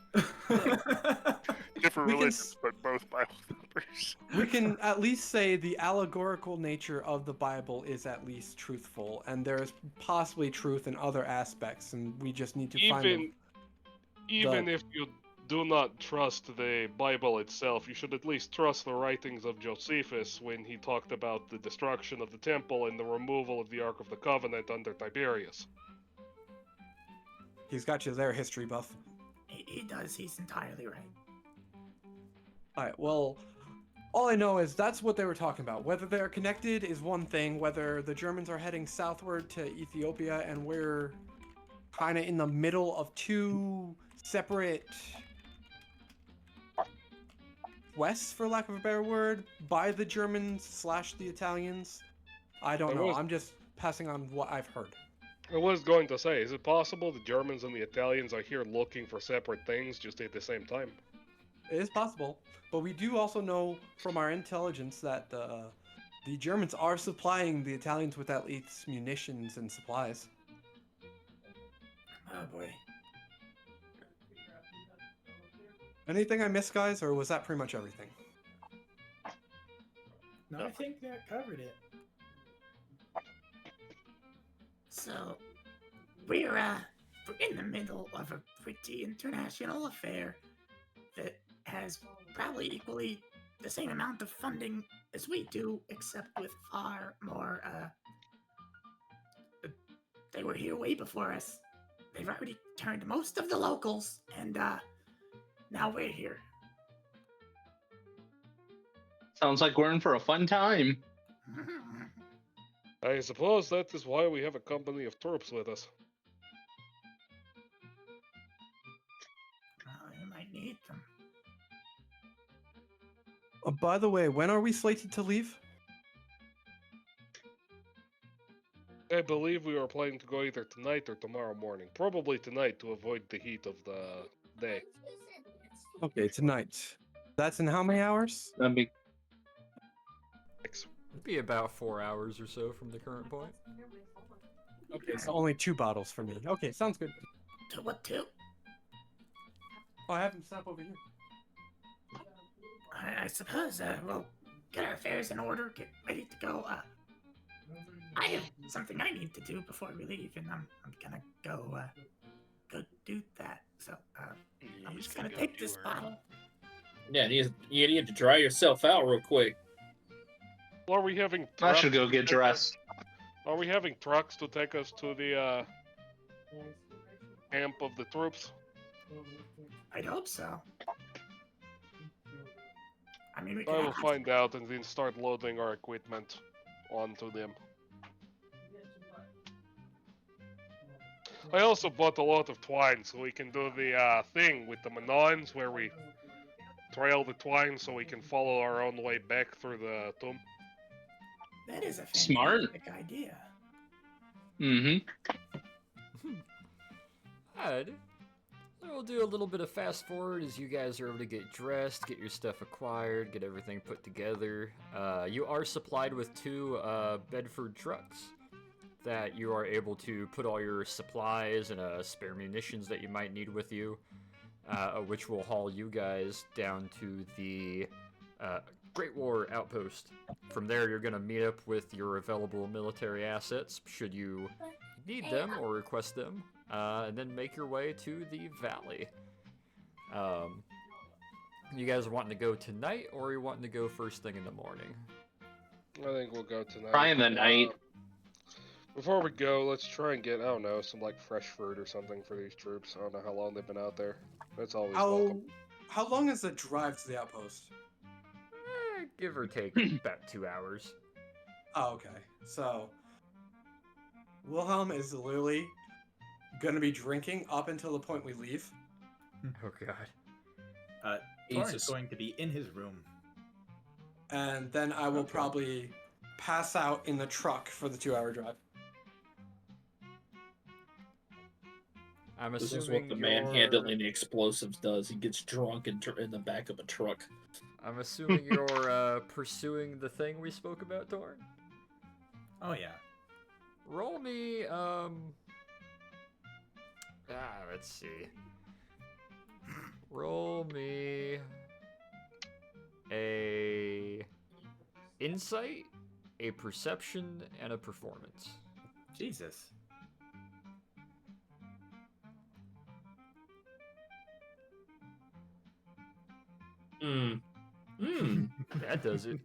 Different We can religions, but both Bible thumpers. We can at least say the allegorical nature of the Bible is at least truthful, and there is possibly truth in other aspects, and we just need to find them. Even if you do not trust the Bible itself, you should at least trust the writings of Josephus when he talked about the destruction of the temple and the removal of the Ark of the Covenant under Tiberius. He's got you there, history buff. He does. He's entirely right. Alright, well, all I know is that's what they were talking about. Whether they're connected is one thing, whether the Germans are heading southward to Ethiopia and we're kind of in the middle of two separate quests, for lack of a better word, by the Germans / the Italians. I don't know. I'm just passing on what I've heard. I was going to say, is it possible the Germans and the Italians are here looking for separate things just at the same time? It is possible, but we do also know from our intelligence that the Germans are supplying the Italians with at least munitions and supplies. Oh boy. Anything I missed, guys, or was that pretty much everything? No, I think that covered it. So, we're in the middle of a pretty international affair that has probably equally the same amount of funding as we do, except with far more, they were here way before us. They've already turned most of the locals, and, now we're here. Sounds like we're in for a fun time. I suppose that is why we have a company of troops with us. Well, you might need them. By the way, when are we slated to leave? I believe we are planning to go either tonight or tomorrow morning. Probably tonight to avoid the heat of the day. Okay, tonight. That's in how many hours? That'd be It'd be about 4 hours or so from the current point. Okay, so only 2 bottles for me. Okay, sounds good. What two? Oh, I have them set up over here. I suppose, we'll get our affairs in order, get ready to go. I have something I need to do before we leave, and I'm gonna go do that. So, I'm just gonna take this bottle. Yeah, you need to dry yourself out real quick. Are we having I trucks should go to get take dressed. Are we having trucks to take us to the camp of the troops? I'd hope so. I mean, we I can will ask. find out and then start loading our equipment onto them. I also bought a lot of twine so we can do the thing with the Manons where we trail the twine so we can follow our own way back through the tomb. That is a Smart. fantastic idea. Mm-hmm. Alright. We'll do a little bit of fast forward as you guys are able to get dressed, get your stuff acquired, get everything put together. You are supplied with 2 Bedford trucks that you are able to put all your supplies and spare munitions that you might need with you, which will haul you guys down to the Great War Outpost. From there, you're going to meet up with your available military assets, should you need them or request them, and then make your way to the valley. You guys are wanting to go tonight, or are you wanting to go first thing in the morning? I think we'll go tonight. Probably in the night. Before we go, let's try and get, I don't know, some like fresh fruit or something for these troops. I don't know how long they've been out there. That's always welcome. How long is the drive to the outpost? Give or take about 2 hours. Oh, okay. So, Wilhelm is literally gonna be drinking up until the point we leave. Oh god. Torrent is Jesus. going to be in his room. And then I will probably pass out in the truck for the 2-hour drive. I'm This is assuming what the man handling the explosives does. He gets drunk in the back of a truck. I'm assuming you're pursuing the thing we spoke about, Torn. Oh yeah. Roll me, let's see. Roll me a insight, a perception, and a performance. Jesus. That does it.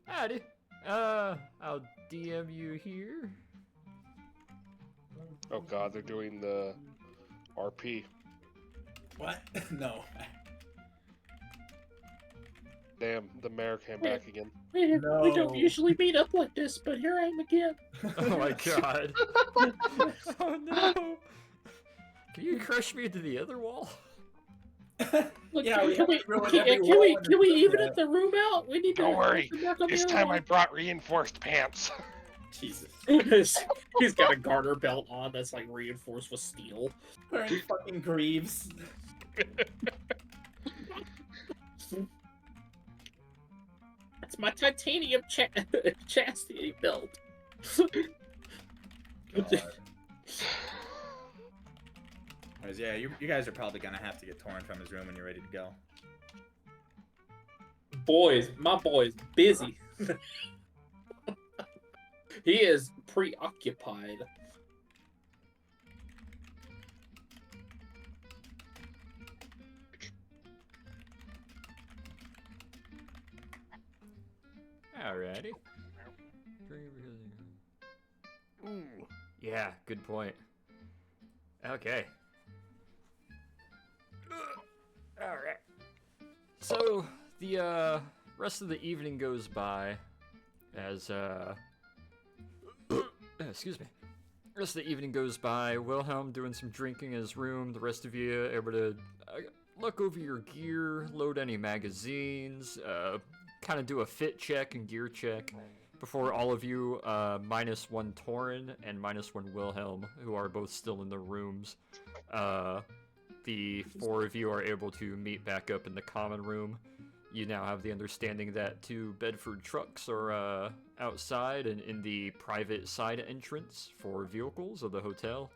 Alrighty. I'll DM you here. Oh god, they're doing the RP. What? No. Damn, the mayor came back again. We No. don't usually meet up like this, but here I am again. Oh my god. Oh no. Can you crush me into the other wall? Look, Yeah, we can we have to ruin can every we wall can we under even that. at the room out? We need to. Don't worry, open back up this the other time I one. brought reinforced pants. Jesus. He's got a garter belt on that's like reinforced with steel. Wearing fucking greaves. That's my titanium chastity belt. God. Whereas, yeah, you guys are probably gonna have to get Torrent from his room when you're ready to go. My boy's busy. He is preoccupied. Alrighty. Ooh, yeah, good point. Okay. Alright. So, the rest of the evening goes by as, excuse me. The rest of the evening goes by, Wilhelm doing some drinking in his room, the rest of you able to look over your gear, load any magazines, kind of do a fit check and gear check before all of you, -1 Torin and -1 Wilhelm, who are both still in their rooms, the 4 of you are able to meet back up in the common room. You now have the understanding that 2 Bedford trucks are outside and in the private side entrance for vehicles of the hotel,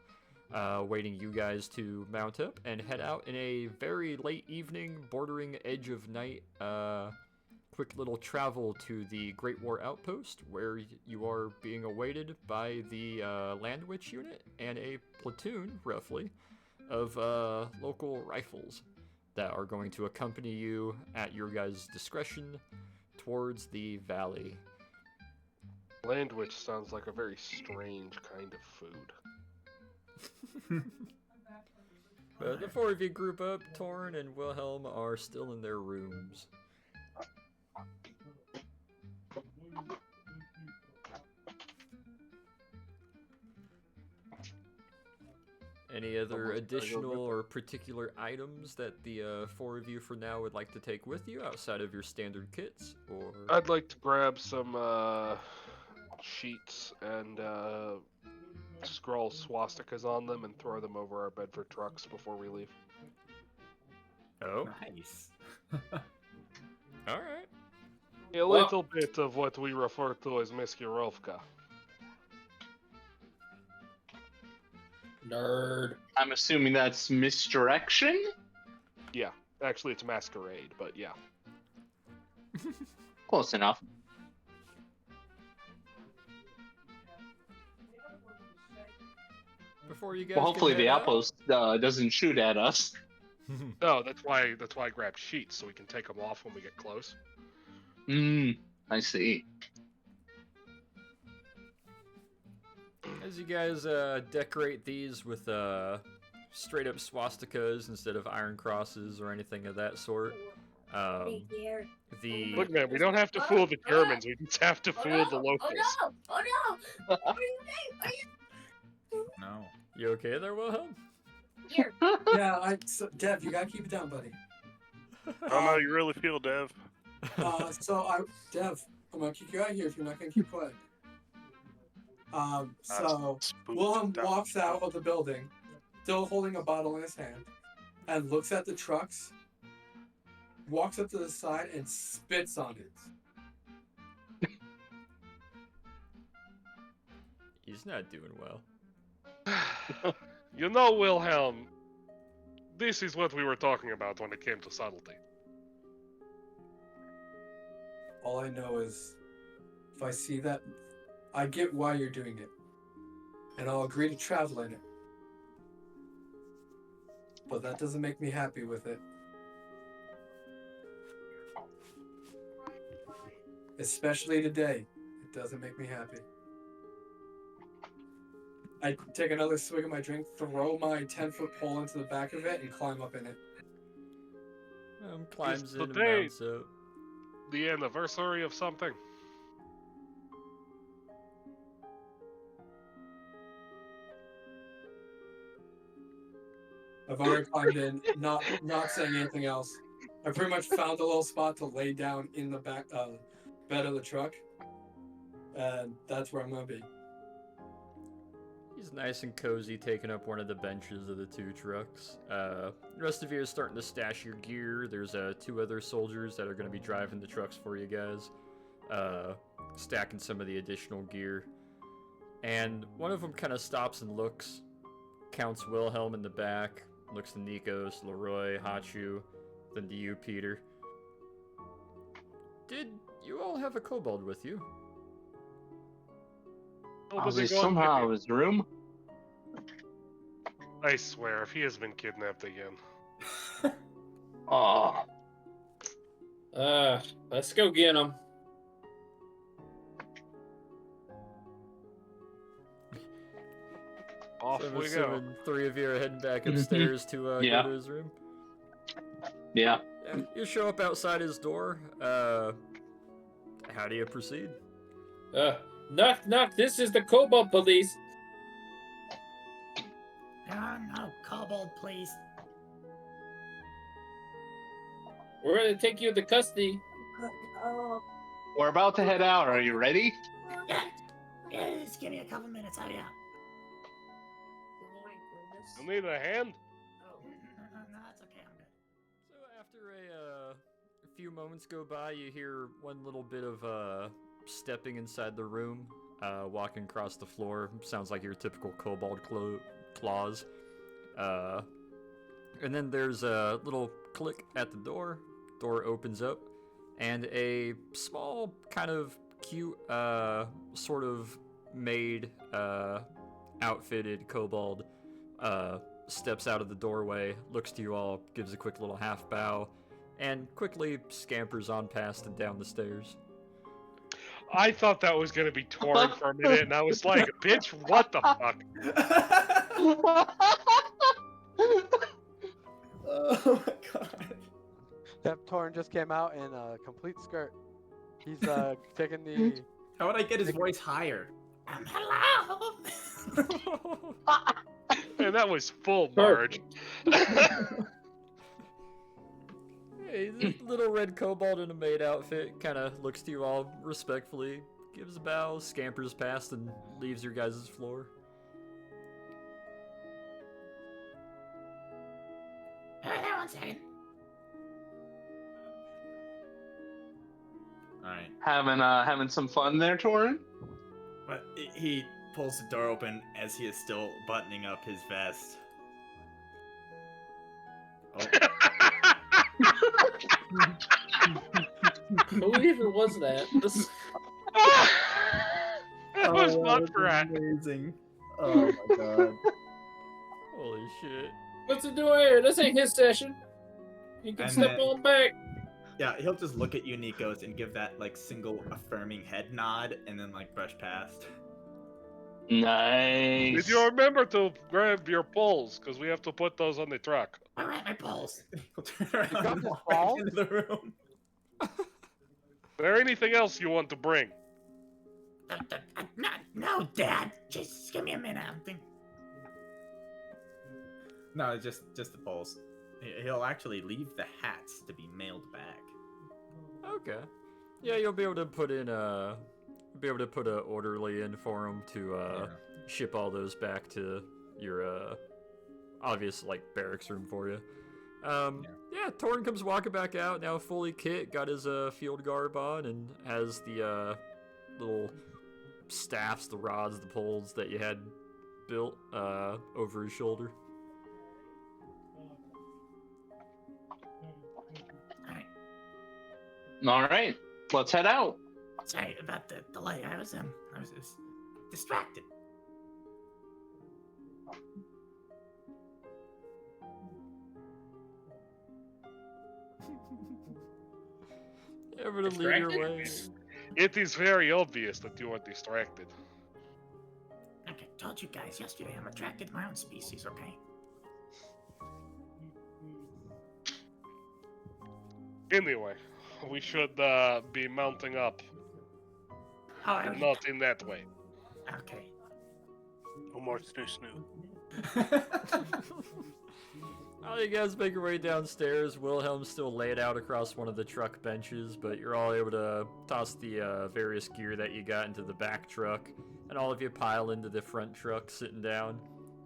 waiting you guys to mount up and head out in a very late evening, bordering edge of night, quick little travel to the Great War Outpost, where you are being awaited by the Landwich unit and a platoon, roughly, of local rifles that are going to accompany you at your guys' discretion towards the valley. Landwich sounds like a very strange kind of food. But the 4 of you group up. Torn and Wilhelm are still in their rooms. Any other additional or particular items that the 4 of you for now would like to take with you outside of your standard kits? Or I'd like to grab some sheets and scroll swastikas on them and throw them over our Bedford trucks before we leave. Oh, Nice. all right. A little bit of what we refer to as Miskirovka. Nerd. I'm assuming that's misdirection? Yeah, actually it's masquerade, but yeah. Close enough. Before you guys Well, hopefully can the head out- outpost doesn't shoot at us. No, that's why I grabbed sheets so we can take them off when we get close. I see. As you guys decorate these with straight up swastikas instead of iron crosses or anything of that sort, the Look, man, we don't have to fool the Germans. We just have to fool the locals. Oh no! What do you think? No. You okay there, Wilhelm? Here. Yeah, Dev, you gotta keep it down, buddy. I don't know how you really feel, Dev. Dev, I'm gonna kick you out of here if you're not gonna keep quiet. So Wilhelm walks out of the building, still holding a bottle in his hand, and looks at the trucks, walks up to the side, and spits on it. He's not doing well. You know, Wilhelm, this is what we were talking about when it came to subtlety. All I know is, if I see that, I get why you're doing it, and I'll agree to travel in it. But that doesn't make me happy with it. Especially today, it doesn't make me happy. I take another swig of my drink, throw my 10-foot pole into the back of it, and climb up in it. Climbs in and today mounts up. the anniversary of something? I've already climbed in, not saying anything else. I pretty much found a little spot to lay down in the back bed of the truck, and that's where I'm gonna be. He's nice and cozy, taking up one of the benches of the two trucks. The rest of you are starting to stash your gear. There's 2 other soldiers that are going to be driving the trucks for you guys, stacking some of the additional gear. And one of them kind of stops and looks, counts Wilhelm in the back, looks to Nikos, Leroy, Hachu, then to you, Peter. Did you all have a kobold with you? Was he somehow in his room? I swear, if he has been kidnapped again. Oh. Let's go get him. Off So I'm we go. assuming 3 of you are heading back upstairs to go to his room. Yeah. Yeah, you show up outside his door. How do you proceed? Knock, knock. This is the Kobold Police. No, kobold, please. We're going to take you into custody. We're about to head out. Are you ready? Yeah, just give me a couple minutes. I'll be out. You need a hand? No, that's okay. I'm good. So after a few moments go by, you hear one little bit of stepping inside the room, walking across the floor. Sounds like your typical kobold claws. And then there's a little click at the door. Door opens up, and a small, kind of cute, sort of made, outfitted kobold steps out of the doorway, looks to you all, gives a quick little half bow, and quickly scampers on past and down the stairs. I thought that was gonna be Torn for a minute, and I was like, bitch, what the fuck? Oh my god. Yep, Torn just came out in a complete skirt. He's taking the... How would I get his voice higher? Hello! Man, that was full Marge. Hey, the little red kobold in a maid outfit kind of looks to you all respectfully, gives a bow, scampers past, and leaves your guys' floor. There, 1 second. Alright. Having some fun there, Torin? But he pulls the door open as he is still buttoning up his vest. Oh. Who even was that? That was fun for us. Amazing. Oh my god. Holy shit. What's he doing here? This ain't his session. You can And step then- on back. Yeah, he'll just look at you, Nikos, and give that like single affirming head nod, and then like brush past. Nice. Did you remember to grab your poles? Because we have to put those on the truck. All right, my balls. He'll turn around got and his walk back balls? into the room. Is there anything else you want to bring? No, Dad. Just give me a minute. I'm thinking. No, just the poles. He'll actually leave the hats to be mailed back. Okay. Yeah, you'll be able to put in a orderly in for him to ship all those back to your obvious like barracks room for you. Yeah, Torn comes walking back out now, fully kit, got his field garb on, and has the little staffs, the rods, the poles that you had built over his shoulder. All right, let's head out. Sorry about the delay. I was just distracted. Ever to leave your way. It is very obvious that you are distracted. Like I told you guys yesterday, I'm attracted to my own species, okay? Anyway, we should be mounting up. Alright. Not in that way. Okay. No more snoo. While you guys make your way downstairs, Wilhelm's still laid out across one of the truck benches, but you're all able to toss the various gear that you got into the back truck, and all of you pile into the front truck, sitting down.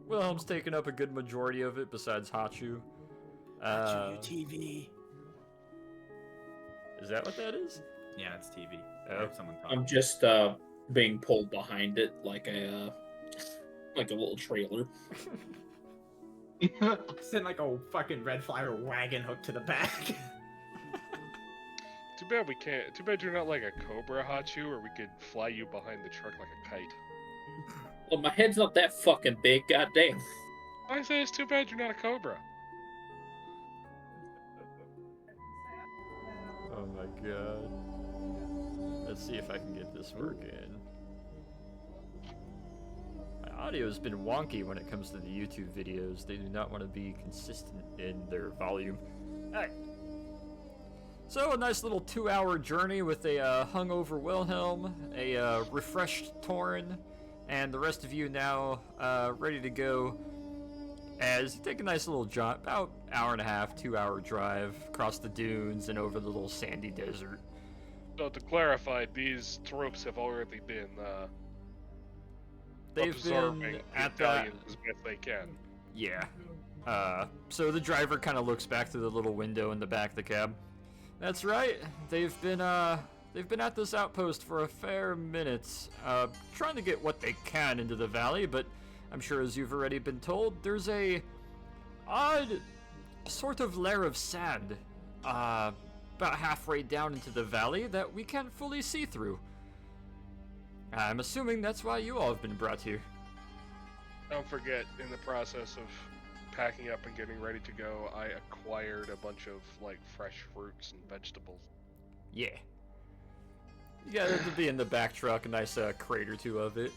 Wilhelm's taking up a good majority of it, besides Hachu. TV. Is that what that is? Yeah, it's TV. Oh. Someone I'm just being pulled behind it like a little trailer. Send like a fucking red flyer wagon hooked to the back. Too bad we can't. Too bad you're not like a Cobra Hachu, or we could fly you behind the truck like a kite. Well, my head's not that fucking big, goddamn. I say it's too bad you're not a Cobra. Oh my god. Let's see if I can get this working. My audio's been wonky when it comes to the YouTube videos. They do not want to be consistent in their volume. Alright. So, a nice little 2-hour journey with a hungover Wilhelm, a refreshed Torn, and the rest of you now ready to go as you take a nice little jaunt, about hour and a half, 2-hour drive across the dunes and over the little sandy desert. So to clarify, these troops have already been They've absorbing been the at Italians as best they can. Yeah. So the driver kind of looks back through the little window in the back of the cab. That's right. They've been at this outpost for a fair minute, trying to get what they can into the valley, but I'm sure as you've already been told, there's a odd sort of layer of sand, about halfway down into the valley that we can't fully see through. I'm assuming that's why you all have been brought here. Don't forget, in the process of packing up and getting ready to go, I acquired a bunch of like fresh fruits and vegetables. Yeah. You got it to be in the back truck, a nice crate or two of it.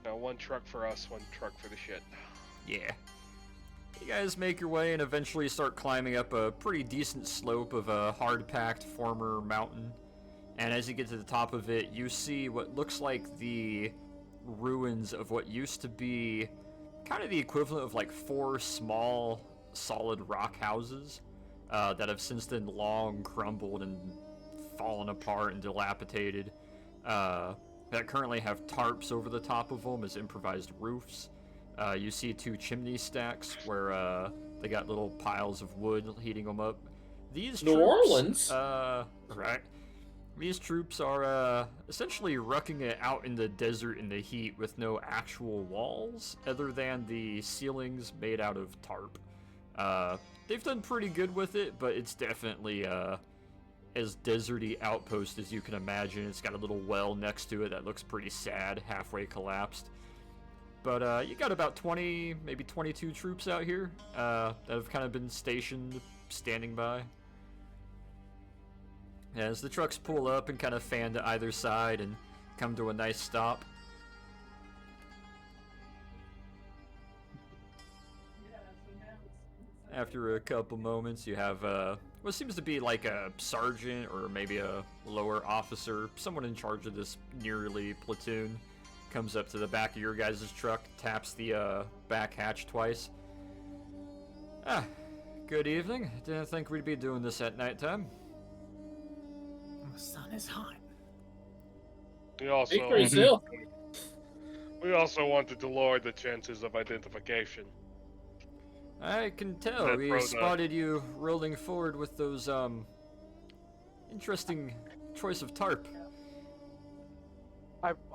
Now, one truck for us, one truck for the shit. Yeah. You guys make your way and eventually start climbing up a pretty decent slope of a hard-packed former mountain. And as you get to the top of it, you see what looks like the ruins of what used to be kind of the equivalent of like 4 small solid rock houses that have since then long crumbled and fallen apart and dilapidated, that currently have tarps over the top of them as improvised roofs. You see 2 chimney stacks where they got little piles of wood heating them up. These New troops, Orleans? Right. These troops are essentially rucking it out in the desert in the heat with no actual walls other than the ceilings made out of tarp. They've done pretty good with it, but it's definitely as deserty outpost as you can imagine. It's got a little well next to it that looks pretty sad, halfway collapsed. But you got about 20, maybe 22 troops out here that have kind of been stationed, standing by. As the trucks pull up and kind of fan to either side and come to a nice stop. After a couple moments, you have what seems to be like a sergeant or maybe a lower officer, someone in charge of this nearly platoon, comes up to the back of your guys' truck, taps the back hatch twice. Good evening. Didn't think we'd be doing this at nighttime. The sun is hot. We also Hickory Hill. we also wanted to lower the chances of identification. I can tell. That We Throwdown. spotted you rolling forward with those, interesting choice of tarp.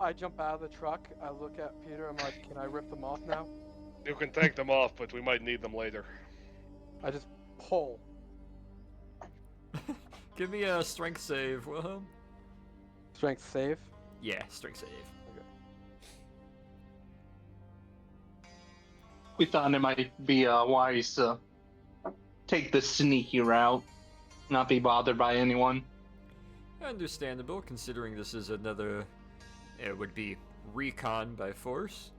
I jump out of the truck. I look at Peter. I'm like, can I rip them off now? You can take them off, but we might need them later. I just pull. Give me a strength save, Wilhelm. Strength save. Yeah, strength save. We thought it might be wise to take the sneaky route, not be bothered by anyone. Understandable, considering this is another... It would be recon by force.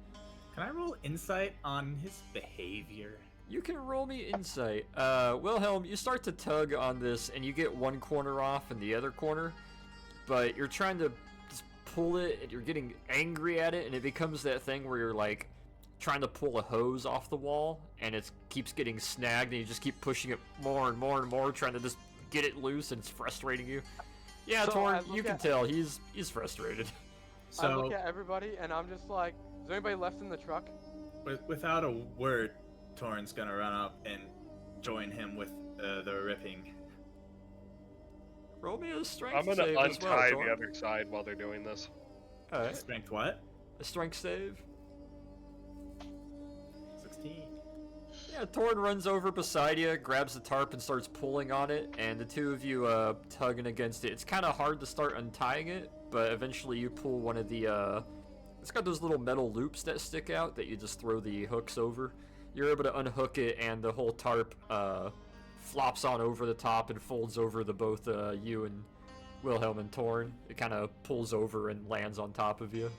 Can I roll insight on his behavior? You can roll me insight. Wilhelm, you start to tug on this, and you get one corner off and the other corner, but you're trying to just pull it, and you're getting angry at it, and it becomes that thing where you're like trying to pull a hose off the wall, and it keeps getting snagged, and you just keep pushing it more and more and more, trying to just get it loose, and it's frustrating you. Yeah, So Torn, I look you can at- tell he's frustrated. I look So, at everybody and I'm just like, is there anybody left in the truck? without a word, Torn's gonna run up and join him with the ripping. Roll me a strength I'm gonna save as well, untie Torn. the other side while they're doing this. Alright, Strength what? a strength save. 16. Yeah, Torn runs over beside you, grabs the tarp and starts pulling on it, and the two of you tugging against it. It's kind of hard to start untying it, but eventually you pull one of the it's got those little metal loops that stick out that you just throw the hooks over. You're able to unhook it, and the whole tarp flops on over the top and folds over the both you and Wilhelm and Torn. It kind of pulls over and lands on top of you.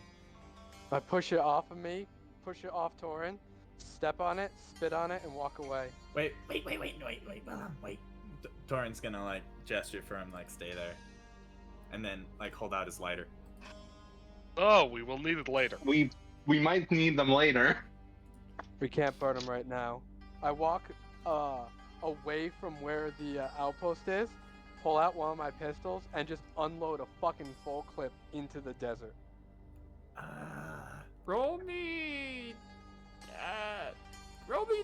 I push it off of me, push it off Torin, step on it, spit on it, and walk away. Wait, Wait, wait. Wait. Torn's gonna like gesture for him, like stay there, and then like hold out his lighter. Oh, we will need it later. We might need them later. We can't burn them right now. I walk away from where the outpost is, pull out one of my pistols, and just unload a fucking full clip into the desert. Roll me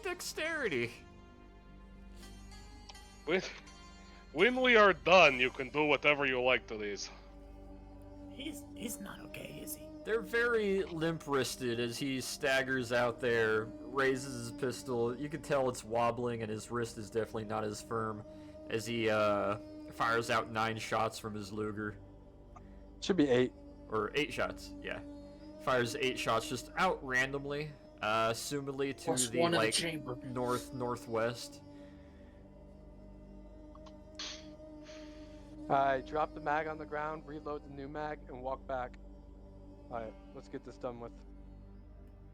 dexterity. When we are done, you can do whatever you like to these. He's not okay, is he? They're very limp-wristed as he staggers out there, raises his pistol. You can tell it's wobbling, and his wrist is definitely not as firm as he fires out 9 shots from his Luger. Should be 8. Or 8 shots, yeah. Fires 8 shots just out randomly, assumedly to Plus the one in the like chamber. northwest. I drop the mag on the ground, reload the new mag, and walk back. Alright, let's get this done with.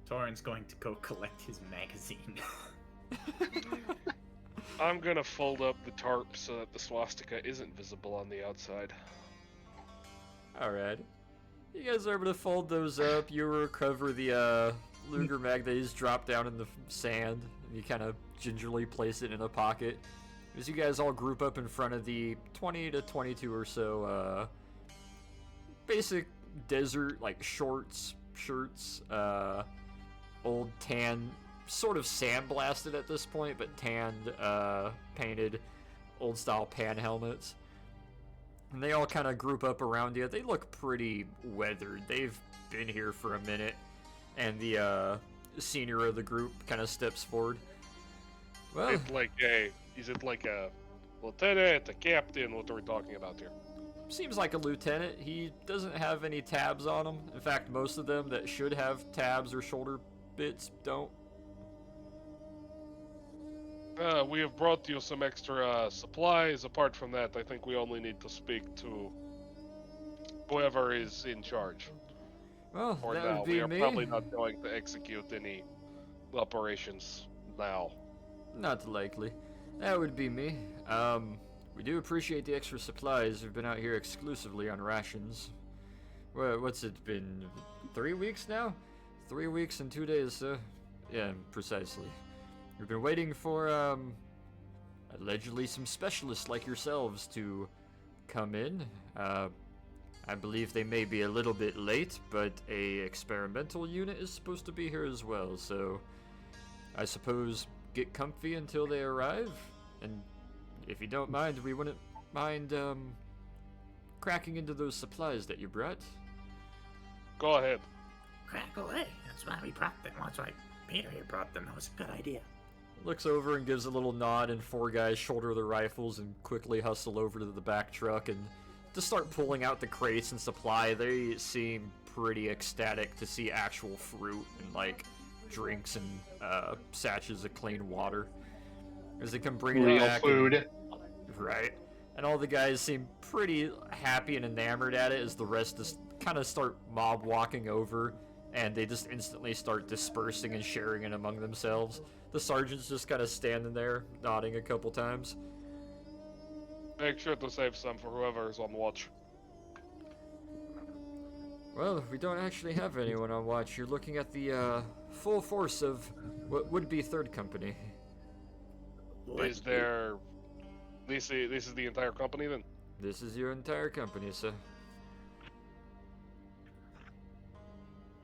Torn's going to go collect his magazine. I'm gonna fold up the tarp so that the swastika isn't visible on the outside. Alright. You guys are able to fold those up. You recover the Luger mag that is dropped down in the sand. And you kind of gingerly place it in a pocket. As you guys all group up in front of the 20 to 22 or so basic desert, like shorts, shirts, old tan, sort of sandblasted at this point, but tanned, painted, old style pan helmets. And they all kind of group up around you. They look pretty weathered. They've been here for a minute. And the senior of the group kind of steps forward. Well, Is it like a lieutenant, a captain? What are we talking about here? seems like a lieutenant. He doesn't have any tabs on him. In fact, most of them that should have tabs or shoulder bits don't. We have brought you some extra supplies. Apart from that, I think we only need to speak to whoever is in charge. Well, For that now, would be we are me. probably not going to execute any operations now. Not likely. That would be me. We do appreciate the extra supplies. We've been out here exclusively on rations. What's it been? 3 weeks now? 3 weeks and 2 days, yeah, precisely. We've been waiting for, allegedly some specialists like yourselves to come in. I believe they may be a little bit late, but a experimental unit is supposed to be here as well, so I suppose get comfy until they arrive, and if you don't mind, we wouldn't mind cracking into those supplies that you brought. Go ahead. Crack away. That's why we brought them. That's why Peter here brought them. That was a good idea. Looks over and gives a little nod, and four guys shoulder their rifles and quickly hustle over to the back truck and just start pulling out the crates and supply. They seem pretty ecstatic to see actual fruit and like drinks and sachets of clean water as they come bringing it Real back. food. Right. And all the guys seem pretty happy and enamored at it as the rest just kind of start mob walking over, and they just instantly start dispersing and sharing it among themselves. The sergeant's just kind of standing there, nodding a couple times. Make sure to save some for whoever is on watch. Well, we don't actually have anyone on watch. You're looking at the full force of what would be Third Company. Is there... This is the entire company then? This is your entire company, sir.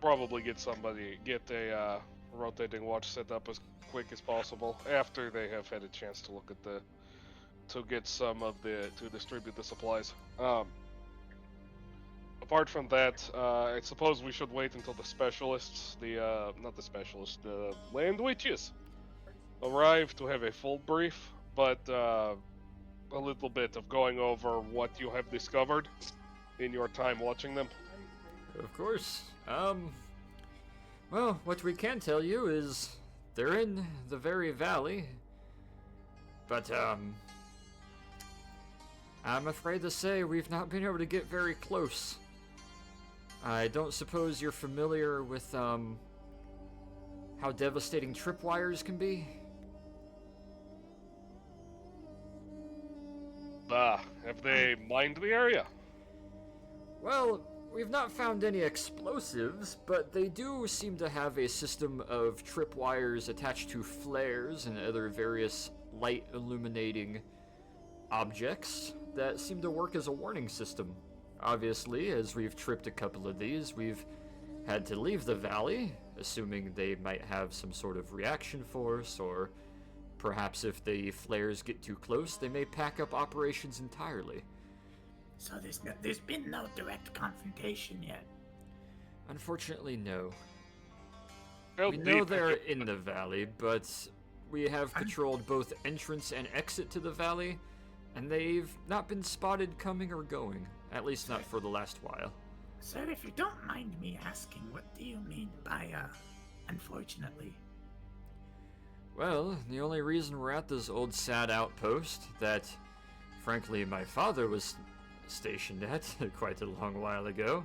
Probably get a rotating watch set up as quick as possible after they have had a chance to look at to distribute the supplies. Apart from that, I suppose we should wait until the specialists, the land witches, arrive to have a full brief, but a little bit of going over what you have discovered in your time watching them. Of course. Well, what we can tell you is they're in the very valley, but I'm afraid to say we've not been able to get very close. I don't suppose you're familiar with how devastating tripwires can be? Have they mined the area? Well, we've not found any explosives, but they do seem to have a system of tripwires attached to flares and other various light illuminating objects that seem to work as a warning system. Obviously, as we've tripped a couple of these, we've had to leave the valley, assuming they might have some sort of reaction force, or perhaps if the flares get too close, they may pack up operations entirely. So there's been no direct confrontation yet? Unfortunately, no. How We know deep they're have you- in the valley, but we have patrolled both entrance and exit to the valley, and they've not been spotted coming or going, at least not for the last while. Sir, if you don't mind me asking, what do you mean by, unfortunately? Well, the only reason we're at this old sad outpost that, frankly, my father was stationed at quite a long while ago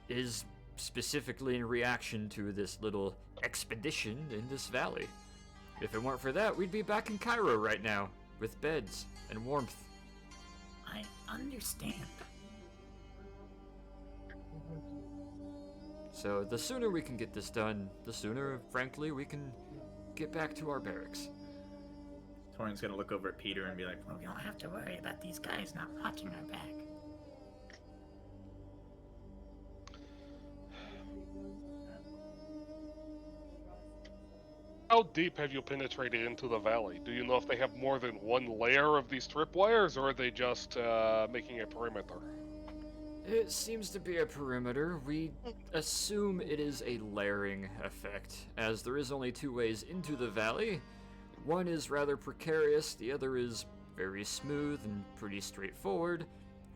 is specifically in reaction to this little expedition in this valley. If it weren't for that, we'd be back in Cairo right now, with beds and warmth. I understand. So the sooner we can get this done, the sooner, frankly, we can get back to our barracks. Torian's gonna look over at Peter and be like, Well, we don't have to worry about these guys not watching our back. How deep have you penetrated into the valley? Do you know if they have more than one layer of these tripwires, or are they just making a perimeter? It seems to be a perimeter. We assume it is a layering effect, as there is only two ways into the valley. One is rather precarious, the other is very smooth and pretty straightforward,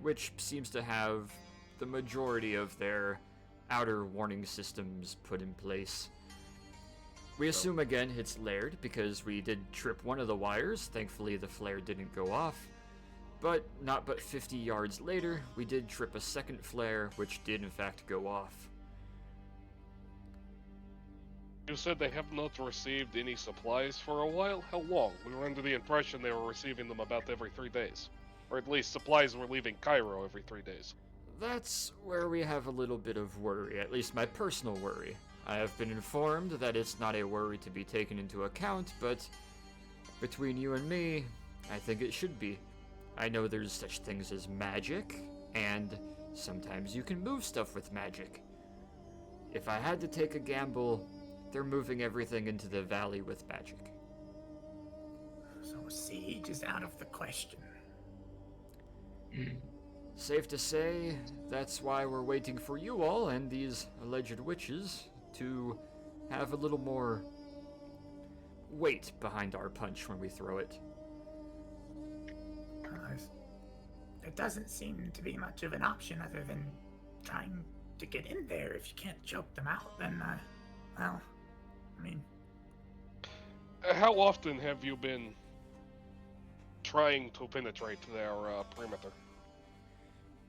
which seems to have the majority of their outer warning systems put in place. We assume again it's layered because we did trip one of the wires. Thankfully the flare didn't go off. But not but 50 yards later, we did trip a second flare, which did in fact go off. You said they have not received any supplies for a while? How long? We were under the impression they were receiving them about every 3 days. Or at least supplies were leaving Cairo every 3 days. That's where we have a little bit of worry, at least my personal worry. I have been informed that it's not a worry to be taken into account, but between you and me, I think it should be. I know there's such things as magic, and sometimes you can move stuff with magic. If I had to take a gamble, they're moving everything into the valley with magic. So siege is out of the question. Safe to say, that's why we're waiting for you all and these alleged witches to have a little more weight behind our punch when we throw it. There doesn't seem to be much of an option other than trying to get in there. If you can't choke them out, then, well, I mean... How often have you been trying to penetrate their perimeter?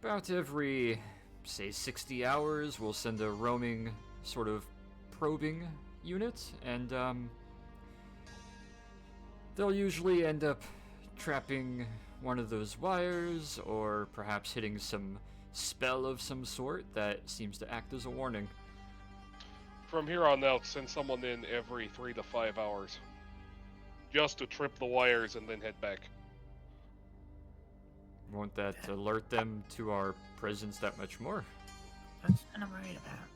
About every, say, 60 hours, we'll send a roaming sort of probing unit, and they'll usually end up trapping one of those wires, or perhaps hitting some spell of some sort that seems to act as a warning. From here on out, send someone in every 3 to 5 hours. Just to trip the wires and then head back. Won't that alert them to our presence that much more? That's what I'm worried about.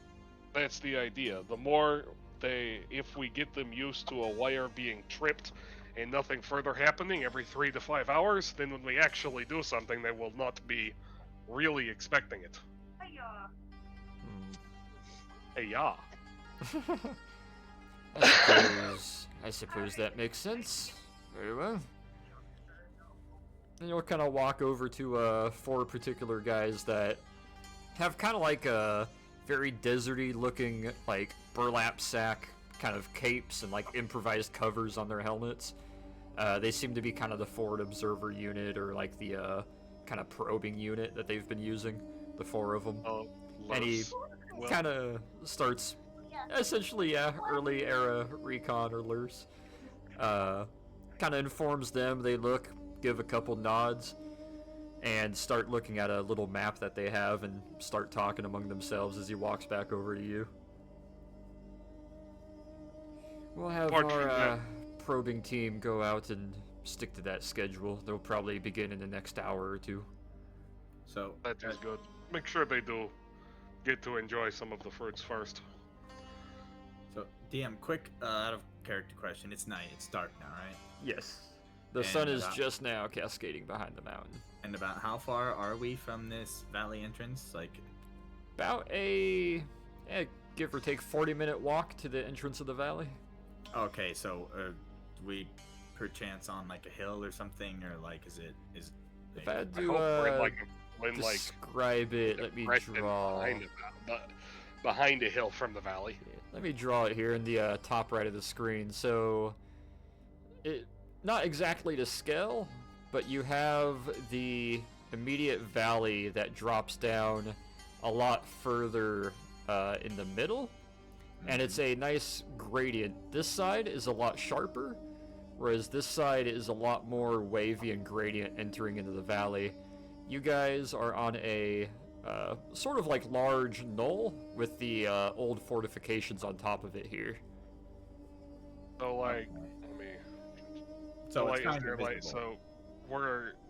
That's the idea. The more if we get them used to a wire being tripped and nothing further happening every 3 to 5 hours, then when we actually do something, they will not be really expecting it. Hey, yeah. I suppose that makes sense. Very well. And you'll kind of walk over to 4 particular guys that have kind of like a very deserty looking like burlap sack kind of capes and like improvised covers on their helmets. They seem to be kind of the forward observer unit, or like the kind of probing unit that they've been using, the 4 of them. And he kind of starts essentially, early era recon or LURS. Kind of informs them, they look, give a couple nods, and start looking at a little map that they have and start talking among themselves as he walks back over to you. We'll have our probing team go out and stick to that schedule. They'll probably begin in the next hour or 2. So that is good. Make sure they do get to enjoy some of the fruits first. So, DM, quick out of character question. It's night. It's dark now, right? Yes. The sun is just now cascading behind the mountain. And about how far are we from this valley entrance? Like, about a give or take 40-minute walk to the entrance of the valley. Okay, so we perchance on like a hill or something, or like is if I had to describe it, let me draw behind a hill from the valley. Let me draw it here in the top right of the screen. So it not exactly to scale, but you have the immediate valley that drops down a lot further in the middle, and it's a nice gradient. This side is a lot sharper, whereas this side is a lot more wavy and gradient entering into the valley. You guys are on a sort of like large knoll with the old fortifications on top of it here. So like, so it's kind of visible.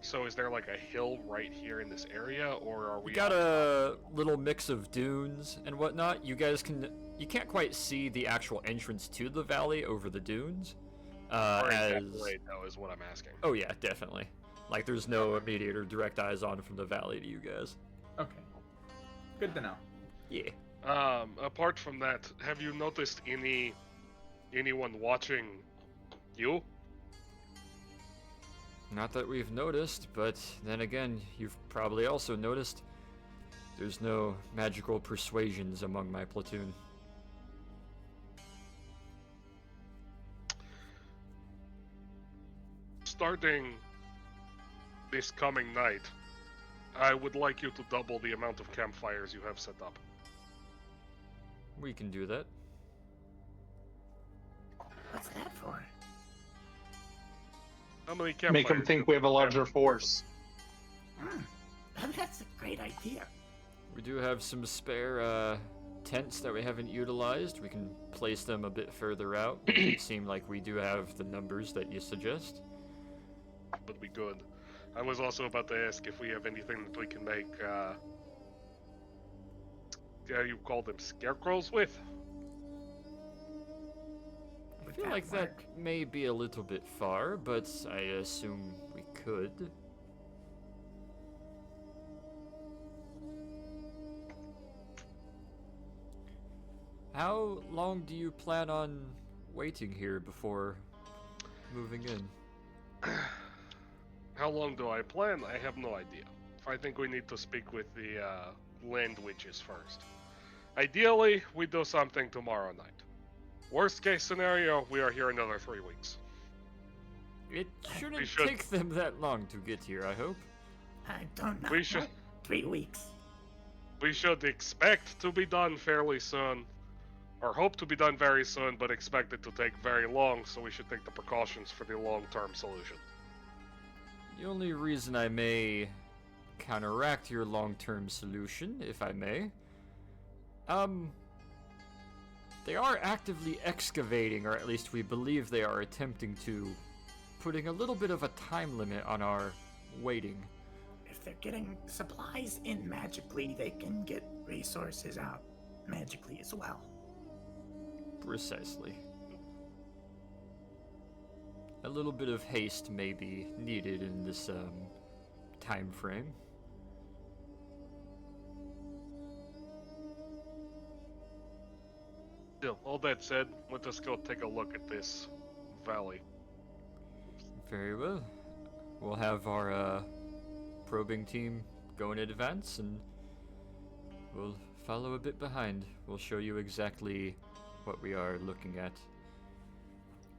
So is there like a hill right here in this area, or are we? We got a little mix of dunes and whatnot. You can't quite see the actual entrance to the valley over the dunes. Right now is what I'm asking. Oh yeah, definitely. Like there's no immediate or direct eyes on from the valley to you guys. Okay. Good to know. Yeah. Apart from that, have you noticed anyone watching you? Not that we've noticed, but then again, you've probably also noticed there's no magical persuasions among my platoon. Starting this coming night, I would like you to double the amount of campfires you have set up. We can do that. What's that for? How many campfires? Make them think we have a larger force. That's a great idea. We do have some spare tents that we haven't utilized, we can place them a bit further out. It seem like we do have the numbers that you suggest. Would be good. I was also about to ask if we have anything that we can make, you call them scarecrows with? I feel like that may be a little bit far, but I assume we could. How long do you plan on waiting here before moving in? How long do I plan? I have no idea. I think we need to speak with the land witches first. Ideally, we do something tomorrow night. Worst case scenario, we are here another 3 weeks. It shouldn't take them that long to get here, I hope. I don't know. We should. 3 weeks. We should expect to be done fairly soon, or hope to be done very soon, but expect it to take very long, so we should take the precautions for the long-term solution. The only reason I may counteract your long-term solution, if I may, they are actively excavating, or at least we believe they are attempting to, putting a little bit of a time limit on our waiting. If they're getting supplies in magically, they can get resources out magically as well. Precisely. A little bit of haste may be needed in this time frame. Still, all that said, let us go take a look at this valley. Very well. We'll have our probing team go in advance, and we'll follow a bit behind. We'll show you exactly what we are looking at.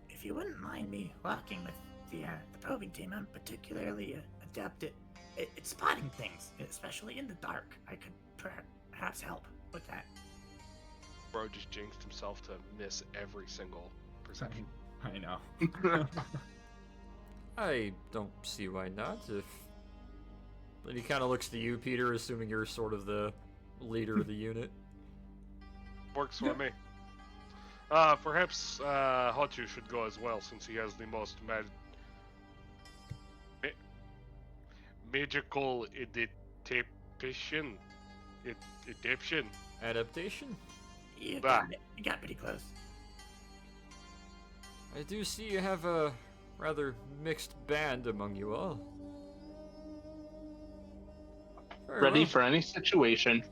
If you wouldn't mind me walking with the probing team, I'm particularly adept at spotting things, especially in the dark. I could perhaps help with that. Bro just jinxed himself to miss every single perception. I know. I don't see why not. If and he kind of looks to you, Peter, assuming you're sort of the leader of the unit. Works for me. Perhaps Hochu should go as well, since he has the most magical adaptation. Adaptation? You got it. You got pretty close. I do see you have a rather mixed band among you all. Very Ready well. for any situation.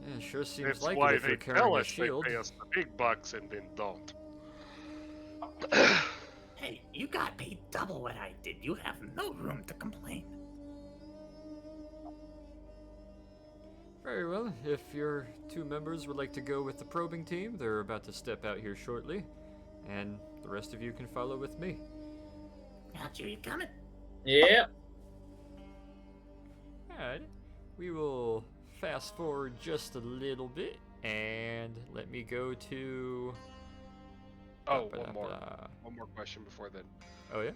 Yeah, sure seems That's like why it if they you're tell carrying a us shield. they pay us the big bucks and then don't. Hey, you got paid double what I did. You have no room to complain. Very well. If your two members would like to go with the probing team, they're about to step out here shortly, and the rest of you can follow with me. Got you coming. Yep. Alright. We will fast forward just a little bit, and let me go to... Oh, one more question before then. Oh, yeah?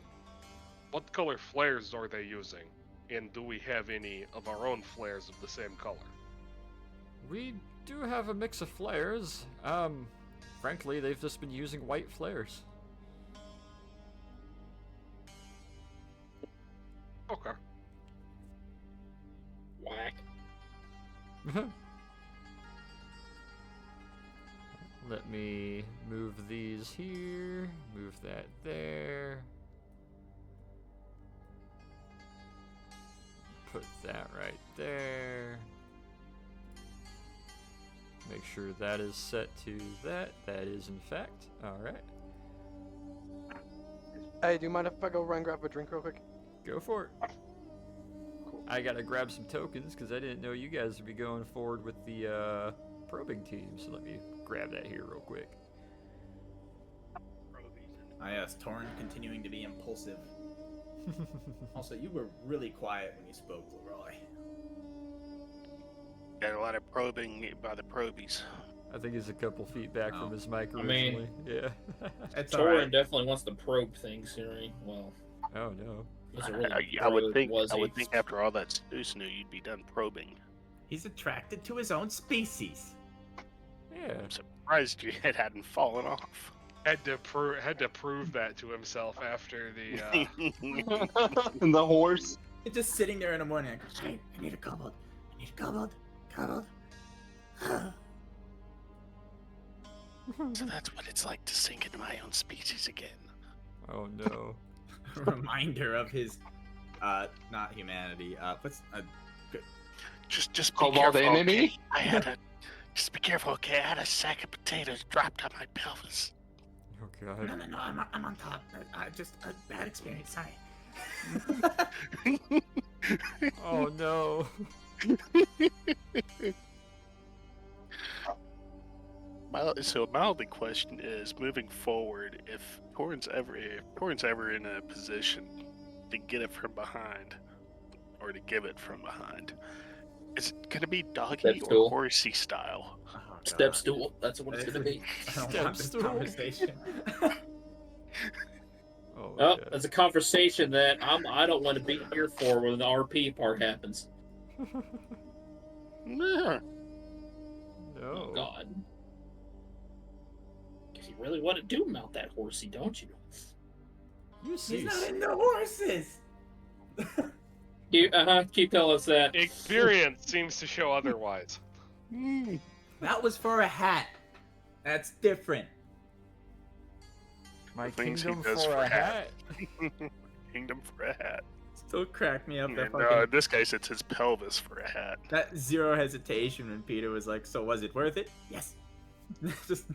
What color flares are they using? And do we have any of our own flares of the same color? We do have a mix of flares. Frankly, they've just been using white flares. Okay. Whack. Let me move these here, move that there. Put that right there. Make sure that is set to that. That is in fact. Alright. Hey, do you mind if I go run grab a drink real quick? Go for it. I gotta grab some tokens because I didn't know you guys would be going forward with the probing team. So let me grab that here real quick. I asked Torn, continuing to be impulsive. Also, you were really quiet when you spoke, Leroy. Got a lot of probing by the probies. I think he's a couple feet back from his mic I originally. mean, yeah. It's Torin alright. definitely wants to probe things, Siri. Well, Oh no. he's a really I would probe, think. was I he? would think after all that snoo, you'd be done probing. He's attracted to his own species. Yeah. I'm surprised it hadn't fallen off. Had to prove that to himself after the. And the horse. It's just sitting there in the morning. Like, Hey, I need a kobold. I need a kobold. Kobold. So that's what it's like to sink into my own species again. Oh no. reminder of his, not humanity. What's Just be Cobalt careful. enemy? Okay? I had a. Just be careful, okay? I had a sack of potatoes dropped on my pelvis. Oh No, god. no, no, I'm on top. Just a bad experience. Sorry. Oh no. So mildly question is, moving forward, if Torrent's ever in a position to get it from behind, or to give it from behind, is it gonna be doggy Step or stool. horsey style? oh, Step God. stool. That's what it's gonna be. I don't Step want this stool. conversation. Oh, Oh, yeah. that's a conversation that I don't want to be here for when the RP part happens. Nah. No. Oh God. Because you really want to do mount that horsey, don't you? You He's cease. not into horses. Keep telling us that. Experience seems to show otherwise. That was for a hat. That's different. My Things he kingdom does for for a hat. Kingdom for a hat. Still cracked me up. That No, fucking this guy said his pelvis for a hat. that zero hesitation when Peter was like, "So was it worth it?" Yes. Just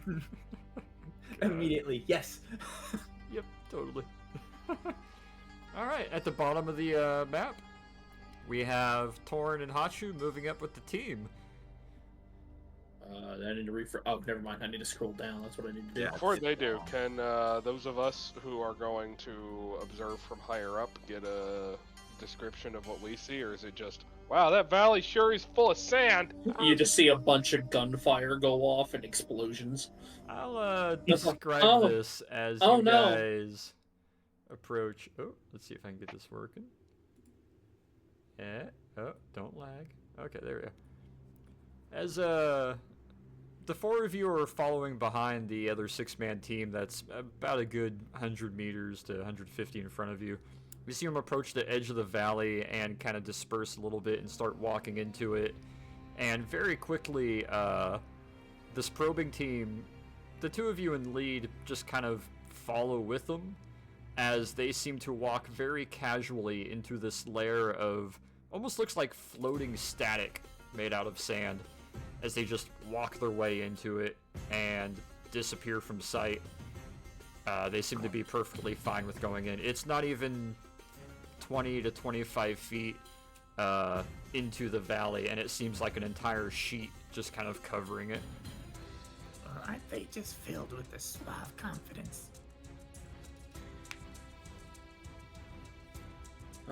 immediately, yes. Yep, totally. Alright, at the bottom of the map, we have Torn and Hachu moving up with the team. I need to refer. Oh, never mind. I need to scroll down. That's what I need to do. Yeah. Before they do, can those of us who are going to observe from higher up get a description of what we see, or is it just, wow, that valley sure is full of sand? You just see a bunch of gunfire go off and explosions. I'll describe Oh. this as Oh, you no. guys approach. Oh, let's see if I can get this working. Oh, don't lag. Okay, there we go. As the four of you are following behind the other six-man team that's about a good 100 meters to 150 in front of you. You see them approach the edge of the valley and kind of disperse a little bit and start walking into it. And very quickly, this probing team, the two of you in lead, just kind of follow with them as they seem to walk very casually into this layer of almost looks like floating static made out of sand, as they just walk their way into it and disappear from sight. They seem to be perfectly fine with going in. It's not even 20 to 25 feet into the valley, and it seems like an entire sheet just kind of covering it. Aren't they just filled with a suave confidence?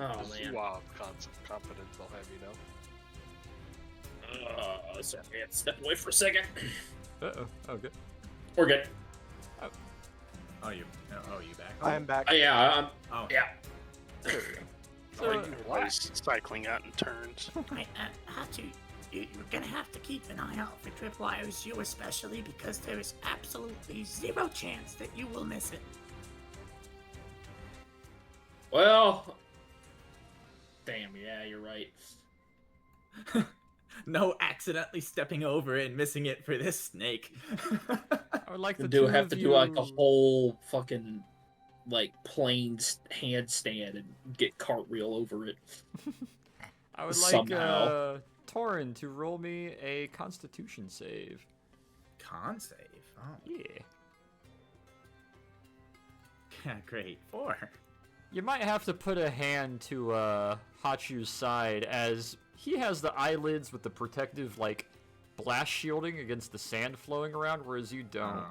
Oh man. Suave confidence, they'll have you know. Sorry, I had to step away for a second. Uh-oh. Okay. We're good. Oh, you back? I am back. Yeah, Oh, yeah. There we go. So, So, everybody's cycling out in turns. Wait, Hachi, you're gonna have to keep an eye out for tripwires, you especially, because there is absolutely zero chance that you will miss it. Well, damn. Yeah, you're right. No accidentally stepping over it and missing it for this snake. I would like You the do two have of to you... do like a whole fucking like plane handstand and get cartwheel over it. I would like somehow. Torin to roll me a Constitution save. Con save. Oh, Yeah. yeah, great. 4. You might have to put a hand to Hachu's side, as he has the eyelids with the protective, like, blast shielding against the sand flowing around, whereas you don't.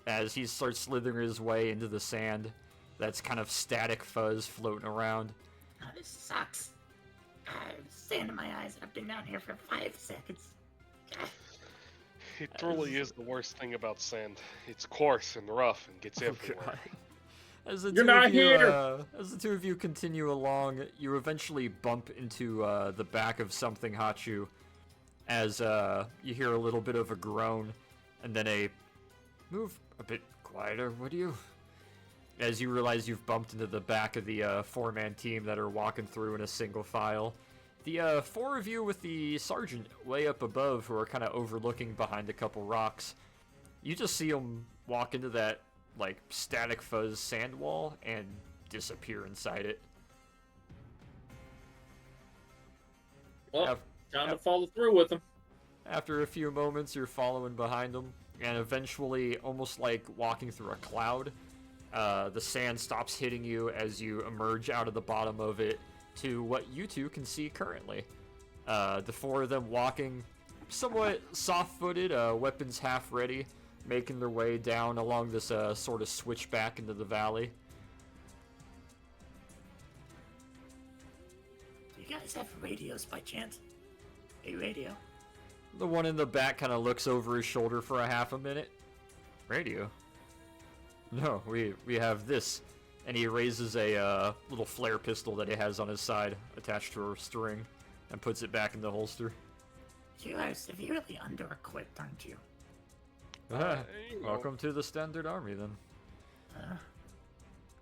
As he starts slithering his way into the sand, that's kind of static fuzz floating around. Oh, this sucks. Sand in my eyes. I've been down here for 5 seconds. It truly is the worst thing about sand. It's coarse and rough and gets everywhere. God. As the You're two not of you, here! as the two of you continue along, you eventually bump into the back of something, Hachu, as you hear a little bit of a groan, and then a move a bit quieter, would you? As you realize you've bumped into the back of the four-man team that are walking through in a single file. The four of you with the sergeant way up above who are kind of overlooking behind a couple rocks. You just see them walk into that, like, static fuzz sand wall and disappear inside it. Well, time to follow through with them. After a few moments, you're following behind them, and eventually, almost like walking through a cloud, the sand stops hitting you as you emerge out of the bottom of it to what you two can see currently. The four of them walking somewhat soft-footed, weapons half ready, making their way down along this sort of switchback into the valley. Do you guys have radios by chance? A radio? The one in the back kind of looks over his shoulder for a half a minute. Radio? No, we have this. And he raises a little flare pistol that he has on his side, attached to a string, and puts it back in the holster. You are severely under-equipped, aren't you? Welcome to the Standard Army, then.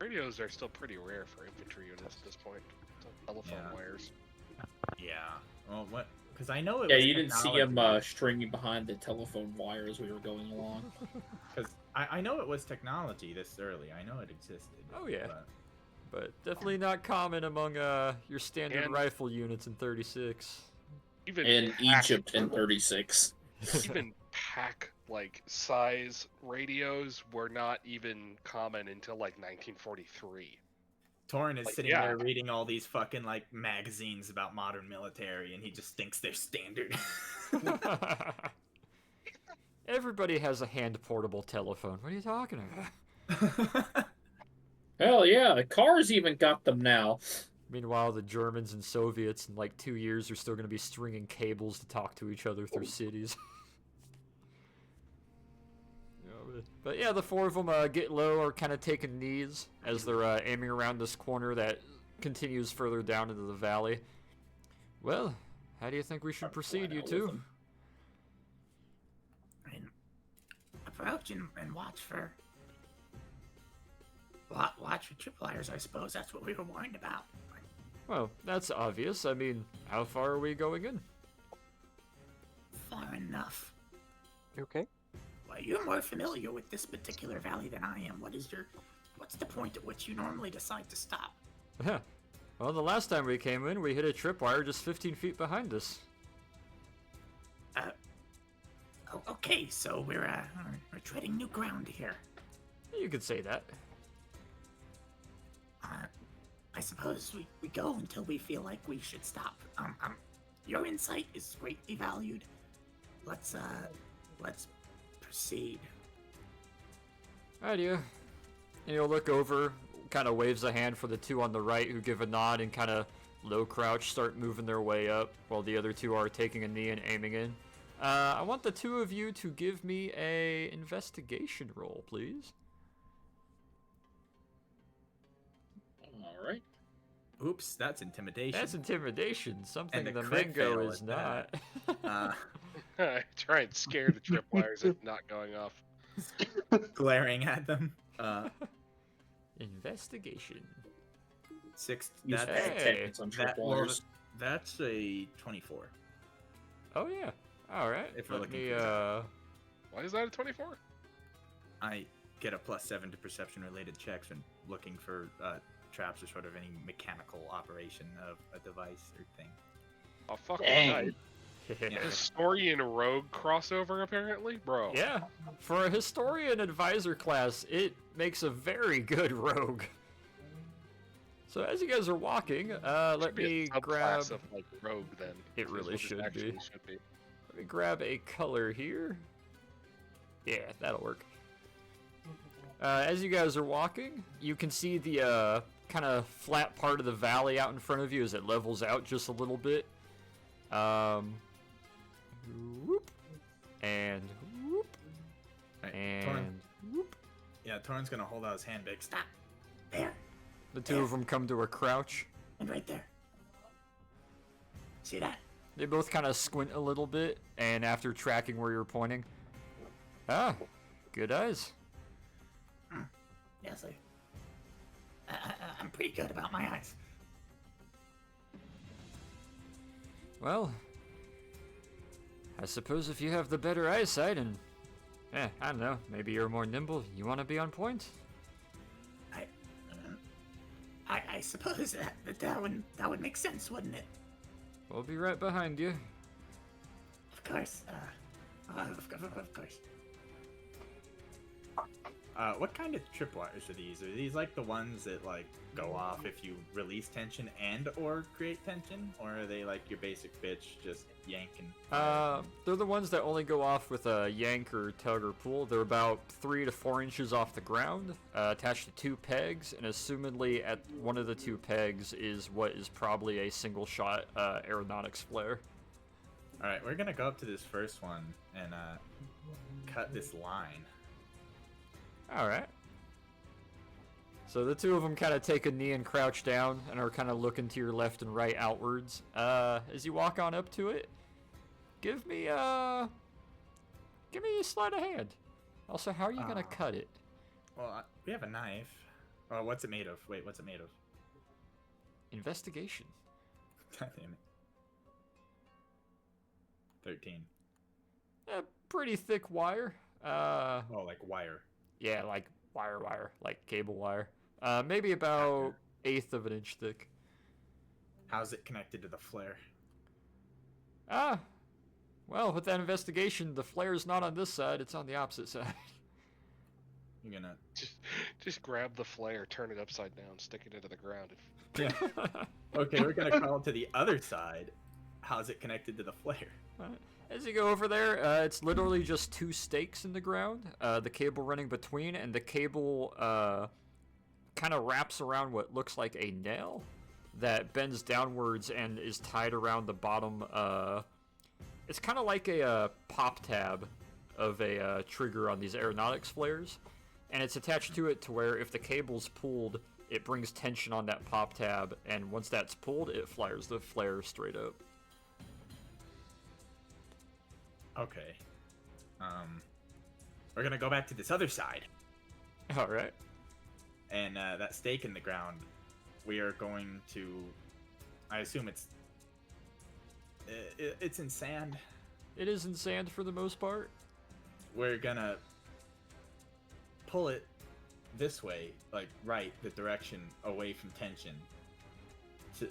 Radios are still pretty rare for infantry units at this point. Telephone wires. Yeah. Well, what? Because I know it Yeah, was you didn't see him technology. stringing behind the telephone wire as we were going along. Because I know it was technology this early. I know it existed. Oh, yeah. But definitely not common among your standard rifle units in 36. Even in Egypt in 36. Even pack-like size radios were not even common until like 1943. Torrin is Like, sitting yeah. there reading all these fucking like magazines about modern military, and he just thinks they're standard. Everybody has a hand-portable telephone. What are you talking about? Hell yeah, cars even got them now. Meanwhile, the Germans and Soviets in like 2 years are still going to be stringing cables to talk to each other through cities. But yeah, the four of them get low or kind of taking knees as they're aiming around this corner that continues further down into the valley. Well, how do you think we should proceed, you two? I mean, approach and watch for tripwires, I suppose. That's what we were warned about. Well, that's obvious. I mean, how far are we going in? Far enough. Okay. Well, you're more familiar with this particular valley than I am. What's the point at which you normally decide to stop? Well, the last time we came in, we hit a tripwire just 15 feet behind us. Okay, so we're treading new ground here. You could say that. I suppose we go until we feel like we should stop. Your insight is greatly valued. Let's proceed. Idea. And you'll look over, kind of waves a hand for the two on the right who give a nod and kind of low crouch, start moving their way up, while the other two are taking a knee and aiming in. I want the two of you to give me a investigation roll, please. Alright. Oops, that's intimidation. That's intimidation, something And a the crit mango fail is at not. that. Try and scare the tripwires into not going off. Glaring at them. Investigation. 6. Use Hey, That's a 24. Oh yeah. All right. If we're Let looking me. for Why is that a 24? I get a +7 to perception-related checks when looking for traps or sort of any mechanical operation of a device or thing. Oh, fucking Dang. Historian rogue crossover, apparently? Bro. Yeah. For a historian advisor class, it makes a very good rogue. So as you guys are walking, let Should be me a grab. subclass of, like, rogue, then. It is really what should actually be. should be. Let me grab a color here. Yeah, that'll work. As you guys are walking, you can see the kind of flat part of the valley out in front of you as it levels out just a little bit. Whoop, and whoop, Right, and Torrin. whoop. Yeah, Torrin's gonna hold out his hand big. Stop. There. The two of them come to a crouch. And right there. See that? They both kind of squint a little bit, and after tracking where you're pointing, good eyes. Yes, sir. I'm pretty good about my eyes. Well, I suppose if you have the better eyesight and, I don't know, maybe you're more nimble, you want to be on point? I suppose that would make sense, wouldn't it? We'll be right behind you. Of course. Of course. What kind of tripwires are these? Are these like the ones that like go off if you release tension and or create tension, or are they like your basic bitch just yanking? They're the ones that only go off with a yank or tug or pull. They're about 3 to 4 inches off the ground, attached to 2 pegs, and assumedly at one of the 2 pegs is what is probably a single shot aeronautics flare. All right, we're gonna go up to this first one and cut this line. Alright. So the 2 of them kind of take a knee and crouch down and are kind of looking to your left and right outwards. As you walk on up to it, give me a sleight of hand. Also, how are you gonna cut it? Well, we have a knife. Oh, what's it made of? Wait, what's it made of? Investigation. God damn it. 13. A pretty thick wire. Oh, like wire. Yeah, like wire, like cable wire. Maybe about 1/8 of an inch thick. How's it connected to the flare? Well, with that investigation, the flare's not on this side, it's on the opposite side. You're gonna... Just grab the flare, turn it upside down, stick it into the ground. Yeah. Okay, we're gonna crawl to the other side. How's it connected to the flare? As you go over there, it's literally just 2 stakes in the ground, the cable running between, and the cable kind of wraps around what looks like a nail that bends downwards and is tied around the bottom. It's kind of like a pop tab of a trigger on these aeronautics flares, and it's attached to it to where if the cable's pulled, it brings tension on that pop tab, and once that's pulled, it fires the flare straight up. Okay. We're gonna go back to this other side. Alright. And that stake in the ground, we are going to... I assume it's in sand. It is in sand for the most part. We're gonna pull it this way, like right, the direction away from tension, to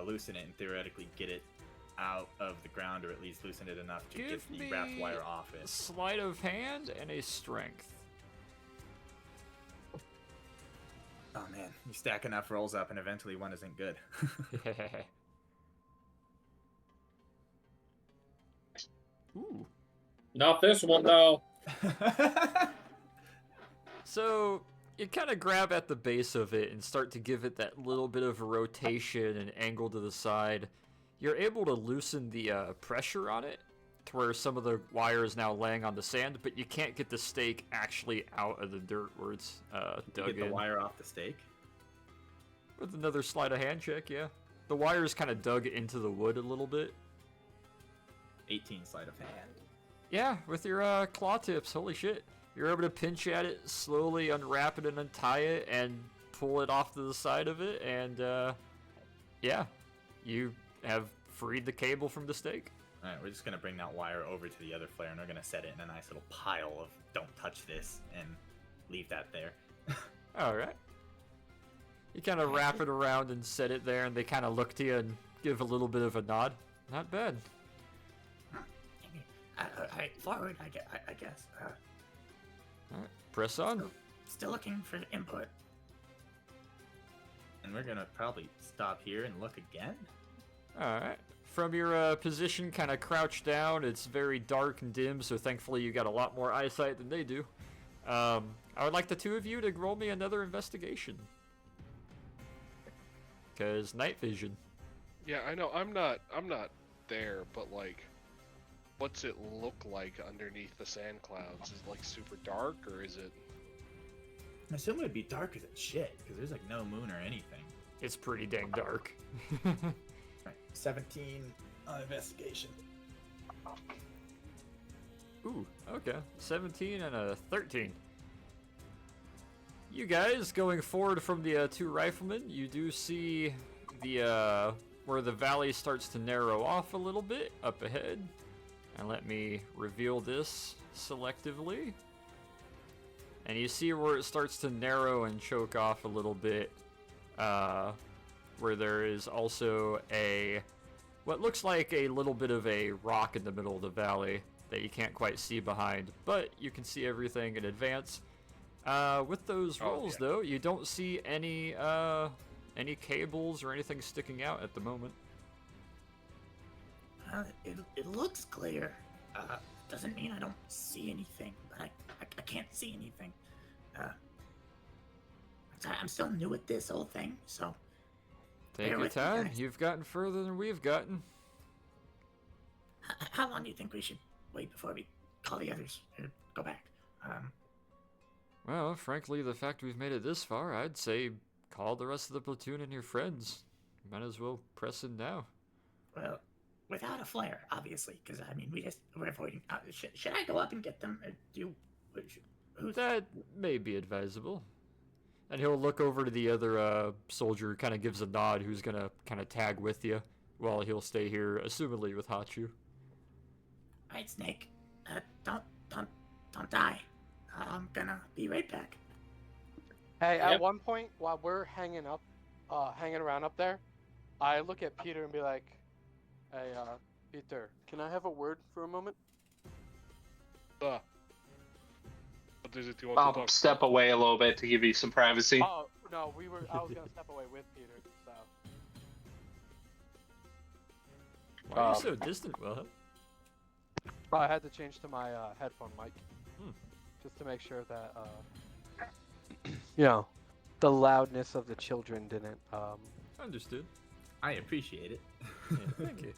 loosen it and theoretically get it out of the ground, or at least loosen it enough to get the wrapped wire off it. Sleight of hand and a strength. Oh man, you stack enough rolls up and eventually one isn't good. Ooh. Not this one, though. So, you kind of grab at the base of it and start to give it that little bit of a rotation and angle to the side. You're able to loosen the pressure on it to where some of the wire is now laying on the sand, but you can't get the stake actually out of the dirt where it's dug in. Get the wire off the stake? With another sleight of hand check, yeah. The wire is kind of dug into the wood a little bit. 18 sleight of hand. Yeah, with your claw tips, holy shit. You're able to pinch at it, slowly unwrap it and untie it, and pull it off to the side of it, and yeah, you have freed the cable from the stake. Alright, we're just gonna bring that wire over to the other flare, and we're gonna set it in a nice little pile of don't touch this, and leave that there. Alright. You kind of wrap it around and set it there, and they kind of look to you and give a little bit of a nod. Not bad. Alright, forward, I guess. Alright, press on. Still looking for input. And we're gonna probably stop here and look again. Alright. From your position, kind of crouched down, it's very dark and dim, so thankfully you got a lot more eyesight than they do. I would like the 2 of you to roll me another investigation. Because night vision. Yeah, I know. I'm not there, but like, what's it look like underneath the sand clouds? Is it like super dark, or is it? I assume it would be dark as shit, because there's like no moon or anything. It's pretty dang dark. Right, 17 on investigation. Ooh, okay. 17 and a 13. You guys, going forward from the two riflemen, you do see the where the valley starts to narrow off a little bit up ahead. And let me reveal this selectively. And you see where it starts to narrow and choke off a little bit, where there is also what looks like a little bit of a rock in the middle of the valley that you can't quite see behind, but you can see everything in advance. With those rolls, though, you don't see any cables or anything sticking out at the moment. It looks clear. Doesn't mean I don't see anything, but I can't see anything. I'm still new at this whole thing, so. Take your time. You've gotten further than we've gotten. How long do you think we should wait before we call the others or go back? Well, frankly, the fact we've made it this far, I'd say call the rest of the platoon and your friends. Might as well press in now. Well, without a flare, obviously, because I mean, we're avoiding. Should I go up and get them? Who's that? May be advisable. And he'll look over to the other soldier, kind of gives a nod, who's gonna kind of tag with you, while he'll stay here, assumedly with Hachu. Alright, Snake. Don't die. I'm gonna be right back. Hey, at one point while we're hanging around up there, I look at Peter and be like, "Hey, Peter, can I have a word for a moment?" What is it you want to I'll talk step away a little bit to give you some privacy. Oh no, I was gonna step away with Peter. So. Why are you so distant, Wilhelm? I had to change to my headphone mic, just to make sure that the loudness of the children didn't. Understood. I appreciate it. Yeah, thank you.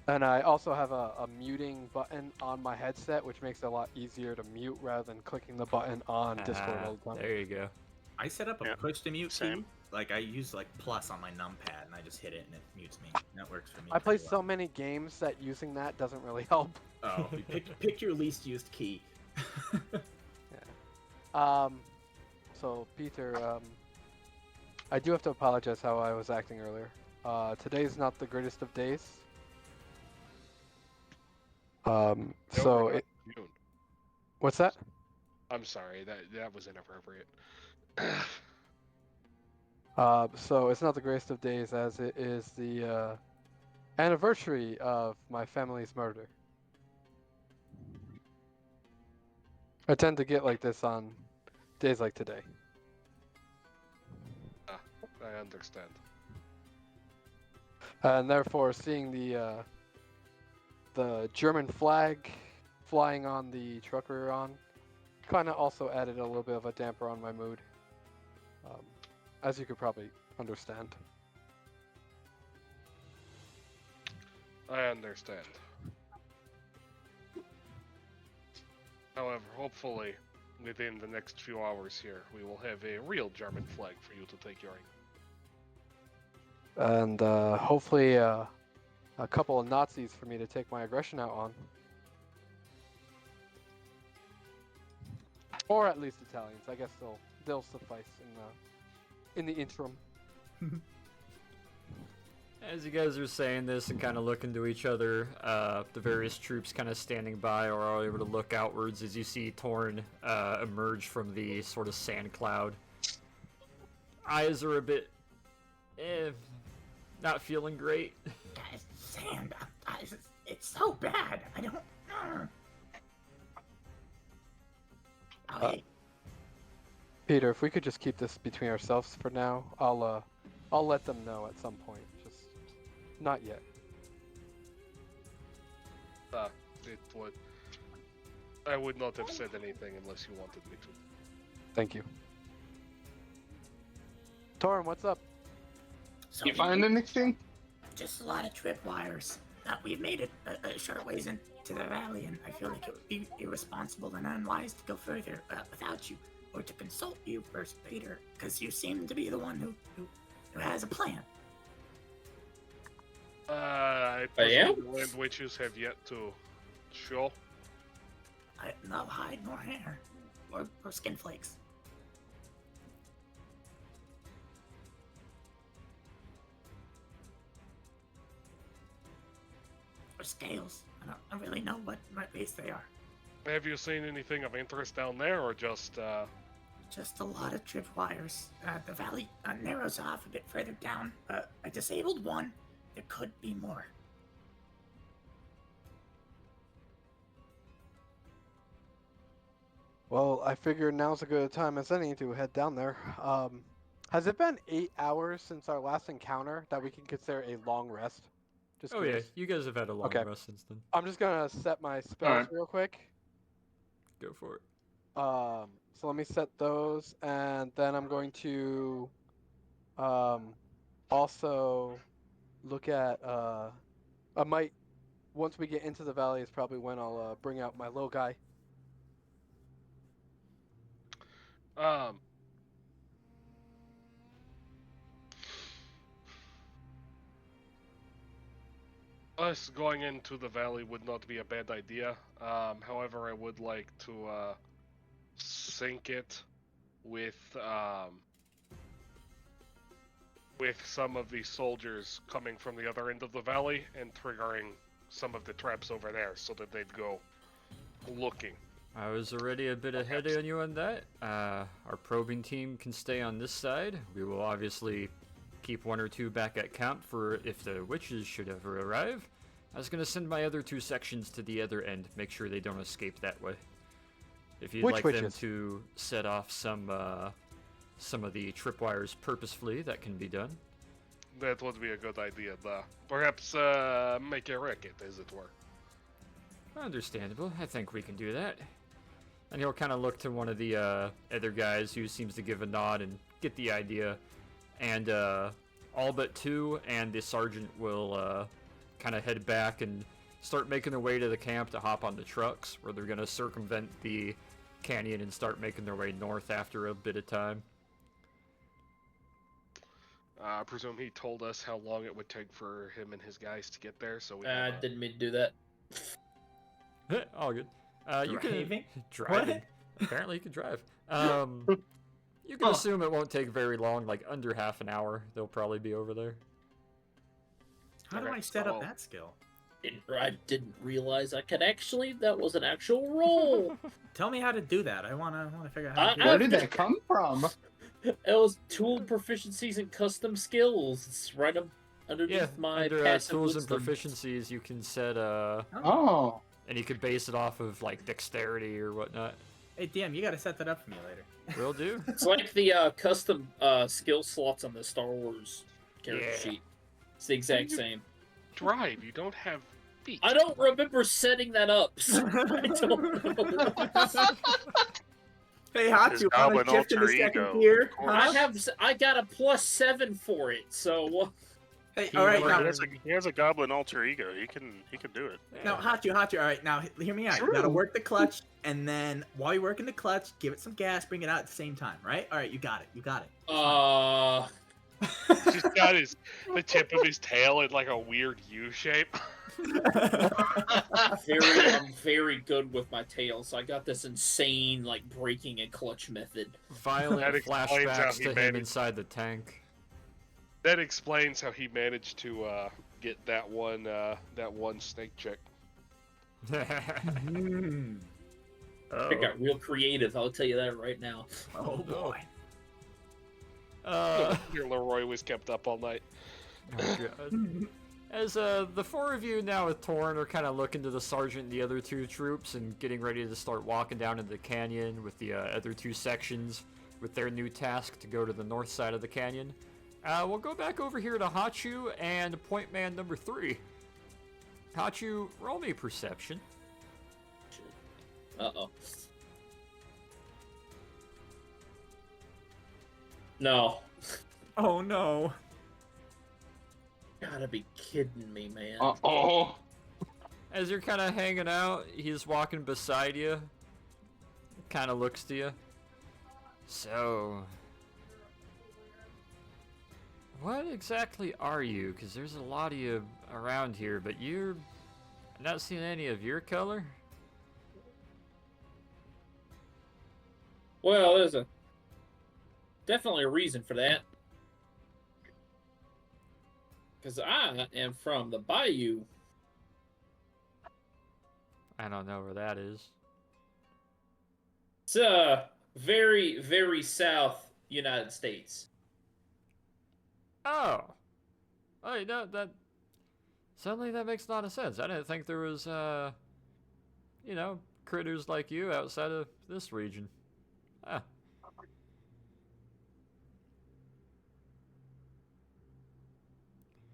And I also have a muting button on my headset, which makes it a lot easier to mute rather than clicking the button on Discord all the time. There you go. I set up a push to mute key. Like I use plus on my numpad and I just hit it and it mutes me. That works for me. I play so many games that using that doesn't really help. Oh, pick your least used key. Yeah. So Peter, I do have to apologize how I was acting earlier. Today's not the greatest of days. What's that? I'm sorry, that was inappropriate. So it's not the greatest of days as it is the anniversary of my family's murder. I tend to get like this on days like today. I understand. And therefore, seeing the German flag flying on the truck we were on kind of also added a little bit of a damper on my mood, as you could probably understand. I understand. However, hopefully, within the next few hours here, we will have a real German flag for you to take carrying. And hopefully a couple of Nazis for me to take my aggression out on. Or at least Italians. I guess they'll suffice in the interim. As you guys are saying this and kind of looking to each other, the various troops kind of standing by or are able to look outwards as you see Torn emerge from the sort of sand cloud. Eyes are a bit, not feeling great. Guys, sand, it's so bad. I don't. Peter, if we could just keep this between ourselves for now, I'll let them know at some point. Just not yet. I would not have said anything unless you wanted me to. Thank you. Torin, what's up? So you find anything? Just a lot of tripwires. We've made it a short ways into the valley, and I feel like it would be irresponsible and unwise to go further without you, or to consult you first, Peter, because you seem to be the one who has a plan. I I am? presume the land witches have yet to show. No hide nor hair. Or skin flakes. Or scales. I don't really know what race they are. Have you seen anything of interest down there, or just Just a lot of tripwires. The valley narrows off a bit further down. I disabled one. There could be more. Well, I figure now's as good a time as any to head down there. Has it been 8 hours since our last encounter that we can consider a long rest? Just Oh yeah, curious. you guys have had a long Okay. rest since then. I'm just gonna set my spells Alright. real quick. Go for it. So let me set those, and then I'm going to also look at I might, once we get into the valley is probably when I'll bring out my little guy. Us going into the valley would not be a bad idea. However, I would like to sync it with some of the soldiers coming from the other end of the valley and triggering some of the traps over there, so that they'd go looking. I was already a bit ahead on you on that. Our probing team can stay on this side. We will obviously keep 1 or 2 back at camp for if the witches should ever arrive. I was going to send my other 2 sections to the other end, make sure they don't escape that way. If you'd Which like witches? them to set off some of the tripwires purposefully, that can be done. That would be a good idea. Perhaps make a racket, as it were. Understandable. I think we can do that. And he'll kind of look to one of the other guys who seems to give a nod and get the idea. And all but 2 and the sergeant will kind of head back and start making their way to the camp to hop on the trucks, where they're going to circumvent the canyon and start making their way north after a bit of time. I presume he told us how long it would take for him and his guys to get there, so we I didn't mean to do that. All good. You can Driving? driving. Apparently, you can drive. You can assume it won't take very long, like under half an hour. They'll probably be over there. How do Okay, I set up so- that skill? I didn't realize I could actually. That was an actual roll. Tell me how to do that. I wanna figure out how to do Where it. did that come from? It was tool proficiencies and custom skills. It's right up underneath Yeah, my under passive tools wisdom. and proficiencies, you can set Oh. and you could base it off of like dexterity or whatnot. Hey DM, you gotta set that up for me later. Will do. It's like the custom skill slots on the Star Wars character Yeah. sheet. It's the exact same. drive. You don't have feet. I don't remember setting that up. So I don't know. Hey, His Hachu, wanna goblin shift into alter second ego, gear? of course. I got a +7 for it. So Hey, He all right, will now, He has a goblin alter ego. He can do it. now, Hachu, all right, now, hear me out. You gotta work the clutch, and then, while you're working the clutch, give it some gas, bring it out at the same time, right? All right, you got it. He's got the tip of his tail in like a weird U shape. I'm very good with my tail, so I got this insane like braking and clutch method. Violent That explains how flashbacks he to him managed- inside the tank. That explains how he managed to get that one snake chick. Hmm. I got real creative. I'll tell you that right now. Oh, boy. Your Leroy was kept up all night. Oh, God. As the 4 of you now with Torn are kind of looking to the sergeant and the other 2 troops and getting ready to start walking down into the canyon with the other 2 sections with their new task to go to the north side of the canyon. We'll go back over here to Hachu and point man number 3. Hachu, roll me perception. Uh-oh. No. Oh, no. Gotta be kidding me, man. Oh. As you're kind of hanging out, he's walking beside you. Kind of looks to you. So, What exactly are you? Because there's a lot of you around here, but you're not seeing any of your color? Well, there's definitely a reason for that. Because I am from the Bayou. I don't know where that is. It's very, very south United States. Oh. Oh, that suddenly that makes a lot of sense. I didn't think there was critters like you outside of this region. Ah.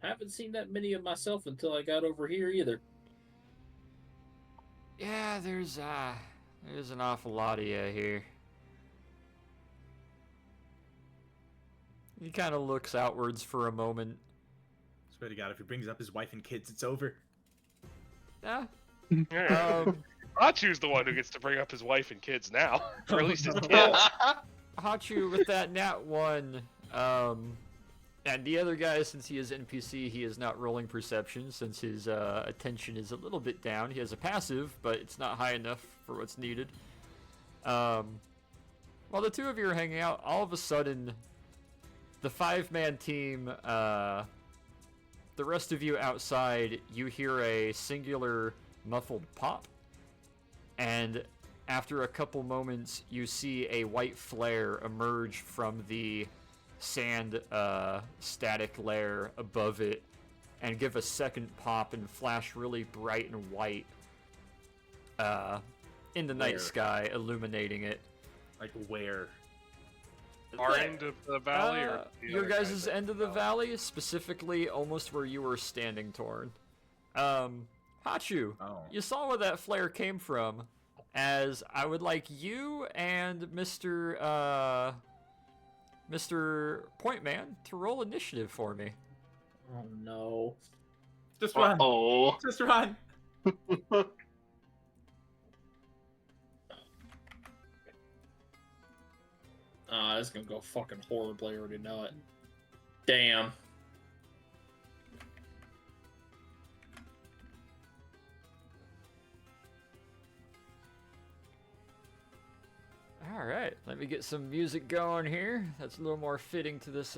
I haven't seen that many of myself until I got over here either. Yeah, there's an awful lot of you here. He kind of looks outwards for a moment. Swear to God, if he brings up his wife and kids, it's over. Yeah. Hachu's the one who gets to bring up his wife and kids now. Or at least his kids. Hachu with that nat 1, and the other guy, since he is NPC, he is not rolling perception, since his attention is a little bit down. He has a passive, but it's not high enough for what's needed. While the two of you are hanging out, all of a sudden, the 5-man team, the rest of you outside, you hear a singular muffled pop, and after a couple moments, you see a white flare emerge from the sand static layer above it and give a second pop and flash really bright and white in the night sky, illuminating it. Like where? Our end of the valley, or your guys' end of the valley, specifically almost where you were standing, Torn. Hachu, you saw where that flare came from, as I would like you and Mr. Pointman to roll initiative for me. Oh no. Just run. Oh. Just run. This is gonna go fucking horribly, I already know it. Damn. Alright, let me get some music going here. That's a little more fitting to this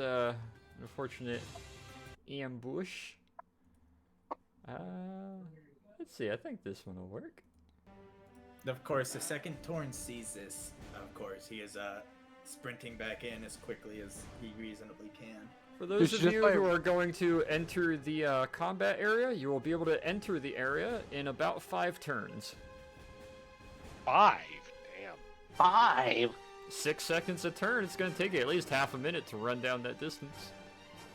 unfortunate ambush. Let's see, I think this one will work. Of course, the second Torn sees this, of course, he is sprinting back in as quickly as he reasonably can. For those of you who are going to enter the combat area, you will be able to enter the area in about 5 turns. 5? Damn. 5? 6 seconds a turn. It's going to take you at least half a minute to run down that distance.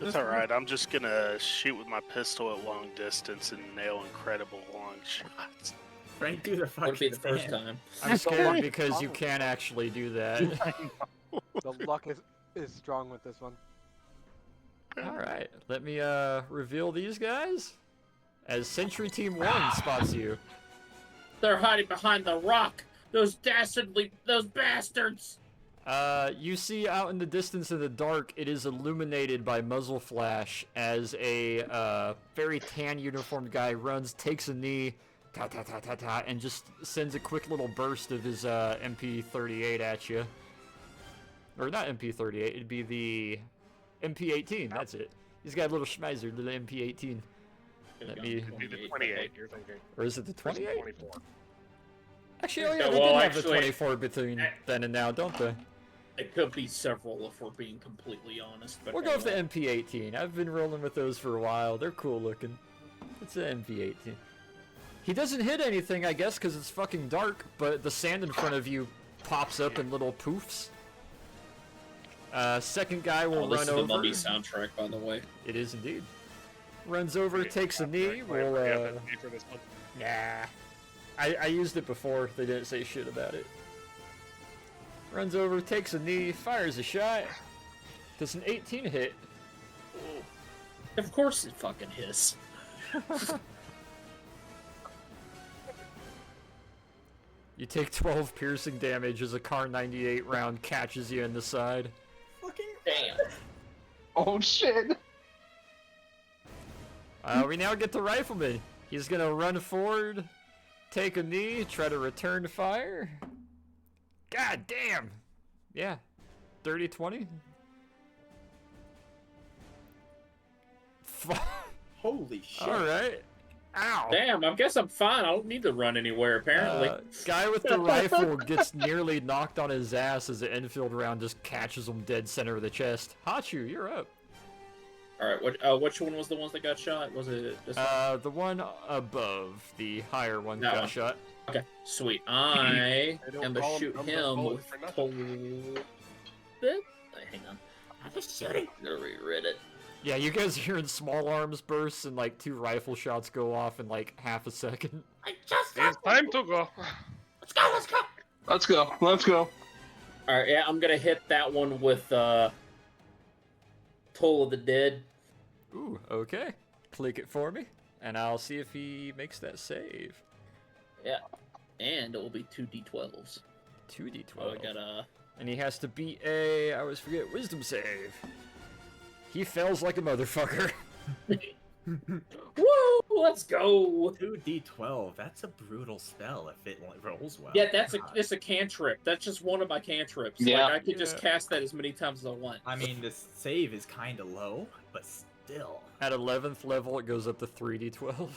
That's alright, I'm just gonna shoot with my pistol at long distance and nail incredible long shots. Right through the fucking Would be the first time. I'm scared because you can't actually do that. The luck is strong with this one. Alright, let me reveal these guys. As Sentry Team 1 spots you. They're hiding behind the rock. Those bastards. You see out in the distance in the dark, it is illuminated by muzzle flash as a very tan uniformed guy runs, takes a knee, and just sends a quick little burst of his MP38 at you. Or not MP38, it'd be the MP18, that's it. He's got a little schmeiser, little MP18. It'd be the 28, you're thinking. Or is it the 28? 24. Actually, oh yeah, they did have the 24 between then and now, don't they? It could be several if we're being completely honest. But We'll go with the MP18. I've been rolling with those for a while. They're cool looking. It's an MP18. He doesn't hit anything, I guess, because it's fucking dark, but the sand in front of you pops up in little poofs. Second guy will run over. This is the Mummy soundtrack, by the way. It is indeed. Runs over, takes a knee. Will Nah. I used it before. They didn't say shit about it. Runs over, takes a knee, fires a shot. Does an 18 hit? Of course it fucking hits. You take 12 piercing damage as a Kar 98 round catches you in the side. Fucking damn. Oh shit! We now get the rifleman. He's gonna run forward, take a knee, try to return fire. God damn! Yeah. 30-20? Holy shit. Alright. Ow! Damn, I guess I'm fine. I don't need to run anywhere, apparently. Guy with the rifle gets nearly knocked on his ass as the Enfield round just catches him dead center of the chest. Hachu, you're up. Alright, which one was the ones that got shot? Was it this one? The one above, the higher one That got one. shot. Okay, sweet. I They don't am to call 'em shoot number him bullet with for nothing. cold... Hang on. I'm just shooting. I'm gonna reread it. Yeah, you guys are hearing small arms bursts and like 2 rifle shots go off in like half a second. I just It's time to go. Let's go, let's go. Let's go. Let's go. Alright, yeah, I'm gonna hit that one with, Toll of the Dead. Ooh, okay. Click it for me, and I'll see if he makes that save. Yeah. And it will be 2d12s. 2d12. Oh, I got And he has to beat I always forget, wisdom save. He fails like a motherfucker. Woo! Let's go! 2d12, that's a brutal spell if it rolls well. Yeah, it's a cantrip. That's just one of my cantrips. Yeah. Like, I could just cast that as many times as I want. I mean, the save is kind of low, but still. At 11th level, it goes up to 3d12.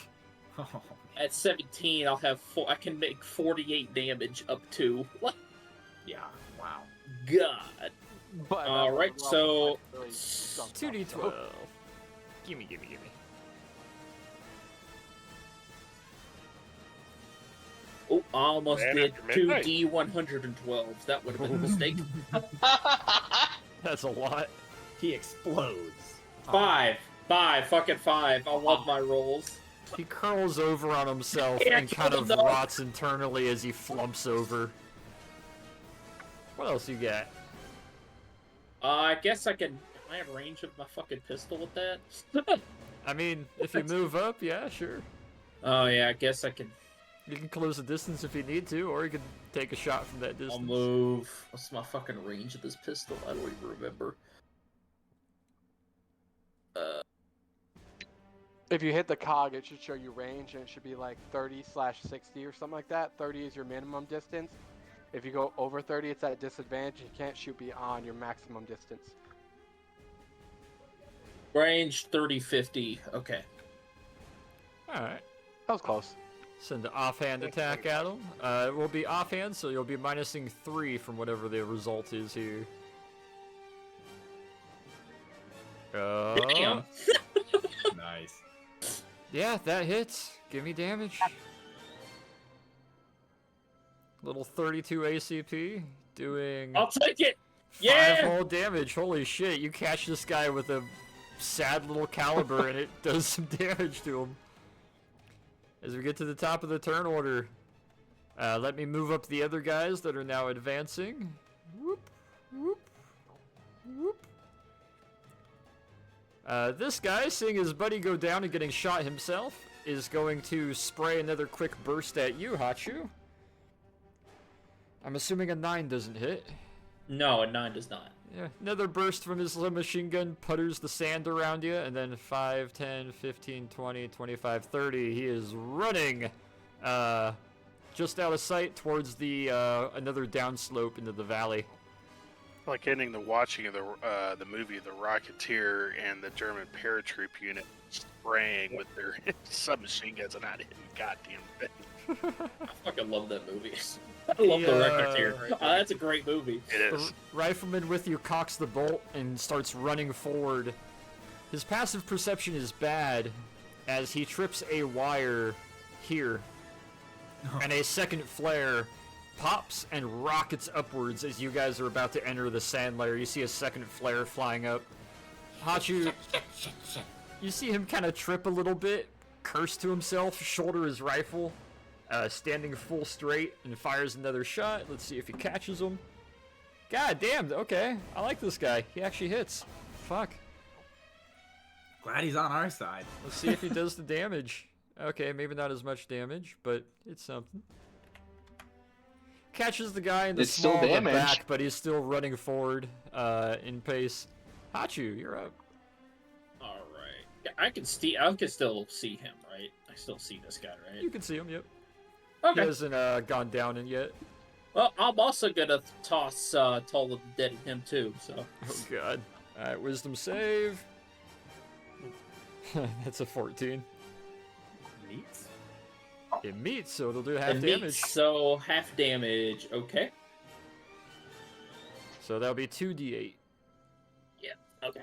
Oh, At 17, I can make 48 damage up to. What? yeah, wow. God. But Alright, so... 2d12. Gimme. Oh, I almost Man did after midnight. 2d112s. That would have been a mistake. That's a lot. He explodes. Fucking five. I love my rolls. He curls over on himself Yeah, and kind of killed him. rots internally as he flumps over. What else you got? I guess I can... Am I in range of my fucking pistol with that? I mean, if you move up, yeah, sure. Oh, yeah, I guess I can... You can close the distance if you need to, or you can take a shot from that distance. I'll move... What's my fucking range of this pistol? I don't even remember. If you hit the cog, it should show you range, and it should be like 30/60 or something like that. 30 is your minimum distance. If you go over 30, it's at a disadvantage. You can't shoot beyond your maximum distance. Range 30-50. Okay. Alright. That was close. Send an offhand attack at him. It will be offhand, so you'll be minusing 3 from whatever the result is here. Damn. Nice. Yeah, that hits. Give me damage. Little 32 ACP, doing I'll take it. 5 Yeah. whole damage. Holy shit, you catch this guy with a sad little caliber and it does some damage to him. As we get to the top of the turn order, let me move up the other guys that are now advancing. Whoop, whoop, whoop. This guy, seeing his buddy go down and getting shot himself, is going to spray another quick burst at you, Hachu. I'm assuming a 9 doesn't hit. No, a 9 does not. Yeah, another burst from his machine gun putters the sand around you, and then 5, 10, 15, 20, 25, 30. He is running just out of sight towards the another downslope into the valley. Like ending the watching of the movie The Rocketeer and the German paratroop unit spraying with their submachine guns and not hitting goddamn thing. I fucking love that movie. I love the Rocketeer. That's a great movie. It The is. rifleman with you cocks the bolt and starts running forward. His passive perception is bad as he trips a wire here. And a second flare pops and rockets upwards as you guys are about to enter the sand layer. You see a second flare flying up. Hachu, you see him kind of trip a little bit, curse to himself, shoulder his rifle, standing full straight, and fires another shot. Let's see if he catches him. God damn, okay. I like this guy. He actually hits. Fuck. Glad he's on our side. Let's see if he does the damage. Okay, maybe not as much damage, but it's something. Catches the guy in the It's still small of the damage. back, but he's still running forward in pace. Hachu, you're up. I can still see him, right? I still see this guy, right? You can see him, yep. Okay. He hasn't gone down in yet. Well, I'm also gonna toss Toll of the Dead at him too. So. Oh god. Alright, wisdom save. That's a 14. Meats? It meets, so it'll do half It damage. meets, so half damage. Okay. So that'll be 2d8. Yeah. Okay.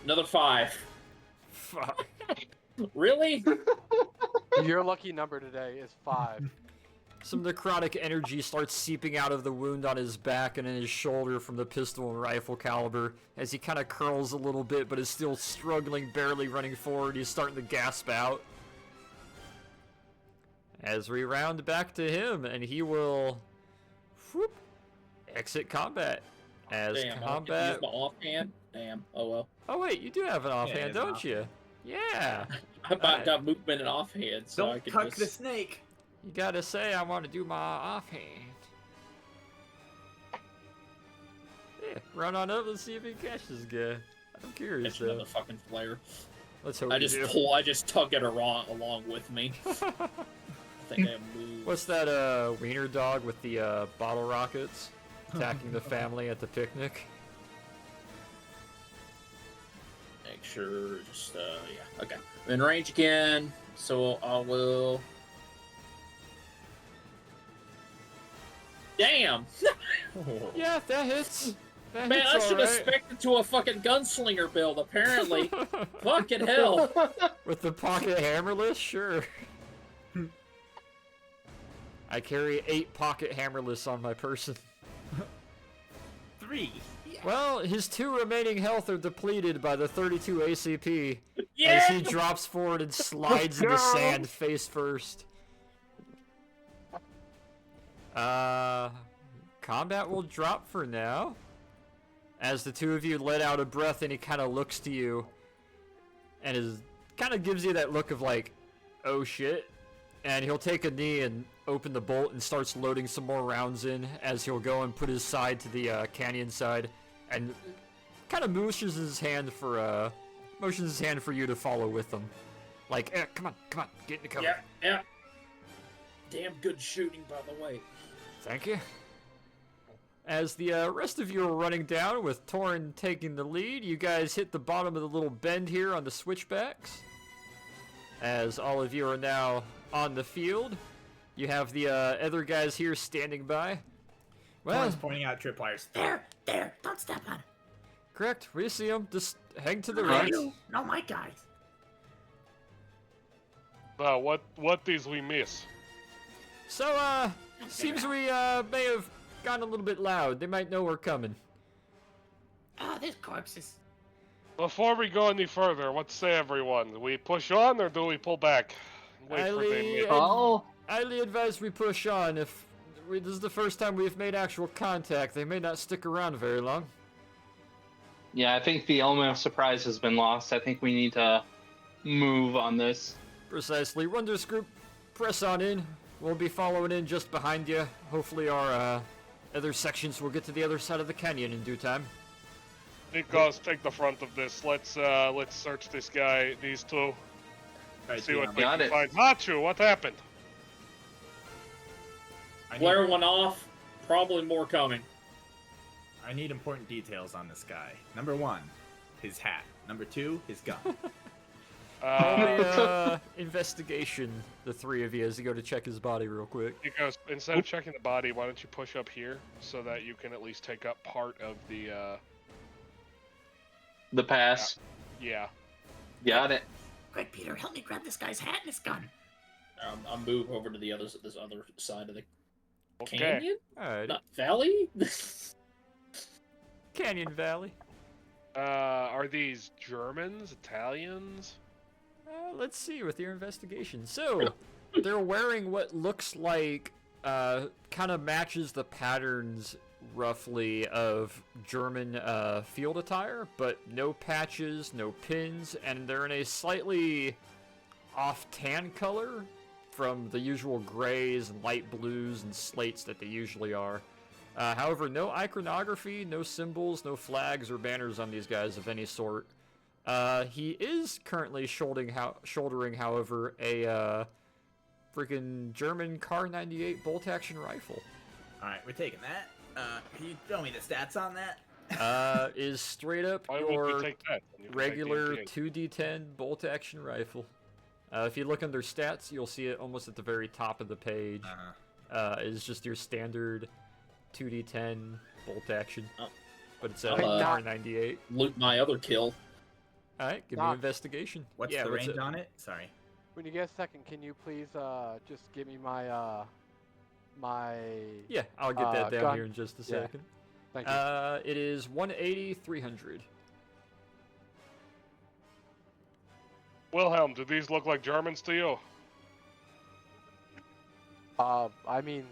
Another 5. Fuck. Really? Your lucky number today is 5. Some necrotic energy starts seeping out of the wound on his back and in his shoulder from the pistol and rifle caliber as he kind of curls a little bit but is still struggling, barely running forward. He's starting to gasp out. As we round back to him, and he will whoop, exit combat. As Damn, combat. I use my offhand. Damn. Oh well. Oh wait, you do have an offhand, he has an don't you? Yeah. I about got movement and offhand, so Don't I can cuck just... the snake. You gotta say I want to do my offhand. Yeah, run on up and see if he catches this guy. I'm curious catch though. another fucking flare. Let's hope I you just do. I just tug it along with me. I think I moved. What's that wiener dog with the bottle rockets attacking the family at the picnic? Make sure, just yeah, okay. I'm in range again, so I will. Damn! Yeah, that hits. That Man, I hits should have alright. spec'd to a fucking gunslinger build, apparently. Fucking hell. With the pocket hammerless, sure. I carry 8 pocket hammerless on my person. 3. Well, his 2 remaining health are depleted by the 32 ACP Yeah! as he drops forward and slides into sand face first. Combat will drop for now. As the two of you let out a breath and he kind of looks to you and kind of gives you that look of like, oh shit. And he'll take a knee and open the bolt and starts loading some more rounds in as he'll go and put his side to the canyon side and kind of motions his hand for you to follow with him. Like, come on, get in the cover. Yeah. Damn good shooting, by the way. Thank you. As the rest of you are running down with Torin taking the lead, you guys hit the bottom of the little bend here on the switchbacks. As all of you are now on the field, you have the other guys here standing by. Well, Torin's pointing out tripwires. There, don't step on it. correct, we see them. Just hang to the No, right. you, no, my guys. What these we miss? So, seems we may have gotten a little bit loud. They might know we're coming. Oh, there's corpses. Before we go any further, what say everyone? Do we push on or do we pull back? Wait for them. Oh, Highly advise we push on. If this is the first time we've made actual contact, they may not stick around very long. yeah, I think the element of surprise has been lost. I think we need to move on this. Precisely. Wonders Group, press on in. We'll be following in just behind you. Hopefully our other sections will get to the other side of the canyon in due time. Nikos, take the front of this. Let's search this guy, these two. Right, See what we Got can it. find. Hachu, what happened? Flare one off. Probably more coming. I need important details on this guy. Number 1, his hat. Number 2, his gun. Investigation, the three of you, as you go to check his body real quick. Nikos, instead of checking the body, why don't you push up here so that you can at least take up part of The pass. yeah. Got it. Quick, Peter, help me grab this guy's hat and his gun. I'll move over to this other side of the Okay. canyon? Alright. Not valley? Canyon Valley. Are these Germans, Italians? Let's see with your investigation. So, they're wearing what looks like, kind of matches the patterns, roughly, of German field attire, but no patches, no pins, and they're in a slightly off tan color from the usual grays and light blues and slates that they usually are. However, no iconography, no symbols, no flags or banners on these guys of any sort. He is currently shouldering, however, a freaking German Kar 98 bolt-action rifle. Alright, we're taking that. Can you throw me the stats on that? Is straight up Why would you your take that? You can take the regular MP8. 2d10 bolt-action rifle. If you look under stats, you'll see it almost at the very top of the page. Is just your standard 2d10 bolt-action. Oh. But it's a I'll, Kar 98. Loot my other kill. Alright, give me Doc. investigation. What's yeah, the what's range it? on it? Sorry. When you get a second, can you please just give me my Yeah, I'll get that down gun? here in just a Yeah. second. Thank you. It is 180, 300. Wilhelm, do these look like Germans to you? I mean,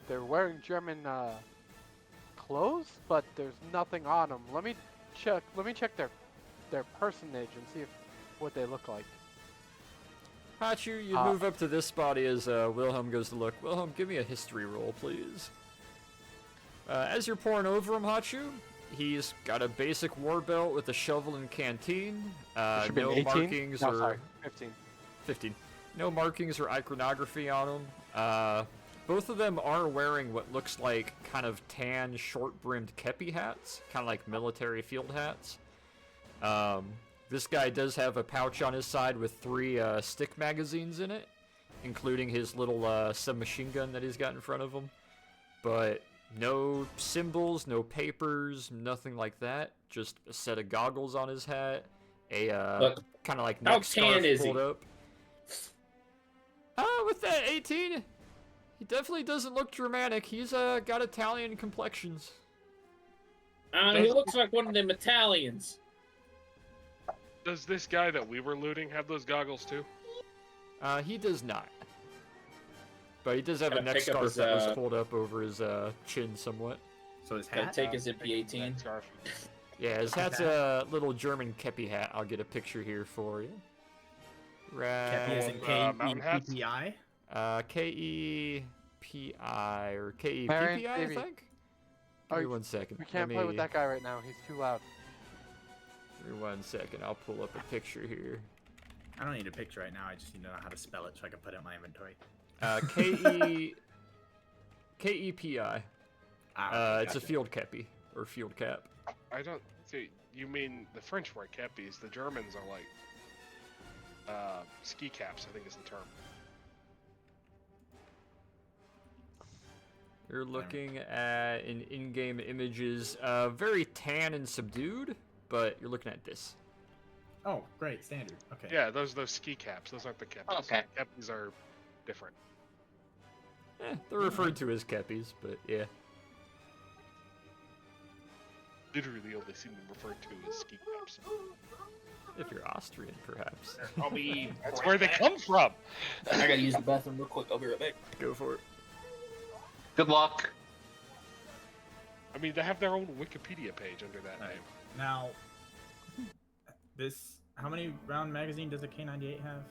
they're wearing German clothes, but there's nothing on them. Let me check their personage and see what they look like. Hachu, you move up to this body as Wilhelm goes to look. Wilhelm, give me a history roll, please. As you're pouring over him, Hachu, he's got a basic war belt with a shovel and canteen. Should be No 18? markings No, or... sorry, 15. 15. No markings or iconography on them. Both of them are wearing what looks like kind of tan, short-brimmed kepi hats, kind of like military field hats. This guy does have a pouch on his side with 3 stick magazines in it, including his little submachine gun that he's got in front of him. But no symbols, no papers, nothing like that. Just a set of goggles on his hat, a kind of like neck scarf pulled up. With that 18, he definitely doesn't look Germanic. He's got Italian complexions. He looks like one of them Italians. Does this guy that we were looting have those goggles too? He does not. But he does have a Gotta neck pick up scarf his, that was pulled up over his chin somewhat. So his Gotta hat? take his MP18. Yeah, his hat's a little German kepi hat. I'll get a picture here for you. Kepi as in mountain hats? K-E-P-P-I? K-E-P-I or K-E-P-P-I, Marion, I baby. think? Give me 1 second. We can't play with that guy right now. He's too loud. Give me 1 second. I'll pull up a picture here. I don't need a picture right now. I just need to know how to spell it so I can put it in my inventory. K-E-P-I. It's a field kepi or field cap. I don't see. You mean the French wear cappies? The Germans are like ski caps, I think is the term. You're looking at in-game images, very tan and subdued, but you're looking at this. Oh, great, standard. Okay. Yeah, those ski caps. Those aren't the cappies. Okay. Cappies are different. They're referred to as kepis, but yeah. Literally only seen them referred to as ski caps. If you're Austrian, perhaps. I'll be. That's where they come from. I gotta use the bathroom real quick. I'll be right back. Go for it. Good luck. I mean, they have their own Wikipedia page under that name. Now, how many round magazine does a K98 have?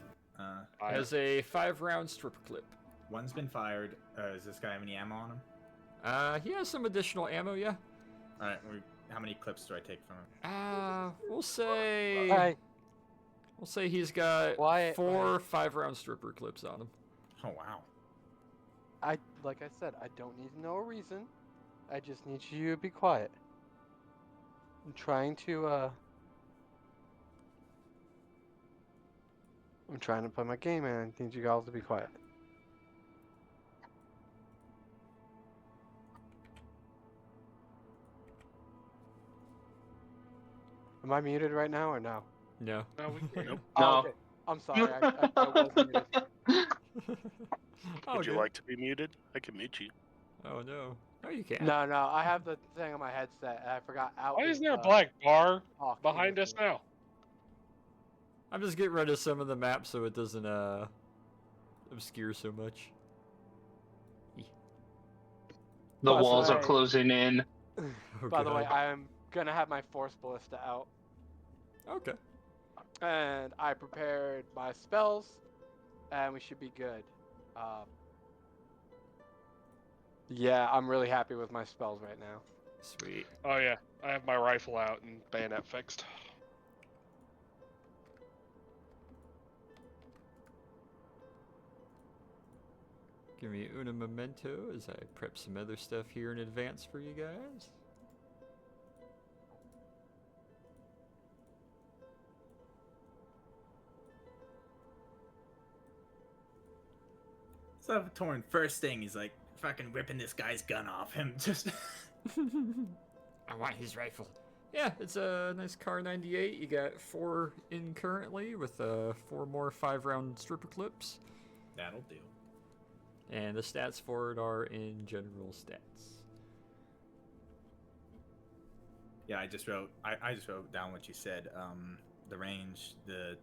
Has a 5-round stripper clip. One's been fired. Does this guy have any ammo on him? He has some additional ammo, yeah. Alright, how many clips do I take from him? We'll say... Hey, We'll say he's got Wyatt, 4 5-round stripper clips on him. Oh, wow. like I said, I don't need to know a reason. I just need you to be quiet. I'm trying to play my game and I need you guys to be quiet. Am I muted right now or no? No. No, we can. Nope. Oh, No. okay. I'm sorry. I was muted. Oh, Would you good. like to be muted? I can mute you. Oh, no. No, you can't. No, I have the thing on my headset and I forgot out. Why is there a black bar talk behind into us it. now? I'm just getting rid of some of the maps so it doesn't obscure so much. The By the walls are way- closing in. Oh, By the way, God. I'm gonna have my force ballista out, Okay. and I prepared my spells, and we should be good. Yeah, I'm really happy with my spells right now. Sweet. Oh yeah, I have my rifle out and bayonet fixed. Give me una memento as I prep some other stuff here in advance for you guys. So Torn, first thing, he's like fucking ripping this guy's gun off him. Just I want his rifle. Yeah, it's a nice Car 98. You got 4 in currently with 4 more 5-round stripper clips. that'll do. And the stats for it are in general stats. Yeah, I just wrote down what you said. The range, the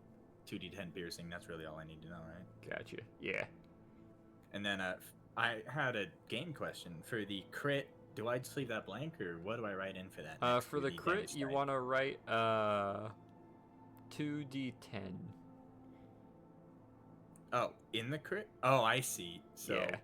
2d10 piercing. That's really all I need to know, right? Gotcha. Yeah. And then I had a game question for the crit. Do I just leave that blank, or what do I write in for that? next For the 3D crit, damage you type? want to write 2d10. Oh, in the crit? Oh, I see. So Yeah.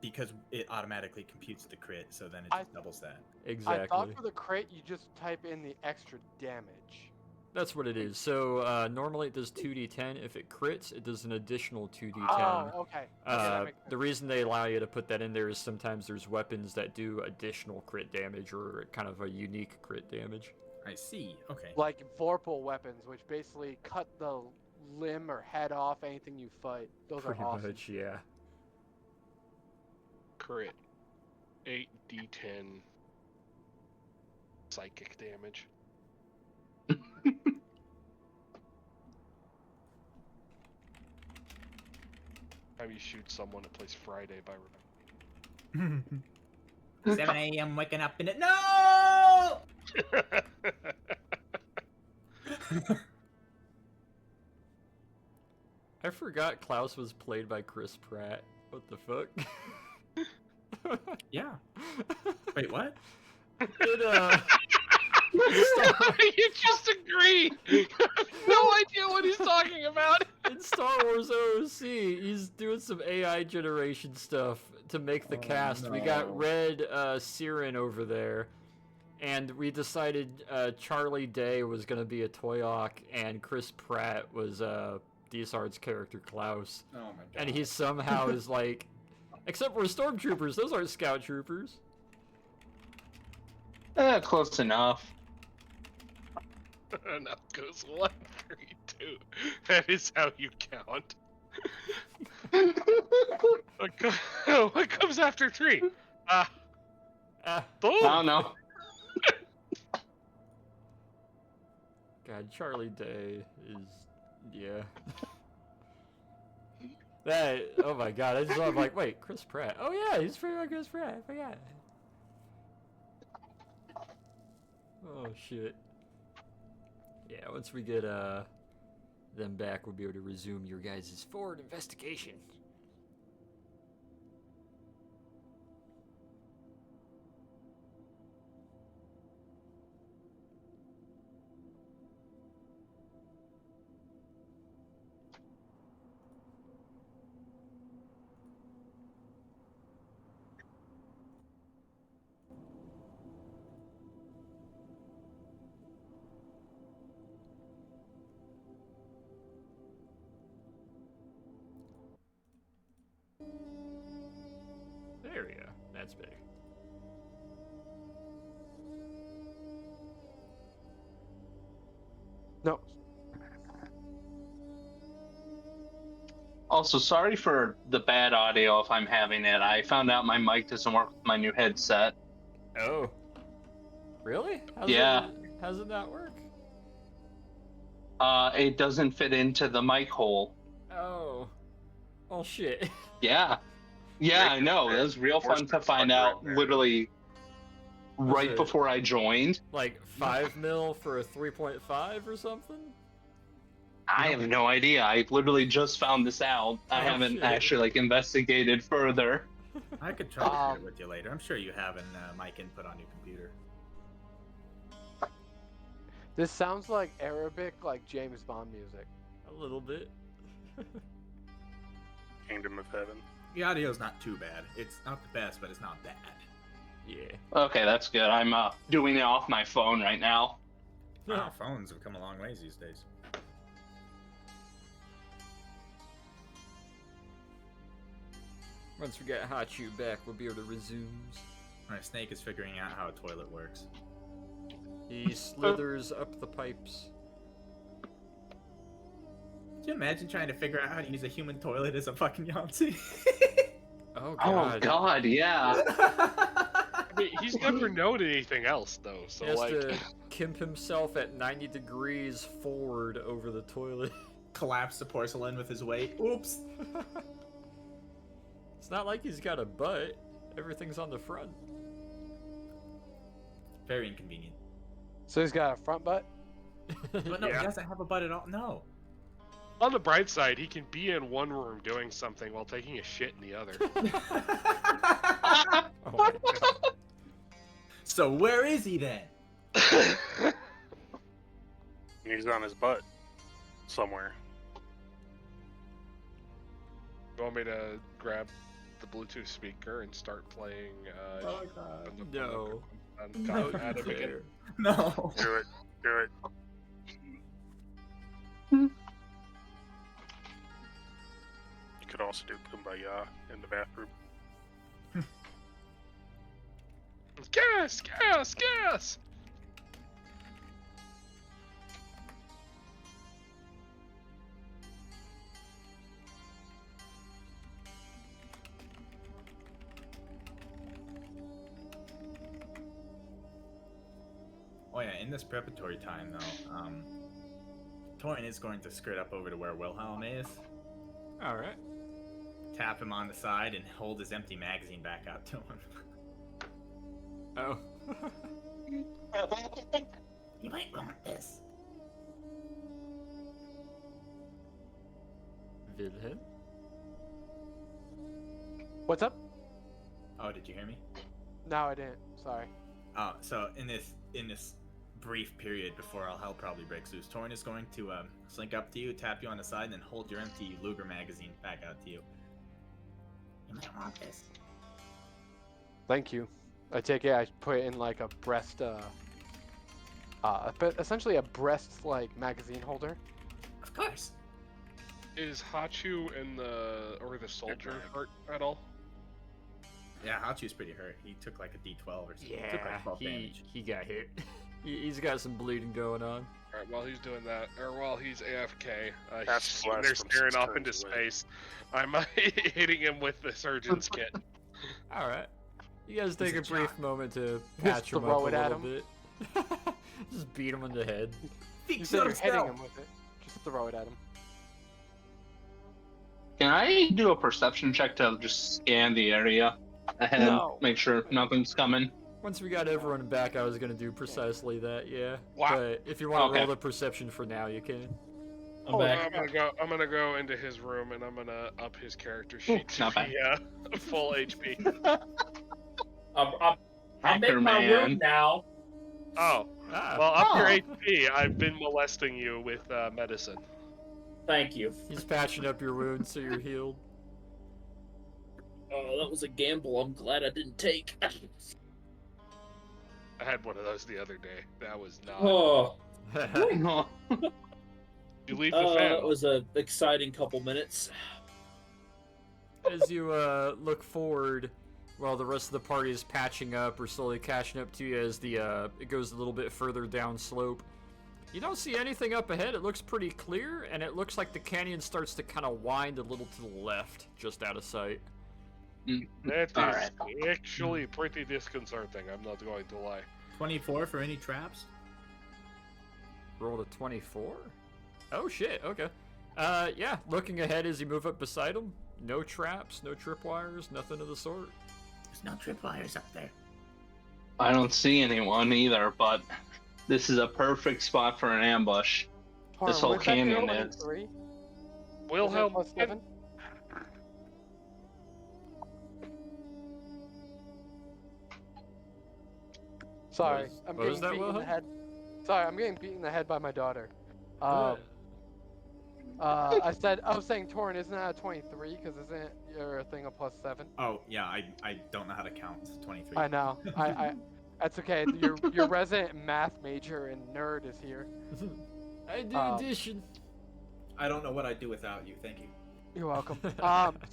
because it automatically computes the crit, so then it just doubles that. Exactly. I thought for the crit, you just type in the extra damage. That's what it is. So normally it does 2d10. If it crits, it does an additional 2d10. Oh, okay. That makes sense. The reason they allow you to put that in there is sometimes there's weapons that do additional crit damage or kind of a unique crit damage. I see. Okay. Like Vorpal weapons, which basically cut the limb or head off anything you fight. Those Pretty are awesome. much, yeah. Crit. 8d10 psychic damage. Time you shoot someone, it plays Friday by Rebecca. 7 a.m. waking up in it. No! I forgot Klaus was played by Chris Pratt. What the fuck? Yeah. Wait, what? It, You just agree. You have no idea what he's talking about. in Star Wars OOC, he's doing some AI generation stuff to make the cast. We got no. Red Siren over there, and we decided Charlie Day was gonna be a Toyok, and Chris Pratt was Dishard's character Klaus. Oh my god. And he somehow is like, except for stormtroopers, those aren't scout troopers. Close enough. Enough goes 1, 3, 2. That is how you count. What comes after 3? Ah, I don't know. God, Charlie Day is, yeah. That, oh my god, I'm like, wait, Chris Pratt. Oh yeah, he's pretty much Chris Pratt, I forgot. Oh shit. Yeah, once we get them back, we'll be able to resume your guys' forward investigation. There we go. That's better. No. Also, sorry for the bad audio if I'm having it. I found out my mic doesn't work with my new headset. Oh. Really? Yeah. How does it not work? It doesn't fit into the mic hole. Oh. Oh shit. Yeah. Yeah, I know. It was real fun to find out literally right it- before I joined. Like 5 mil for a 3.5 or something? I have no idea. I literally just found this out. I Oh, haven't shit. actually investigated further. I could try to share it with you later. I'm sure you have an mic input on your computer. This sounds like Arabic, like James Bond music. A little bit. Kingdom of Heaven. The audio's not too bad. It's not the best, but it's not bad. Yeah. Okay, that's good. I'm doing it off my phone right now. Wow, phones have come a long ways these days. Once we get Hachu back, we'll be able to resume. My snake is figuring out how a toilet works. He slithers up the pipes. Could you imagine trying to figure out how to use a human toilet as a fucking Yahtzee? Oh god. Oh god, yeah. I mean, he's never known anything else though, so He has like. to kimp himself at 90 degrees forward over the toilet. Collapse the porcelain with his weight. Oops. It's not like he's got a butt. Everything's on the front. Very inconvenient. So he's got a front butt? But no, he doesn't have a butt at all. No. On the bright side, he can be in one room doing something while taking a shit in the other. Oh my god. So where is he then? He's on his butt somewhere. You want me to grab the Bluetooth speaker and start playing? Oh god. No. No, Adam again. No. Do it. Do it. You could also do Kumbaya in the bathroom. Gas! Gas! Gas! Oh yeah, in this preparatory time though, Torin is going to skirt up over to where Wilhelm is, Alright. tap him on the side, and hold his empty magazine back out to him. Oh. You might want this. Wilhelm? What's up? Oh, did you hear me? No, I didn't. Sorry. Oh, so in this brief period before all hell probably breaks loose, Torin is going to slink up to you, tap you on the side, and then hold your empty Luger magazine back out to you. You might want this. Thank you. I take it I put it in like a breast, but essentially a breast-like magazine holder. Of course. Is Hachu and the soldier hurt at all? Yeah, Hachu's pretty hurt. He took like a D12 or something. He took Yeah, like 12 damage. he got hit. He's got some bleeding going on. Alright, while he's doing that, or while he's AFK, That's he's blessed there from staring 6 off into turns away. space. I'm hitting him with the surgeon's kit. Alright. You guys take a He's a brief jock. moment to Just patch him throw up it a at little bit. Just beat him in the head. You said you're hitting him with it. Just throw it at him. Can I do a perception check to just scan the area ahead, No. make sure nothing's coming? Once we got everyone back, I was gonna do precisely that, yeah. Wow. But if you want to Okay. roll the perception for now, you can. I'm Oh, back. I'm gonna go into his room and I'm gonna up his character sheet to not bad. be full HP. I'm Hacker in my room man. now. Oh, Ah, well, up your Oh. HP. I've been molesting you with medicine. Thank you. he's patching up your wounds so you're healed. Oh, that was a gamble. I'm glad I didn't take. I had one of those the other day. That was not. Oh, You leave the fan. that was an exciting couple minutes. As you look forward, while the rest of the party is patching up or slowly catching up to you as the it goes a little bit further down slope, you don't see anything up ahead. It looks pretty clear, and it looks like the canyon starts to kind of wind a little to the left, just out of sight. That is Alright. actually pretty disconcerting. I'm not going to lie. 24 for any traps? Roll a 24? Oh shit, okay. Yeah, looking ahead as you move up beside him, no traps, no tripwires, nothing of the sort. There's no tripwires up there. I don't see anyone either, but this is a perfect spot for an ambush. This whole where's that canyon girl? is. 23? Wilhelm, Plus 7? Sorry, Was- I'm what was getting that, beaten in the Wilhelm? head. Sorry, I'm getting beaten in the head by my daughter. I was saying, Torin, isn't that a 23? Because isn't your thing a +7? Oh yeah, I don't know how to count. It's 23. I know. That's okay. Your resident math major and nerd is here. I do addition. I don't know what I'd do without you. Thank you. You're welcome.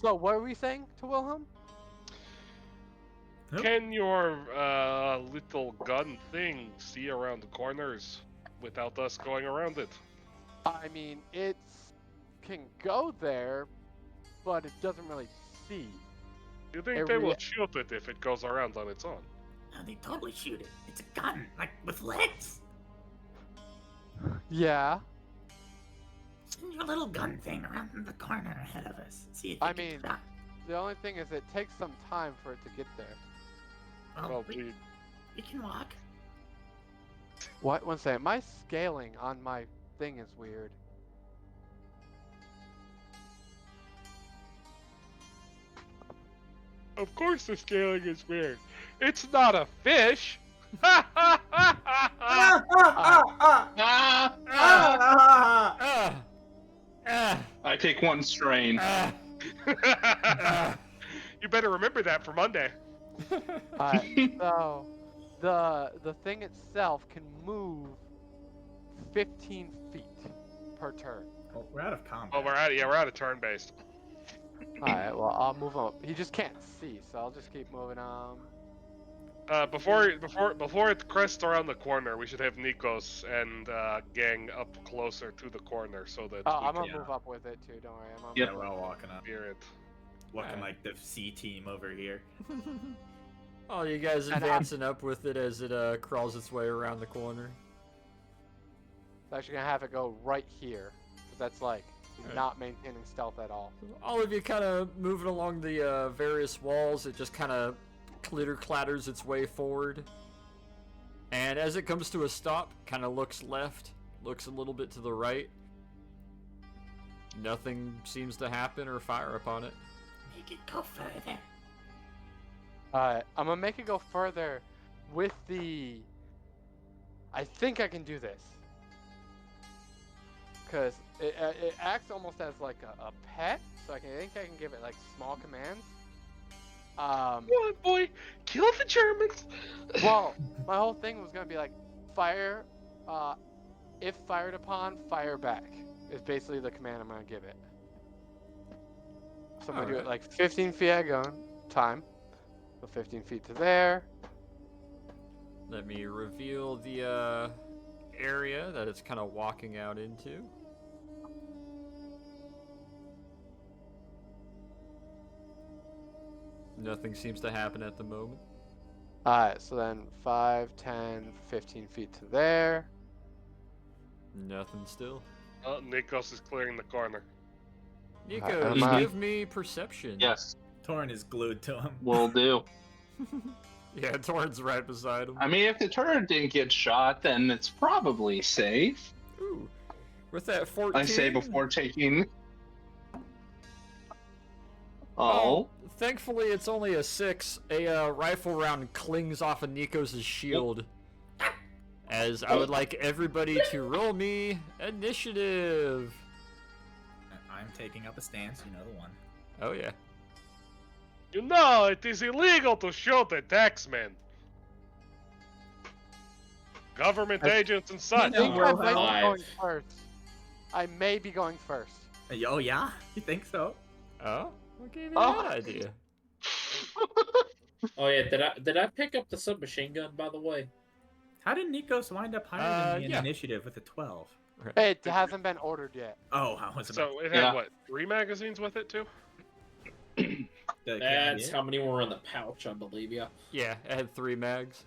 So what were we saying to Wilhelm? Can your little gun thing see around the corners without us going around it? I mean, it can go there, but it doesn't really see. You think they will shoot it if it goes around on its own? No, they totally shoot it. It's a gun, like with legs. Yeah. Send your little gun thing around in the corner ahead of us. See if you I can mean, stop. the only thing is it takes some time for it to get there. Oh, we can walk. What? One second. My scaling on my thing is weird. Of course the scaling is weird. It's not a fish! Ha ha ha ha ha! I take one strain. You better remember that for Monday. So, the thing itself can move 15 feet per turn. Oh, we're out of combat. Oh, we're out of turn based. Alright, well, I'll move on. He just can't see, so I'll just keep moving on. Before it crests around the corner, we should have Nikos and gang up closer to the corner so that. Oh, I'm gonna move up with it too. Don't worry. Yeah, we're all walking up. It. Looking like the C team over here. Oh, you guys advancing up with it as it crawls its way around the corner. I'm actually gonna have it go right here, because that's like not maintaining stealth at all. All of you kind of moving along the various walls. It just kind of clatters its way forward, and as it comes to a stop, kind of looks left, looks a little bit to the right. Nothing seems to happen or fire upon it. Make it go further. Alright, I'm gonna make it go further with the... I think I can do this. Because it acts almost as like a pet, so I think I can give it like small commands. Come on, boy, kill the Germans. Well, my whole thing was gonna be like, fire, if fired upon, fire back. Is basically the command I'm gonna give it. So I'm gonna do it like 15 feet at a go time. So 15 feet to there. Let me reveal the area that it's kind of walking out into. Nothing seems to happen at the moment. Alright, so then 5, 10, 15 feet to there. Nothing still. Oh, Nikos is clearing the corner. Nikos, give me perception. Yes. Torin is glued to him. Will do. Yeah, Torin's right beside him. I mean, if the turret didn't get shot, then it's probably safe. Ooh. With that 14... I say before taking... Oh. Thankfully, it's only a 6. A rifle round clings off of Nikos' shield. As I would like everybody to roll me initiative. I'm taking up a stance, you know the one. Oh, yeah. You know, it is illegal to shoot at taxmen. Government agents and such. I think I might be going first. I may be going first. Oh, yeah? You think so? Oh? What gave you that idea? Oh yeah, did I pick up the submachine gun, by the way? How did Nikos wind up higher than me in yeah. initiative with a 12? It hasn't been ordered yet. Oh, I was So it had what, 3 magazines with it too? That's how many were in the pouch, I believe. Yeah. Yeah, it had 3 mags.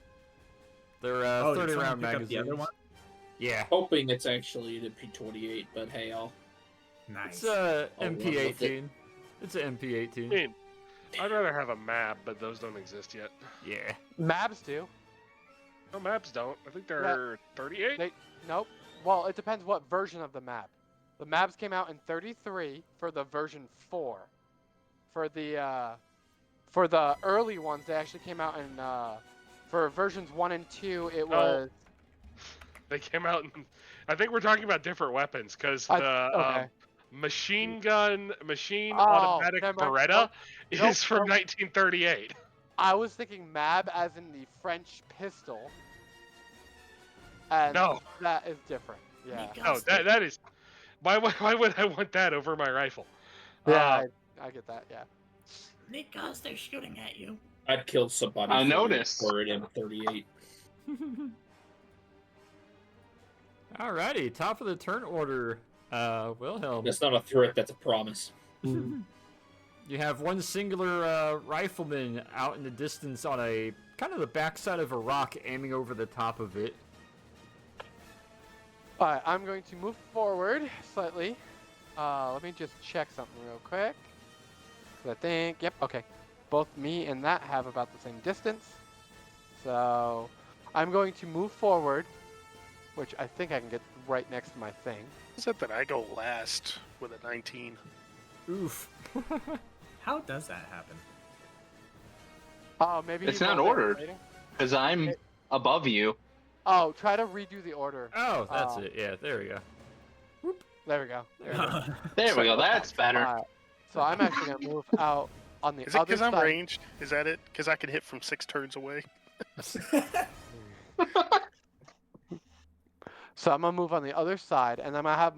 They're 30 round magazines. The other one? Yeah. Hoping it's actually the P28, but hey, I'll. Nice. It's MP18. It's an MP18. I mean, I'd rather have a map, but those don't exist yet. Yeah. Maps do. No, maps don't. I think they're 38. Nope. Well, it depends what version of the map. The maps came out in 33 for the version 4. For the early ones, they actually came out in for versions 1 and 2. It was. They came out in. I think we're talking about different weapons because machine Oh, automatic never mind. Beretta Nope, is from nope. 1938. I was thinking Mab as in the French pistol. And No. that is different. Yeah. No, that is. Why would I want that over my rifle? Yeah, I get that. Yeah. Nikos, they're shooting at you. I'd kill somebody I for noticed. for an M38. Alrighty, top of the turn order, Wilhelm. That's not a threat, that's a promise. You have one singular rifleman out in the distance on a kind of the backside of a rock, aiming over the top of it. Alright, I'm going to move forward slightly. Let me just check something real quick. 'Cause I think, yep, okay. Both me and that have about the same distance. So I'm going to move forward, which I think I can get right next to my thing. Is it that I go last with a 19? Oof. How does that happen? Oh, maybe It's you not won't get ordered. rating? Because I'm above you. Oh, try to redo the order. Oh, that's it. Yeah, there we go. There we go. There we go. There we go. That's better. Alright, so I'm actually going to move out on the Is it other because side. I'm ranged? Is that it? Because I can hit from 6 turns away? So I'm gonna move on the other side, and I'm gonna have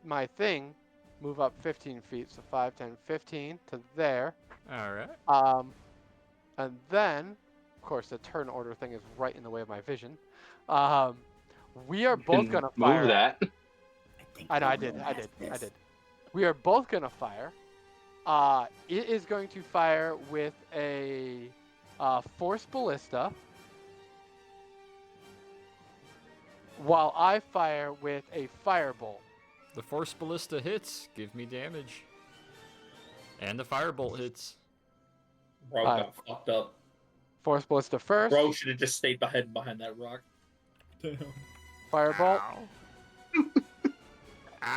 my thing move up 15 feet, so 5, 10, 15 to there. Alright. And then, of course, the turn order thing is right in the way of my vision. We are both Can gonna fire. move that. I know, I did. We are both gonna fire. It is going to fire with a force ballista, while I fire with a firebolt. The force ballista hits. Give me damage. And the firebolt hits. Bro got fucked up. Force ballista first. Bro should have just stayed behind that rock. Firebolt.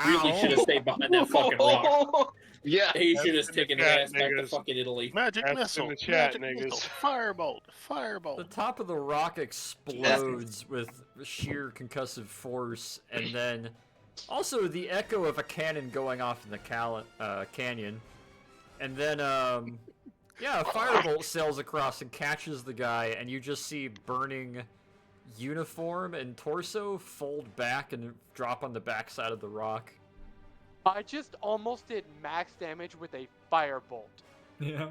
Really should have stayed behind that fucking rock. Yeah. He should have in the taken chat, his ass back to niggas. fucking Italy. Magic That's in missile. the chat, Magic niggas. missile. Firebolt. The Firebolt. top of the rock explodes with sheer concussive force, and then also the echo of a cannon going off in the canyon. And then, yeah, a firebolt sails across and catches the guy, and you just see burning uniform and torso fold back and drop on the backside of the rock. I just almost did max damage with a firebolt. Yeah.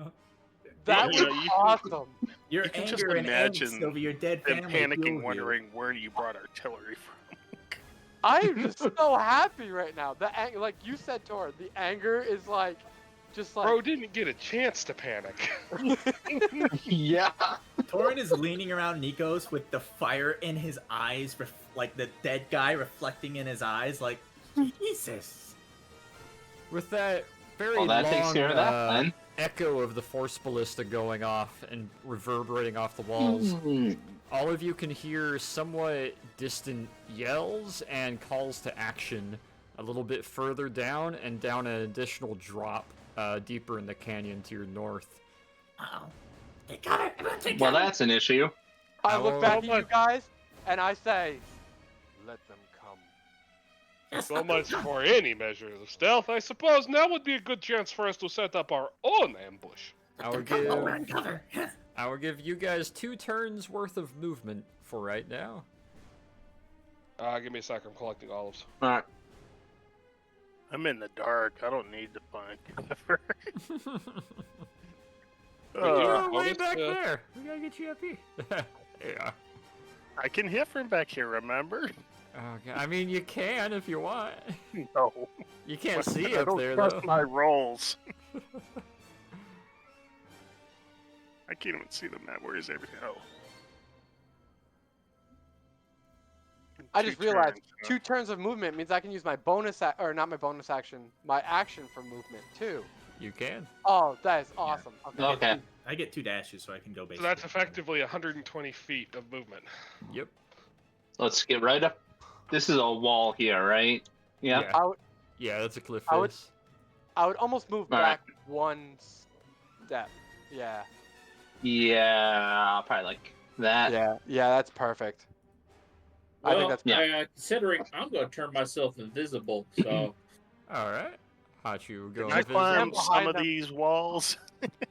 That Yeah, was you- awesome. Your You can just anger and imagine angst over your dead Them family. panicking, fueled you. wondering where you brought artillery from. I'm just so happy right now. Like you said, Tor, the anger is like, just like. Bro didn't get a chance to panic. Yeah. Torin is leaning around Nikos with the fire in his eyes, like the dead guy reflecting in his eyes, like, Jesus. With that very Well, that takes long care of that, then. echo of the force ballista going off and reverberating off the walls, all of you can hear somewhat distant yells and calls to action a little bit further down and down an additional drop deeper in the canyon to your north. Uh-oh. Take cover. Everyone take Well, cover. that's an issue. I look back at you guys and I say, let them come. So much for any measure of stealth. I suppose now would be a good chance for us to set up our own ambush. I will Come over give and cover. I will give you guys 2 turns worth of movement for right now. Give me a sec. I'm collecting olives. Alright. I'm in the dark. I don't need to find cover. You're way bonus, back there. We gotta get you up here. There you are. I can hit from back here, remember? Okay. I mean, you can if you want. No. You can't see I up don't there trust though. my rolls. I can't even see the map. Where is everything? Oh. I 2 just realized turns, huh? 2 turns of movement means I can use my bonus, or not my bonus action, my action for movement too. You can. Oh, that is awesome. Okay. Okay. I get 2 dashes, so I can go So basically. that's effectively 120 feet of movement. Yep. Let's get right up. This is a wall here, right? Yeah. Yeah. I would, Yeah, that's a cliff I would- face. I would almost move All right. back 1 step. Yeah. Yeah, probably like that. Yeah, that's perfect. I think Well, that's Yeah. considering I'm going to turn myself invisible, so All right. Hachu, go Can I invisible. climb behind some of them. these walls?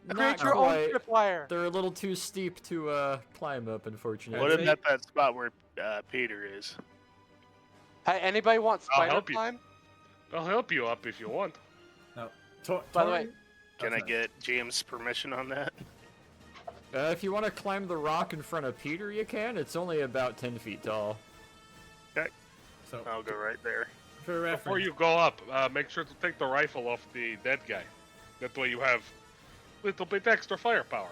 Not Create your own quite. tripwire. They're a little too steep to climb up, unfortunately. What about that spot where Peter is? Hey, anybody want I'll spider help you. climb? I'll help you up if you want. No. By the way, Can I get James' permission on that? If you want to climb the rock in front of Peter, you can. It's only about 10 feet tall. Okay. So I'll go right there. for reference, Before you go up, make sure to take the rifle off the dead guy. That way you have a little bit extra firepower.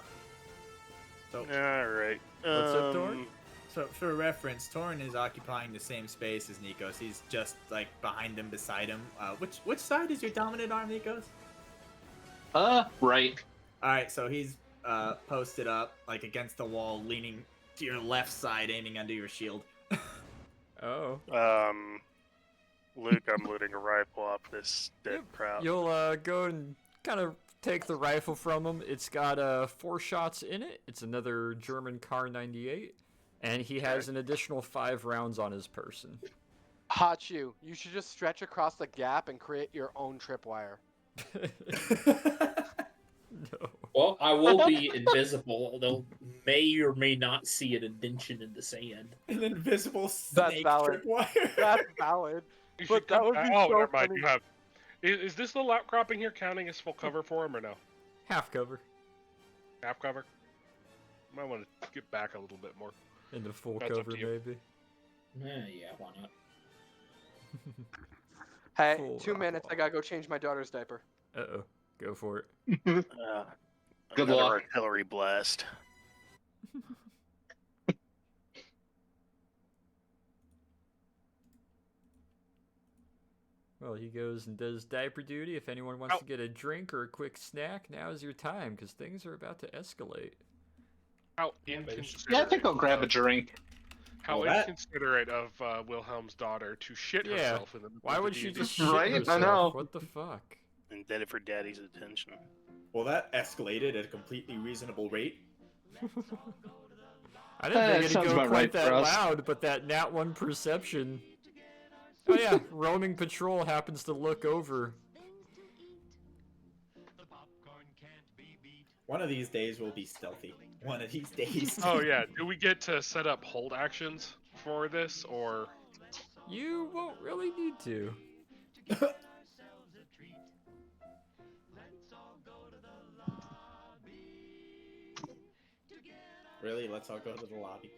so, All right. What's up, Torn? so for reference, Torn is occupying the same space as Nikos. He's just like behind him, beside him. Which side is your dominant arm, Nikos? Right. All right, so he's posted up like against the wall, leaning to your left side, aiming under your shield. Oh. Luke, I'm loading a rifle off this dead crowd. You'll go and kind of take the rifle from him. It's got 4 shots in it. It's another German Kar 98, and he has an additional 5 rounds on his person. Hachu, you should just stretch across the gap and create your own tripwire. No. Well, I will be invisible, although may or may not see an indention in the sand. An invisible That's snake valid. tripwire. That's valid. You But should that come would be back- Oh, so never mind. funny. You have. Is this little outcropping here counting as full cover for him or no? Half cover Half cover? Might want to get back a little bit more. into full That's up cover, to you. maybe. Yeah, why not? Hey, Full 2 minutes. rock I gotta go change my daughter's diaper. Uh-oh. Go for it. Good Another luck. artillery blast. Well, he goes and does diaper duty. If anyone wants to get a drink or a quick snack, now is your time, because things are about to escalate. How Yeah, I think inconsiderate I'll grab a drink. How Well, that- inconsiderate of Wilhelm's daughter to shit Yeah. herself in the middle Why of would the she evening. just shit Right? I herself? know. What the fuck? Indebted for daddy's attention. Well, that escalated at a completely reasonable rate. I didn't think it'd sounds go about quite right that for us. loud, but that Nat 1 perception. Oh yeah, roaming patrol happens to look over. One of these days we'll be stealthy. One of these days. Oh yeah, do we get to set up hold actions for this, or You won't really need to. Really? Let's all go to the lobby.